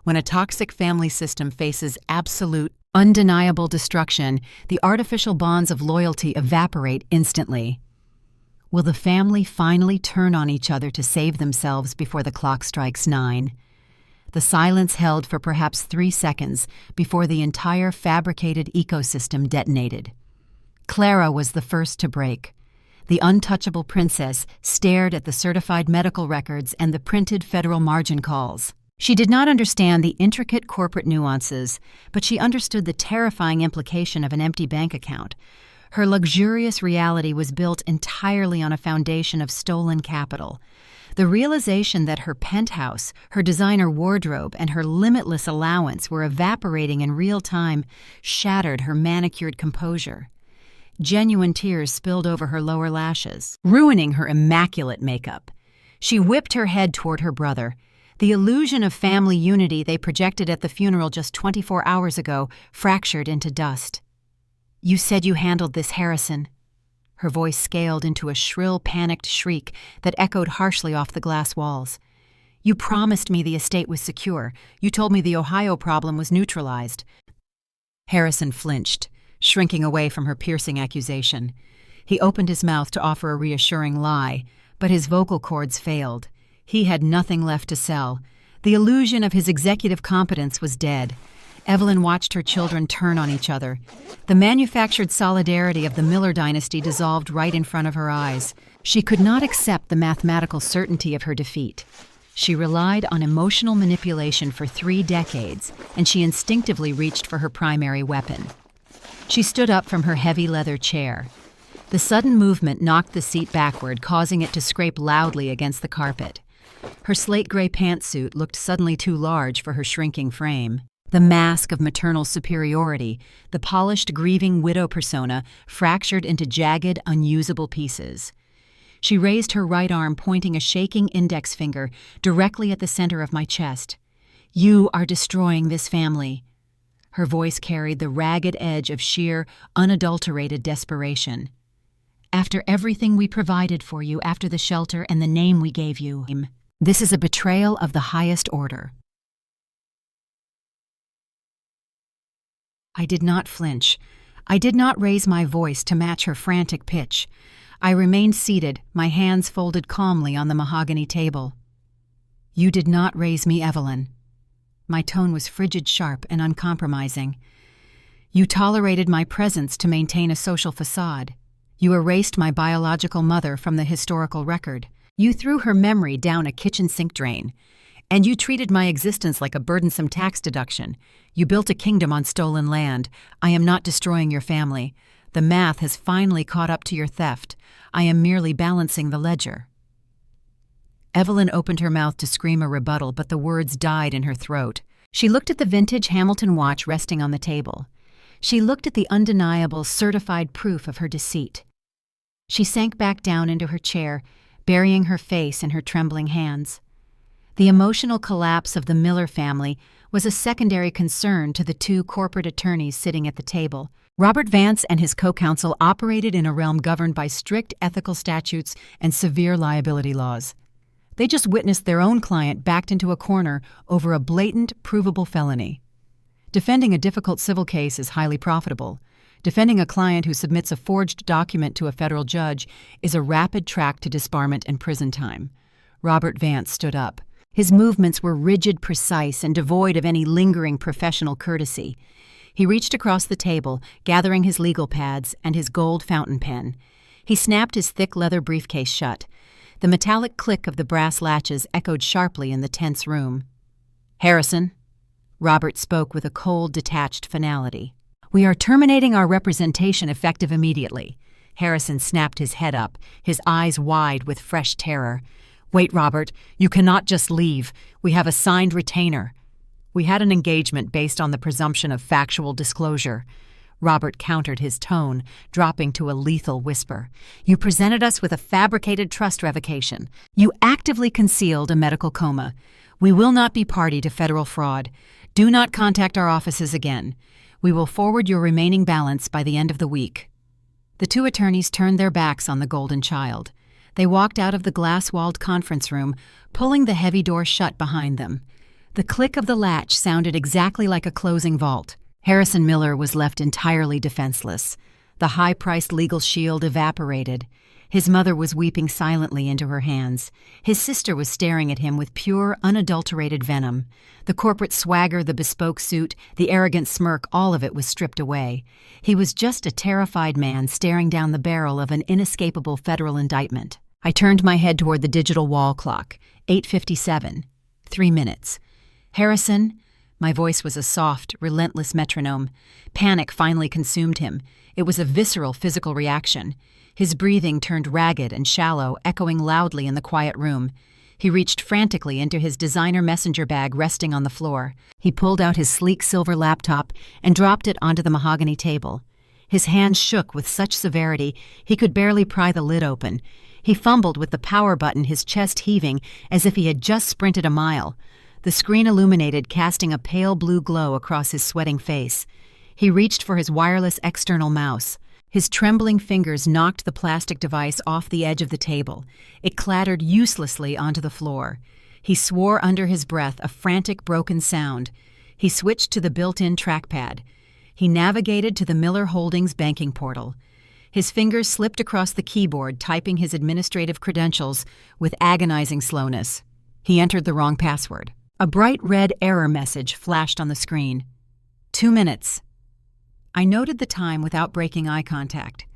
When a toxic family system faces absolute, undeniable destruction, the artificial bonds of loyalty evaporate instantly. Will the family finally turn on each other to save themselves before the clock strikes 9? The silence held for perhaps 3 seconds before the entire fabricated ecosystem detonated. Clara was the first to break. The untouchable princess stared at the certified medical records and the printed federal margin calls. She did not understand the intricate corporate nuances, but she understood the terrifying implication of an empty bank account. Her luxurious reality was built entirely on a foundation of stolen capital. The realization that her penthouse, her designer wardrobe, and her limitless allowance were evaporating in real time shattered her manicured composure. Genuine tears spilled over her lower lashes, ruining her immaculate makeup. She whipped her head toward her brother. The illusion of family unity they projected at the funeral just 24 hours ago fractured into dust. "You said you handled this, Harrison." Her voice scaled into a shrill, panicked shriek that echoed harshly off the glass walls. "You promised me the estate was secure. You told me the Ohio problem was neutralized." Harrison flinched, shrinking away from her piercing accusation. He opened his mouth to offer a reassuring lie, but his vocal cords failed. He had nothing left to sell. The illusion of his executive competence was dead. Evelyn watched her children turn on each other. The manufactured solidarity of the Miller dynasty dissolved right in front of her eyes. She could not accept the mathematical certainty of her defeat. She relied on emotional manipulation for 3 decades, and she instinctively reached for her primary weapon. She stood up from her heavy leather chair. The sudden movement knocked the seat backward, causing it to scrape loudly against the carpet. Her slate gray pantsuit looked suddenly too large for her shrinking frame. The mask of maternal superiority, the polished, grieving widow persona, fractured into jagged, unusable pieces. She raised her right arm, pointing a shaking index finger directly at the center of my chest. "You are destroying this family." Her voice carried the ragged edge of sheer, unadulterated desperation. "After everything we provided for you, after the shelter and the name we gave you, this is a betrayal of the highest order." I did not flinch. I did not raise my voice to match her frantic pitch. I remained seated, my hands folded calmly on the mahogany table. "You did not raise me, Evelyn." My tone was frigid, sharp, and uncompromising. "You tolerated my presence to maintain a social facade. You erased my biological mother from the historical record. You threw her memory down a kitchen sink drain. And you treated my existence like a burdensome tax deduction. You built a kingdom on stolen land. I am not destroying your family. The math has finally caught up to your theft. I am merely balancing the ledger." Evelyn opened her mouth to scream a rebuttal, but the words died in her throat. She looked at the vintage Hamilton watch resting on the table. She looked at the undeniable, certified proof of her deceit. She sank back down into her chair, burying her face in her trembling hands. The emotional collapse of the Miller family was a secondary concern to the 2 corporate attorneys sitting at the table. Robert Vance and his co-counsel operated in a realm governed by strict ethical statutes and severe liability laws. They just witnessed their own client backed into a corner over a blatant, provable felony. Defending a difficult civil case is highly profitable. Defending a client who submits a forged document to a federal judge is a rapid track to disbarment and prison time. Robert Vance stood up. His movements were rigid, precise, and devoid of any lingering professional courtesy. He reached across the table, gathering his legal pads and his gold fountain pen. He snapped his thick leather briefcase shut. The metallic click of the brass latches echoed sharply in the tense room. "Harrison," Robert spoke with a cold, detached finality. "We are terminating our representation effective immediately." Harrison snapped his head up, his eyes wide with fresh terror. "Wait, Robert, you cannot just leave. We have a signed retainer." "We had an engagement based on the presumption of factual disclosure." Robert countered his tone, dropping to a lethal whisper. You presented us with a fabricated trust revocation. You actively concealed a medical coma. We will not be party to federal fraud. Do not contact our offices again. We will forward your remaining balance by the end of the week. The two attorneys turned their backs on the golden child. They walked out of the glass-walled conference room, pulling the heavy door shut behind them. The click of the latch sounded exactly like a closing vault. Harrison Miller was left entirely defenseless. The high-priced legal shield evaporated. His mother was weeping silently into her hands. His sister was staring at him with pure, unadulterated venom. The corporate swagger, the bespoke suit, the arrogant smirk, all of it was stripped away. He was just a terrified man staring down the barrel of an inescapable federal indictment. I turned my head toward the digital wall clock. 8:57. 3 minutes. Harrison? My voice was a soft, relentless metronome. Panic finally consumed him. It was a visceral physical reaction. His breathing turned ragged and shallow, echoing loudly in the quiet room. He reached frantically into his designer messenger bag resting on the floor. He pulled out his sleek silver laptop and dropped it onto the mahogany table. His hands shook with such severity he could barely pry the lid open. He fumbled with the power button, his chest heaving as if he had just sprinted a mile. The screen illuminated, casting a pale blue glow across his sweating face. He reached for his wireless external mouse. His trembling fingers knocked the plastic device off the edge of the table. It clattered uselessly onto the floor. He swore under his breath, a frantic, broken sound. He switched to the built-in trackpad. He navigated to the Miller Holdings banking portal. His fingers slipped across the keyboard, typing his administrative credentials with agonizing slowness. He entered the wrong password. A bright red error message flashed on the screen. 2 minutes. I noted the time without breaking eye contact.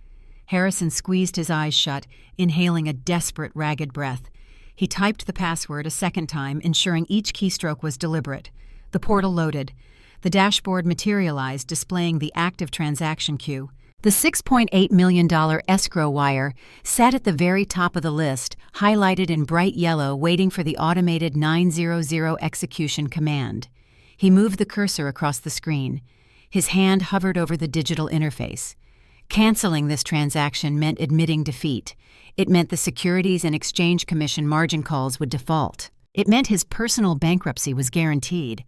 Harrison squeezed his eyes shut, inhaling a desperate, ragged breath. He typed the password a second time, ensuring each keystroke was deliberate. The portal loaded. The dashboard materialized, displaying the active transaction queue. The $6.8 million escrow wire sat at the very top of the list, highlighted in bright yellow, waiting for the automated 900 execution command. He moved the cursor across the screen. His hand hovered over the digital interface. Canceling this transaction meant admitting defeat. It meant the Securities and Exchange Commission margin calls would default. It meant his personal bankruptcy was guaranteed.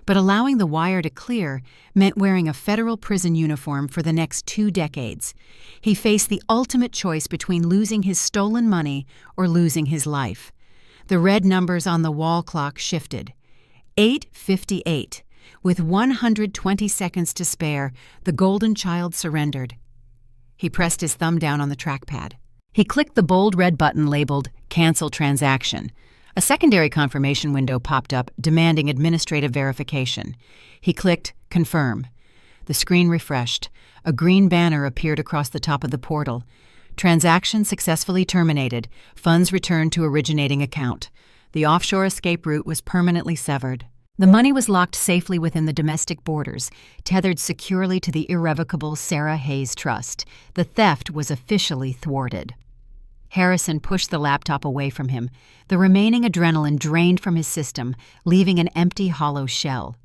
But allowing the wire to clear meant wearing a federal prison uniform for the next 2 decades. He faced the ultimate choice between losing his stolen money or losing his life. The red numbers on the wall clock shifted. 8:58. With 120 seconds to spare, the golden child surrendered. He pressed his thumb down on the trackpad. He clicked the bold red button labeled Cancel Transaction. A secondary confirmation window popped up, demanding administrative verification. He clicked Confirm. The screen refreshed. A green banner appeared across the top of the portal. Transaction successfully terminated. Funds returned to originating account. The offshore escape route was permanently severed. The money was locked safely within the domestic borders, tethered securely to the irrevocable Sarah Hayes Trust. The theft was officially thwarted. Harrison pushed the laptop away from him. The remaining adrenaline drained from his system, leaving an empty, hollow shell.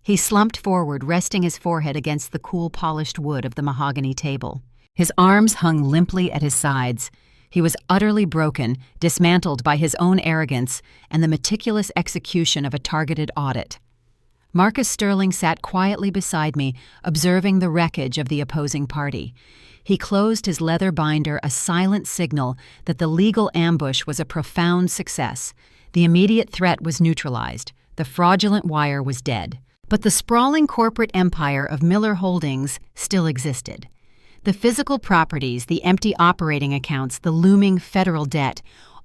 He slumped forward, resting his forehead against the cool, polished wood of the mahogany table. His arms hung limply at his sides. He was utterly broken, dismantled by his own arrogance and the meticulous execution of a targeted audit. Marcus Sterling sat quietly beside me, observing the wreckage of the opposing party. He closed his leather binder, a silent signal that the legal ambush was a profound success. The immediate threat was neutralized. The fraudulent wire was dead. But the sprawling corporate empire of Miller Holdings still existed. The physical properties, the empty operating accounts, the looming federal debt,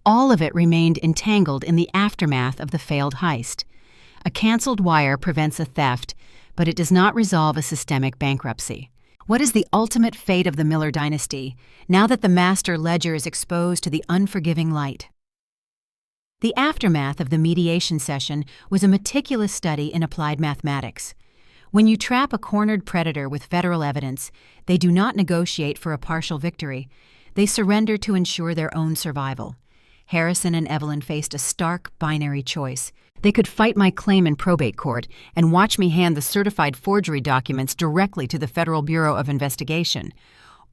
all of it remained entangled in the aftermath of the failed heist. A canceled wire prevents a theft, but it does not resolve a systemic bankruptcy. What is the ultimate fate of the Miller dynasty, now that the master ledger is exposed to the unforgiving light? The aftermath of the mediation session was a meticulous study in applied mathematics. When you trap a cornered predator with federal evidence, they do not negotiate for a partial victory. They surrender to ensure their own survival. Harrison and Evelyn faced a stark binary choice. They could fight my claim in probate court and watch me hand the certified forgery documents directly to the Federal Bureau of Investigation.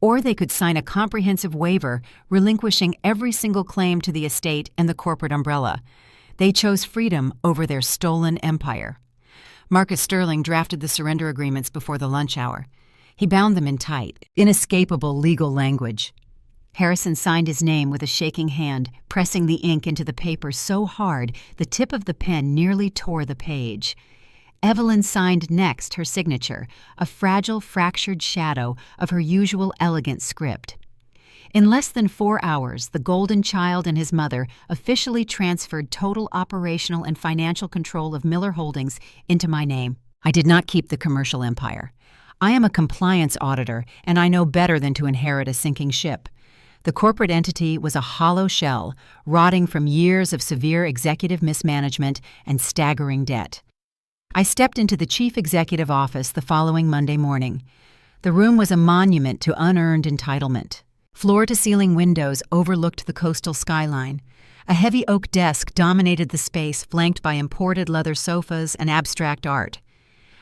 Or they could sign a comprehensive waiver relinquishing every single claim to the estate and the corporate umbrella. They chose freedom over their stolen empire. Marcus Sterling drafted the surrender agreements before the lunch hour. He bound them in tight, inescapable legal language. Harrison signed his name with a shaking hand, pressing the ink into the paper so hard the tip of the pen nearly tore the page. Evelyn signed next her signature, a fragile, fractured shadow of her usual elegant script. In less than 4 hours, the Golden Child and his mother officially transferred total operational and financial control of Miller Holdings into my name. I did not keep the commercial empire. I am a compliance auditor, and I know better than to inherit a sinking ship. The corporate entity was a hollow shell, rotting from years of severe executive mismanagement and staggering debt. I stepped into the chief executive office the following Monday morning. The room was a monument to unearned entitlement. Floor-to-ceiling windows overlooked the coastal skyline. A heavy oak desk dominated the space, flanked by imported leather sofas and abstract art.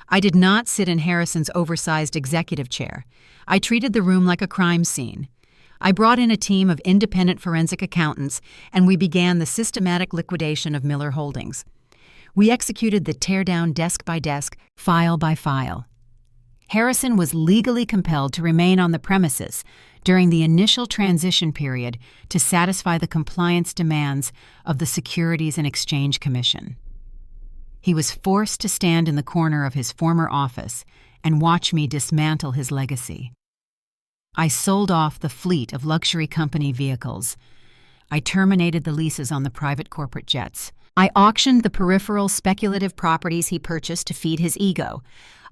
I did not sit in Harrison's oversized executive chair. I treated the room like a crime scene. I brought in a team of independent forensic accountants, and we began the systematic liquidation of Miller Holdings. We executed the teardown desk by desk, file by file. Harrison was legally compelled to remain on the premises during the initial transition period to satisfy the compliance demands of the Securities and Exchange Commission. He was forced to stand in the corner of his former office and watch me dismantle his legacy. I sold off the fleet of luxury company vehicles. I terminated the leases on the private corporate jets. I auctioned the peripheral speculative properties he purchased to feed his ego.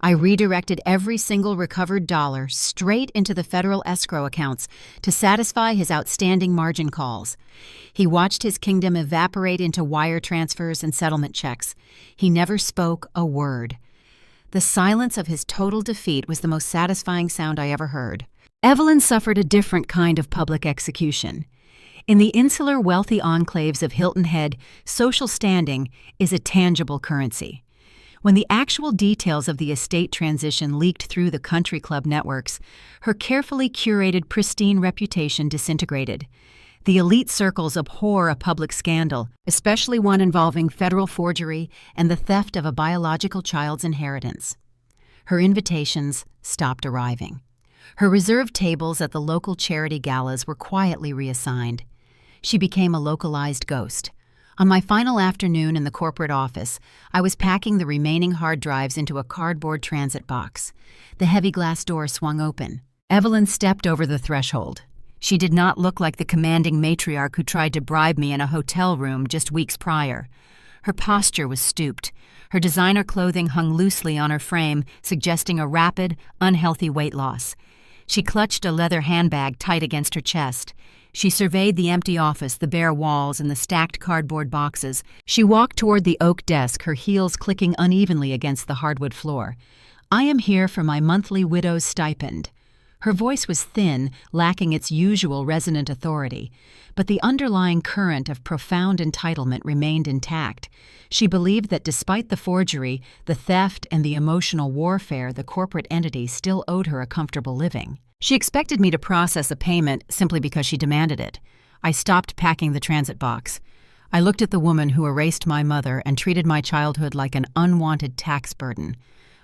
I redirected every single recovered dollar straight into the federal escrow accounts to satisfy his outstanding margin calls. He watched his kingdom evaporate into wire transfers and settlement checks. He never spoke a word. The silence of his total defeat was the most satisfying sound I ever heard. Evelyn suffered a different kind of public execution. In the insular wealthy enclaves of Hilton Head, social standing is a tangible currency. When the actual details of the estate transition leaked through the country club networks, her carefully curated, pristine reputation disintegrated. The elite circles abhor a public scandal, especially one involving federal forgery and the theft of a biological child's inheritance. Her invitations stopped arriving. Her reserved tables at the local charity galas were quietly reassigned. She became a localized ghost. On my final afternoon in the corporate office, I was packing the remaining hard drives into a cardboard transit box. The heavy glass door swung open. Evelyn stepped over the threshold. She did not look like the commanding matriarch who tried to bribe me in a hotel room just weeks prior. Her posture was stooped. Her designer clothing hung loosely on her frame, suggesting a rapid, unhealthy weight loss. She clutched a leather handbag tight against her chest. She surveyed the empty office, the bare walls, and the stacked cardboard boxes. She walked toward the oak desk, her heels clicking unevenly against the hardwood floor. "I am here for my monthly widow's stipend." Her voice was thin, lacking its usual resonant authority, but the underlying current of profound entitlement remained intact. She believed that despite the forgery, the theft, and the emotional warfare, the corporate entity still owed her a comfortable living. She expected me to process a payment simply because she demanded it. I stopped packing the transit box. I looked at the woman who erased my mother and treated my childhood like an unwanted tax burden.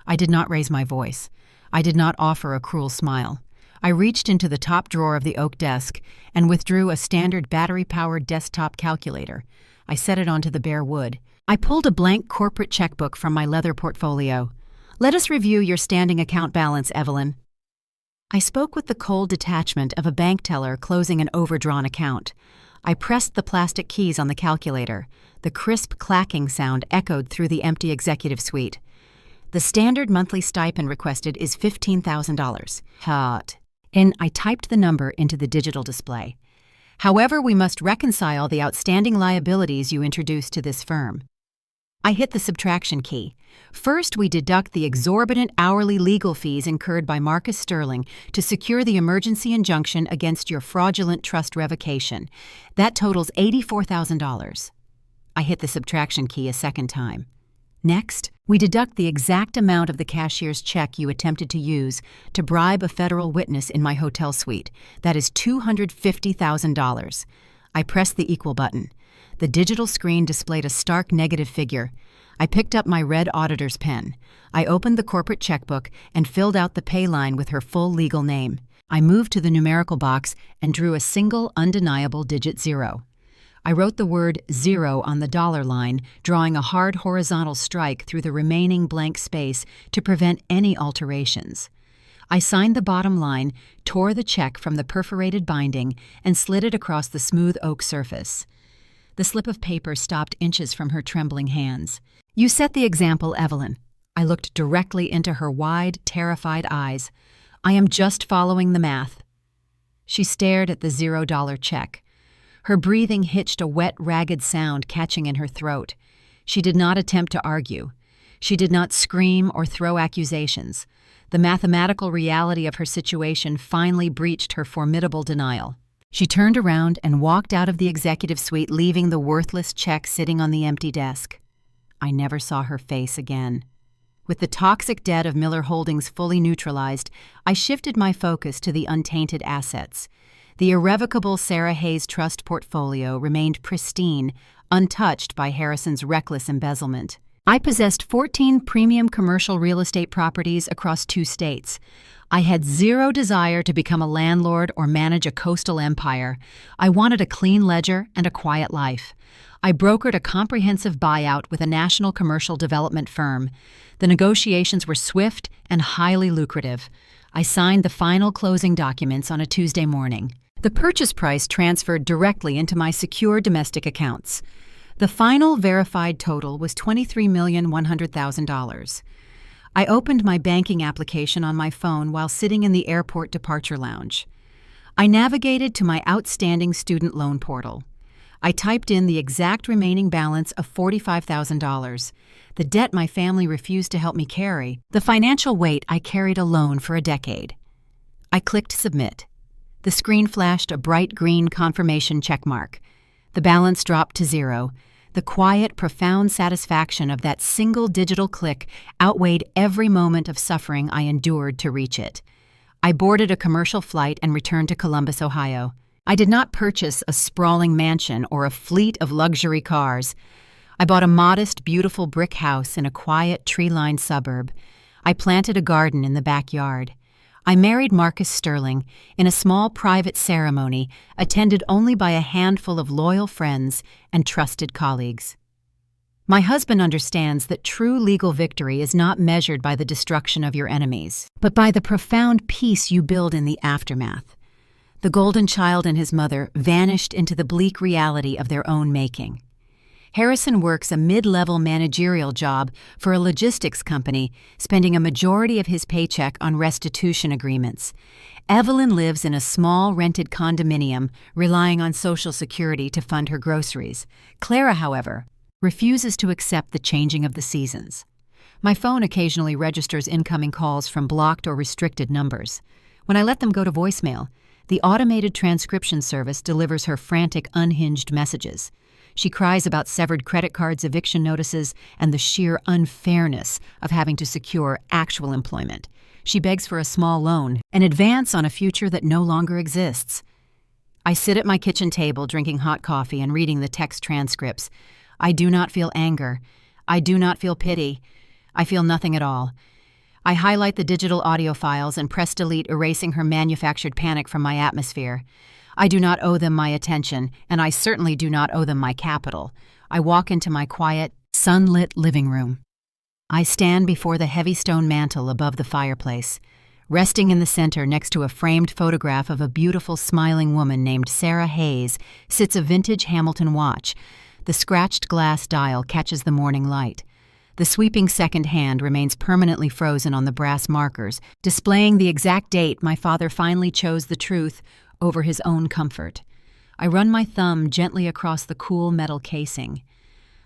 I did not raise my voice. I did not offer a cruel smile. I reached into the top drawer of the oak desk and withdrew a standard battery-powered desktop calculator. I set it onto the bare wood. I pulled a blank corporate checkbook from my leather portfolio. "Let us review your standing account balance, Evelyn." I spoke with the cold detachment of a bank teller closing an overdrawn account. I pressed the plastic keys on the calculator. The crisp clacking sound echoed through the empty executive suite. "The standard monthly stipend requested is $15,000. Hot." And I typed the number into the digital display. "However, we must reconcile the outstanding liabilities you introduced to this firm." I hit the subtraction key. "First, we deduct the exorbitant hourly legal fees incurred by Marcus Sterling to secure the emergency injunction against your fraudulent trust revocation. That totals $84,000. I hit the subtraction key a second time. Next, we deduct the exact amount of the cashier's check you attempted to use to bribe a federal witness in my hotel suite. That is $250,000. I pressed the equal button. The digital screen displayed a stark negative figure. I picked up my red auditor's pen. I opened the corporate checkbook and filled out the pay line with her full legal name. I moved to the numerical box and drew a single, undeniable digit 0. I wrote the word 0 on the dollar line, drawing a hard horizontal strike through the remaining blank space to prevent any alterations. I signed the bottom line, tore the check from the perforated binding, and slid it across the smooth oak surface. The slip of paper stopped inches from her trembling hands. "You set the example, Evelyn." I looked directly into her wide, terrified eyes. "I am just following the math." She stared at the $0 check. Her breathing hitched a wet, ragged sound catching in her throat. She did not attempt to argue. She did not scream or throw accusations. The mathematical reality of her situation finally breached her formidable denial. She turned around and walked out of the executive suite, leaving the worthless check sitting on the empty desk. I never saw her face again. With the toxic debt of Miller Holdings fully neutralized, I shifted my focus to the untainted assets. The irrevocable Sarah Hayes Trust portfolio remained pristine, untouched by Harrison's reckless embezzlement. I possessed 14 premium commercial real estate properties across 2 states. I had zero desire to become a landlord or manage a coastal empire. I wanted a clean ledger and a quiet life. I brokered a comprehensive buyout with a national commercial development firm. The negotiations were swift and highly lucrative. I signed the final closing documents on a Tuesday morning. The purchase price transferred directly into my secure domestic accounts. The final verified total was $23,100,000. I opened my banking application on my phone while sitting in the airport departure lounge. I navigated to my outstanding student loan portal. I typed in the exact remaining balance of $45,000, the debt my family refused to help me carry, the financial weight I carried alone for a decade. I clicked Submit. The screen flashed a bright green confirmation checkmark. The balance dropped to 0. The quiet, profound satisfaction of that single digital click outweighed every moment of suffering I endured to reach it. I boarded a commercial flight and returned to Columbus, Ohio. I did not purchase a sprawling mansion or a fleet of luxury cars. I bought a modest, beautiful brick house in a quiet, tree-lined suburb. I planted a garden in the backyard. I married Marcus Sterling in a small private ceremony attended only by a handful of loyal friends and trusted colleagues. My husband understands that true legal victory is not measured by the destruction of your enemies, but by the profound peace you build in the aftermath. The golden child and his mother vanished into the bleak reality of their own making. Harrison works a mid-level managerial job for a logistics company, spending a majority of his paycheck on restitution agreements. Evelyn lives in a small rented condominium, relying on Social Security to fund her groceries. Clara, however, refuses to accept the changing of the seasons. My phone occasionally registers incoming calls from blocked or restricted numbers. When I let them go to voicemail, the automated transcription service delivers her frantic, unhinged messages. She cries about severed credit cards, eviction notices, and the sheer unfairness of having to secure actual employment. She begs for a small loan, an advance on a future that no longer exists. I sit at my kitchen table drinking hot coffee and reading the text transcripts. I do not feel anger. I do not feel pity. I feel nothing at all. I highlight the digital audio files and press delete, erasing her manufactured panic from my atmosphere. I do not owe them my attention, and I certainly do not owe them my capital. I walk into my quiet, sunlit living room. I stand before the heavy stone mantel above the fireplace. Resting in the center next to a framed photograph of a beautiful, smiling woman named Sarah Hayes sits a vintage Hamilton watch. The scratched glass dial catches the morning light. The sweeping second hand remains permanently frozen on the brass markers, displaying the exact date my father finally chose the truth over his own comfort. I run my thumb gently across the cool metal casing.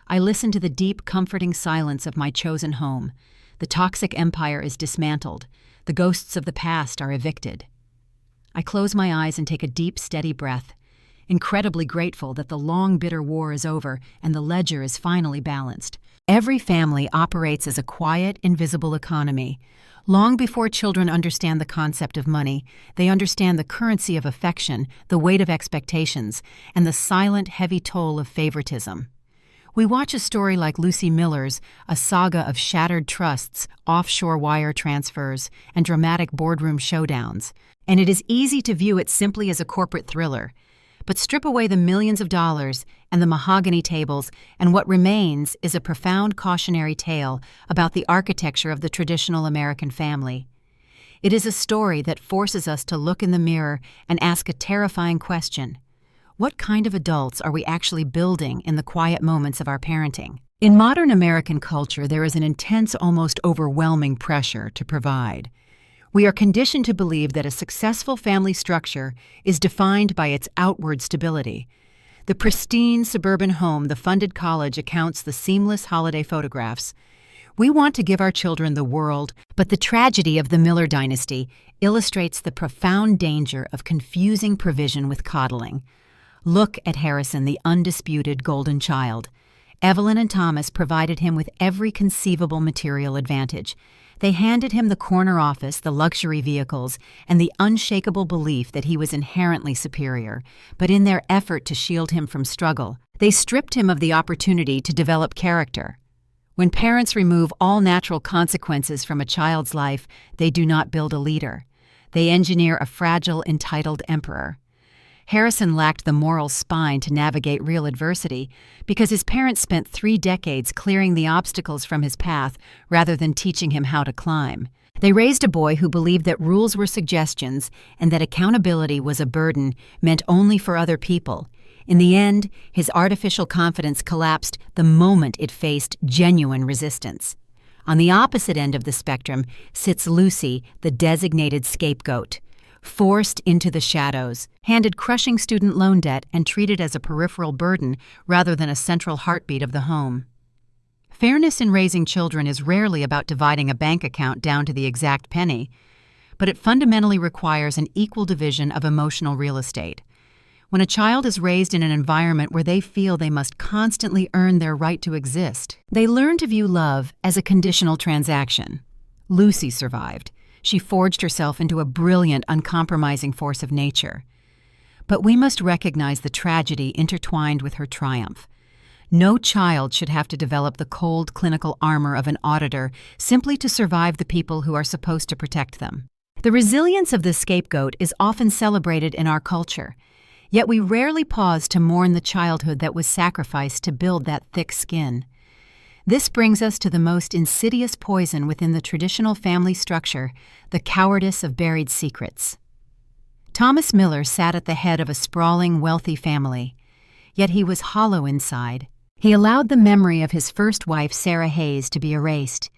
I listen to the deep, comforting silence of my chosen home. The toxic empire is dismantled. The ghosts of the past are evicted. I close my eyes and take a deep, steady breath. incredibly grateful that the long, bitter war is over and the ledger is finally balanced. Every family operates as a quiet, invisible economy. Long before children understand the concept of money, they understand the currency of affection, the weight of expectations, and the silent, heavy toll of favoritism. We watch a story like Lucy Miller's, a saga of shattered trusts, offshore wire transfers, and dramatic boardroom showdowns, and it is easy to view it simply as a corporate thriller. But strip away the millions of dollars and the mahogany tables, and what remains is a profound cautionary tale about the architecture of the traditional American family. It is a story that forces us to look in the mirror and ask a terrifying question. What kind of adults are we actually building in the quiet moments of our parenting? In modern American culture, there is an intense, almost overwhelming pressure to provide. We are conditioned to believe that a successful family structure is defined by its outward stability. The pristine suburban home, the funded college accounts, the seamless holiday photographs. We want to give our children the world, but the tragedy of the Miller dynasty illustrates the profound danger of confusing provision with coddling. Look at Harrison, the undisputed golden child. Evelyn and Thomas provided him with every conceivable material advantage. They handed him the corner office, the luxury vehicles, and the unshakable belief that he was inherently superior. But in their effort to shield him from struggle, they stripped him of the opportunity to develop character. When parents remove all natural consequences from a child's life, they do not build a leader. They engineer a fragile, entitled emperor. Harrison lacked the moral spine to navigate real adversity because his parents spent 3 decades clearing the obstacles from his path rather than teaching him how to climb. They raised a boy who believed that rules were suggestions and that accountability was a burden meant only for other people. In the end, his artificial confidence collapsed the moment it faced genuine resistance. On the opposite end of the spectrum sits Lucy, the designated scapegoat. Forced into the shadows, handed crushing student loan debt, and treated as a peripheral burden rather than a central heartbeat of the home. Fairness in raising children is rarely about dividing a bank account down to the exact penny, but it fundamentally requires an equal division of emotional real estate. When a child is raised in an environment where they feel they must constantly earn their right to exist, they learn to view love as a conditional transaction. Lucy survived. She forged herself into a brilliant, uncompromising force of nature. But we must recognize the tragedy intertwined with her triumph. No child should have to develop the cold, clinical armor of an auditor simply to survive the people who are supposed to protect them. The resilience of the scapegoat is often celebrated in our culture, yet we rarely pause to mourn the childhood that was sacrificed to build that thick skin. This brings us to the most insidious poison within the traditional family structure, the cowardice of buried secrets. Thomas Miller sat at the head of a sprawling, wealthy family, yet he was hollow inside. He allowed the memory of his first wife, Sarah Hayes, to be erased.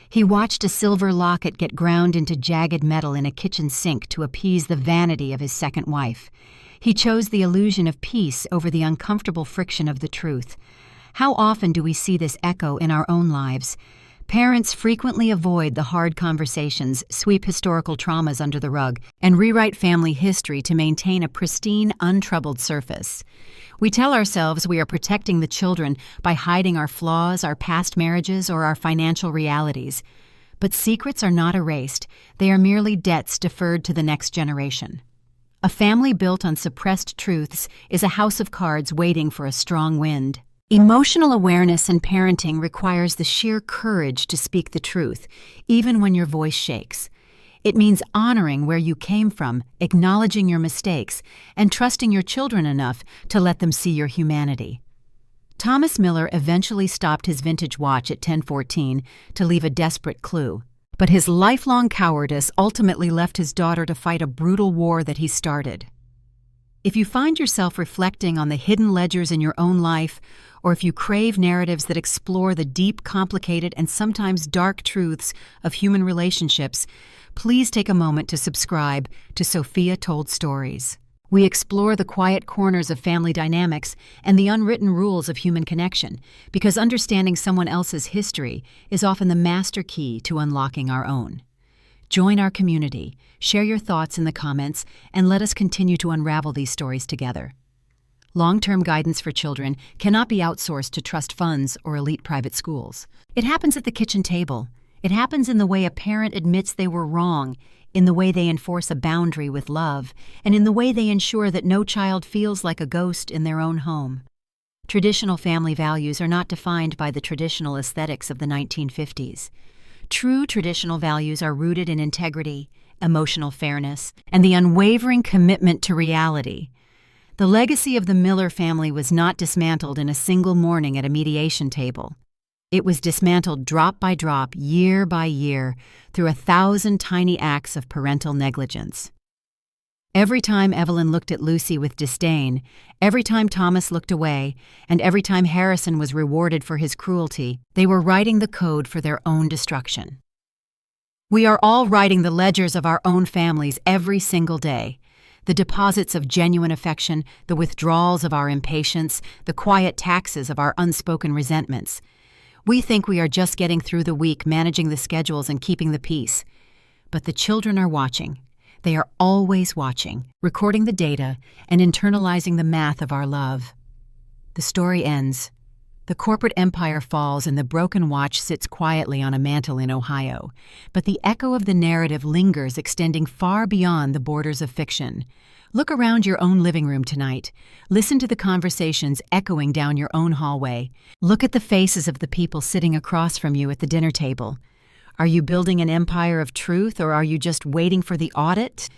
He watched a silver locket get ground into jagged metal in a kitchen sink to appease the vanity of his second wife. He chose the illusion of peace over the uncomfortable friction of the truth. How often do we see this echo in our own lives? Parents frequently avoid the hard conversations, sweep historical traumas under the rug, and rewrite family history to maintain a pristine, untroubled surface. We tell ourselves we are protecting the children by hiding our flaws, our past marriages, or our financial realities. But secrets are not erased. They are merely debts deferred to the next generation. A family built on suppressed truths is a house of cards waiting for a strong wind. Emotional awareness in parenting requires the sheer courage to speak the truth, even when your voice shakes. It means honoring where you came from, acknowledging your mistakes, and trusting your children enough to let them see your humanity. Thomas Miller eventually stopped his vintage watch at 10:14 to leave a desperate clue, but his lifelong cowardice ultimately left his daughter to fight a brutal war that he started. If you find yourself reflecting on the hidden ledgers in your own life, or if you crave narratives that explore the deep, complicated, and sometimes dark truths of human relationships, please take a moment to subscribe to Sophia Told Stories. We explore the quiet corners of family dynamics and the unwritten rules of human connection, because understanding someone else's history is often the master key to unlocking our own. Join our community, share your thoughts in the comments, and let us continue to unravel these stories together. Long-term guidance for children cannot be outsourced to trust funds or elite private schools. It happens at the kitchen table. It happens in the way a parent admits they were wrong, in the way they enforce a boundary with love, and in the way they ensure that no child feels like a ghost in their own home. Traditional family values are not defined by the traditional aesthetics of the 1950s. True traditional values are rooted in integrity, emotional fairness, and the unwavering commitment to reality. The legacy of the Miller family was not dismantled in a single morning at a mediation table. It was dismantled drop by drop, year by year, through 1,000 tiny acts of parental negligence. Every time Evelyn looked at Lucy with disdain, every time Thomas looked away, and every time Harrison was rewarded for his cruelty, they were writing the code for their own destruction. We are all writing the ledgers of our own families every single day. The deposits of genuine affection, the withdrawals of our impatience, the quiet taxes of our unspoken resentments. We think we are just getting through the week, managing the schedules and keeping the peace. But the children are watching. They are always watching, recording the data and internalizing the math of our love. The story ends. The corporate empire falls and the broken watch sits quietly on a mantle in Ohio. But the echo of the narrative lingers, extending far beyond the borders of fiction. Look around your own living room tonight. Listen to the conversations echoing down your own hallway. Look at the faces of the people sitting across from you at the dinner table. Are you building an empire of truth, or are you just waiting for the audit?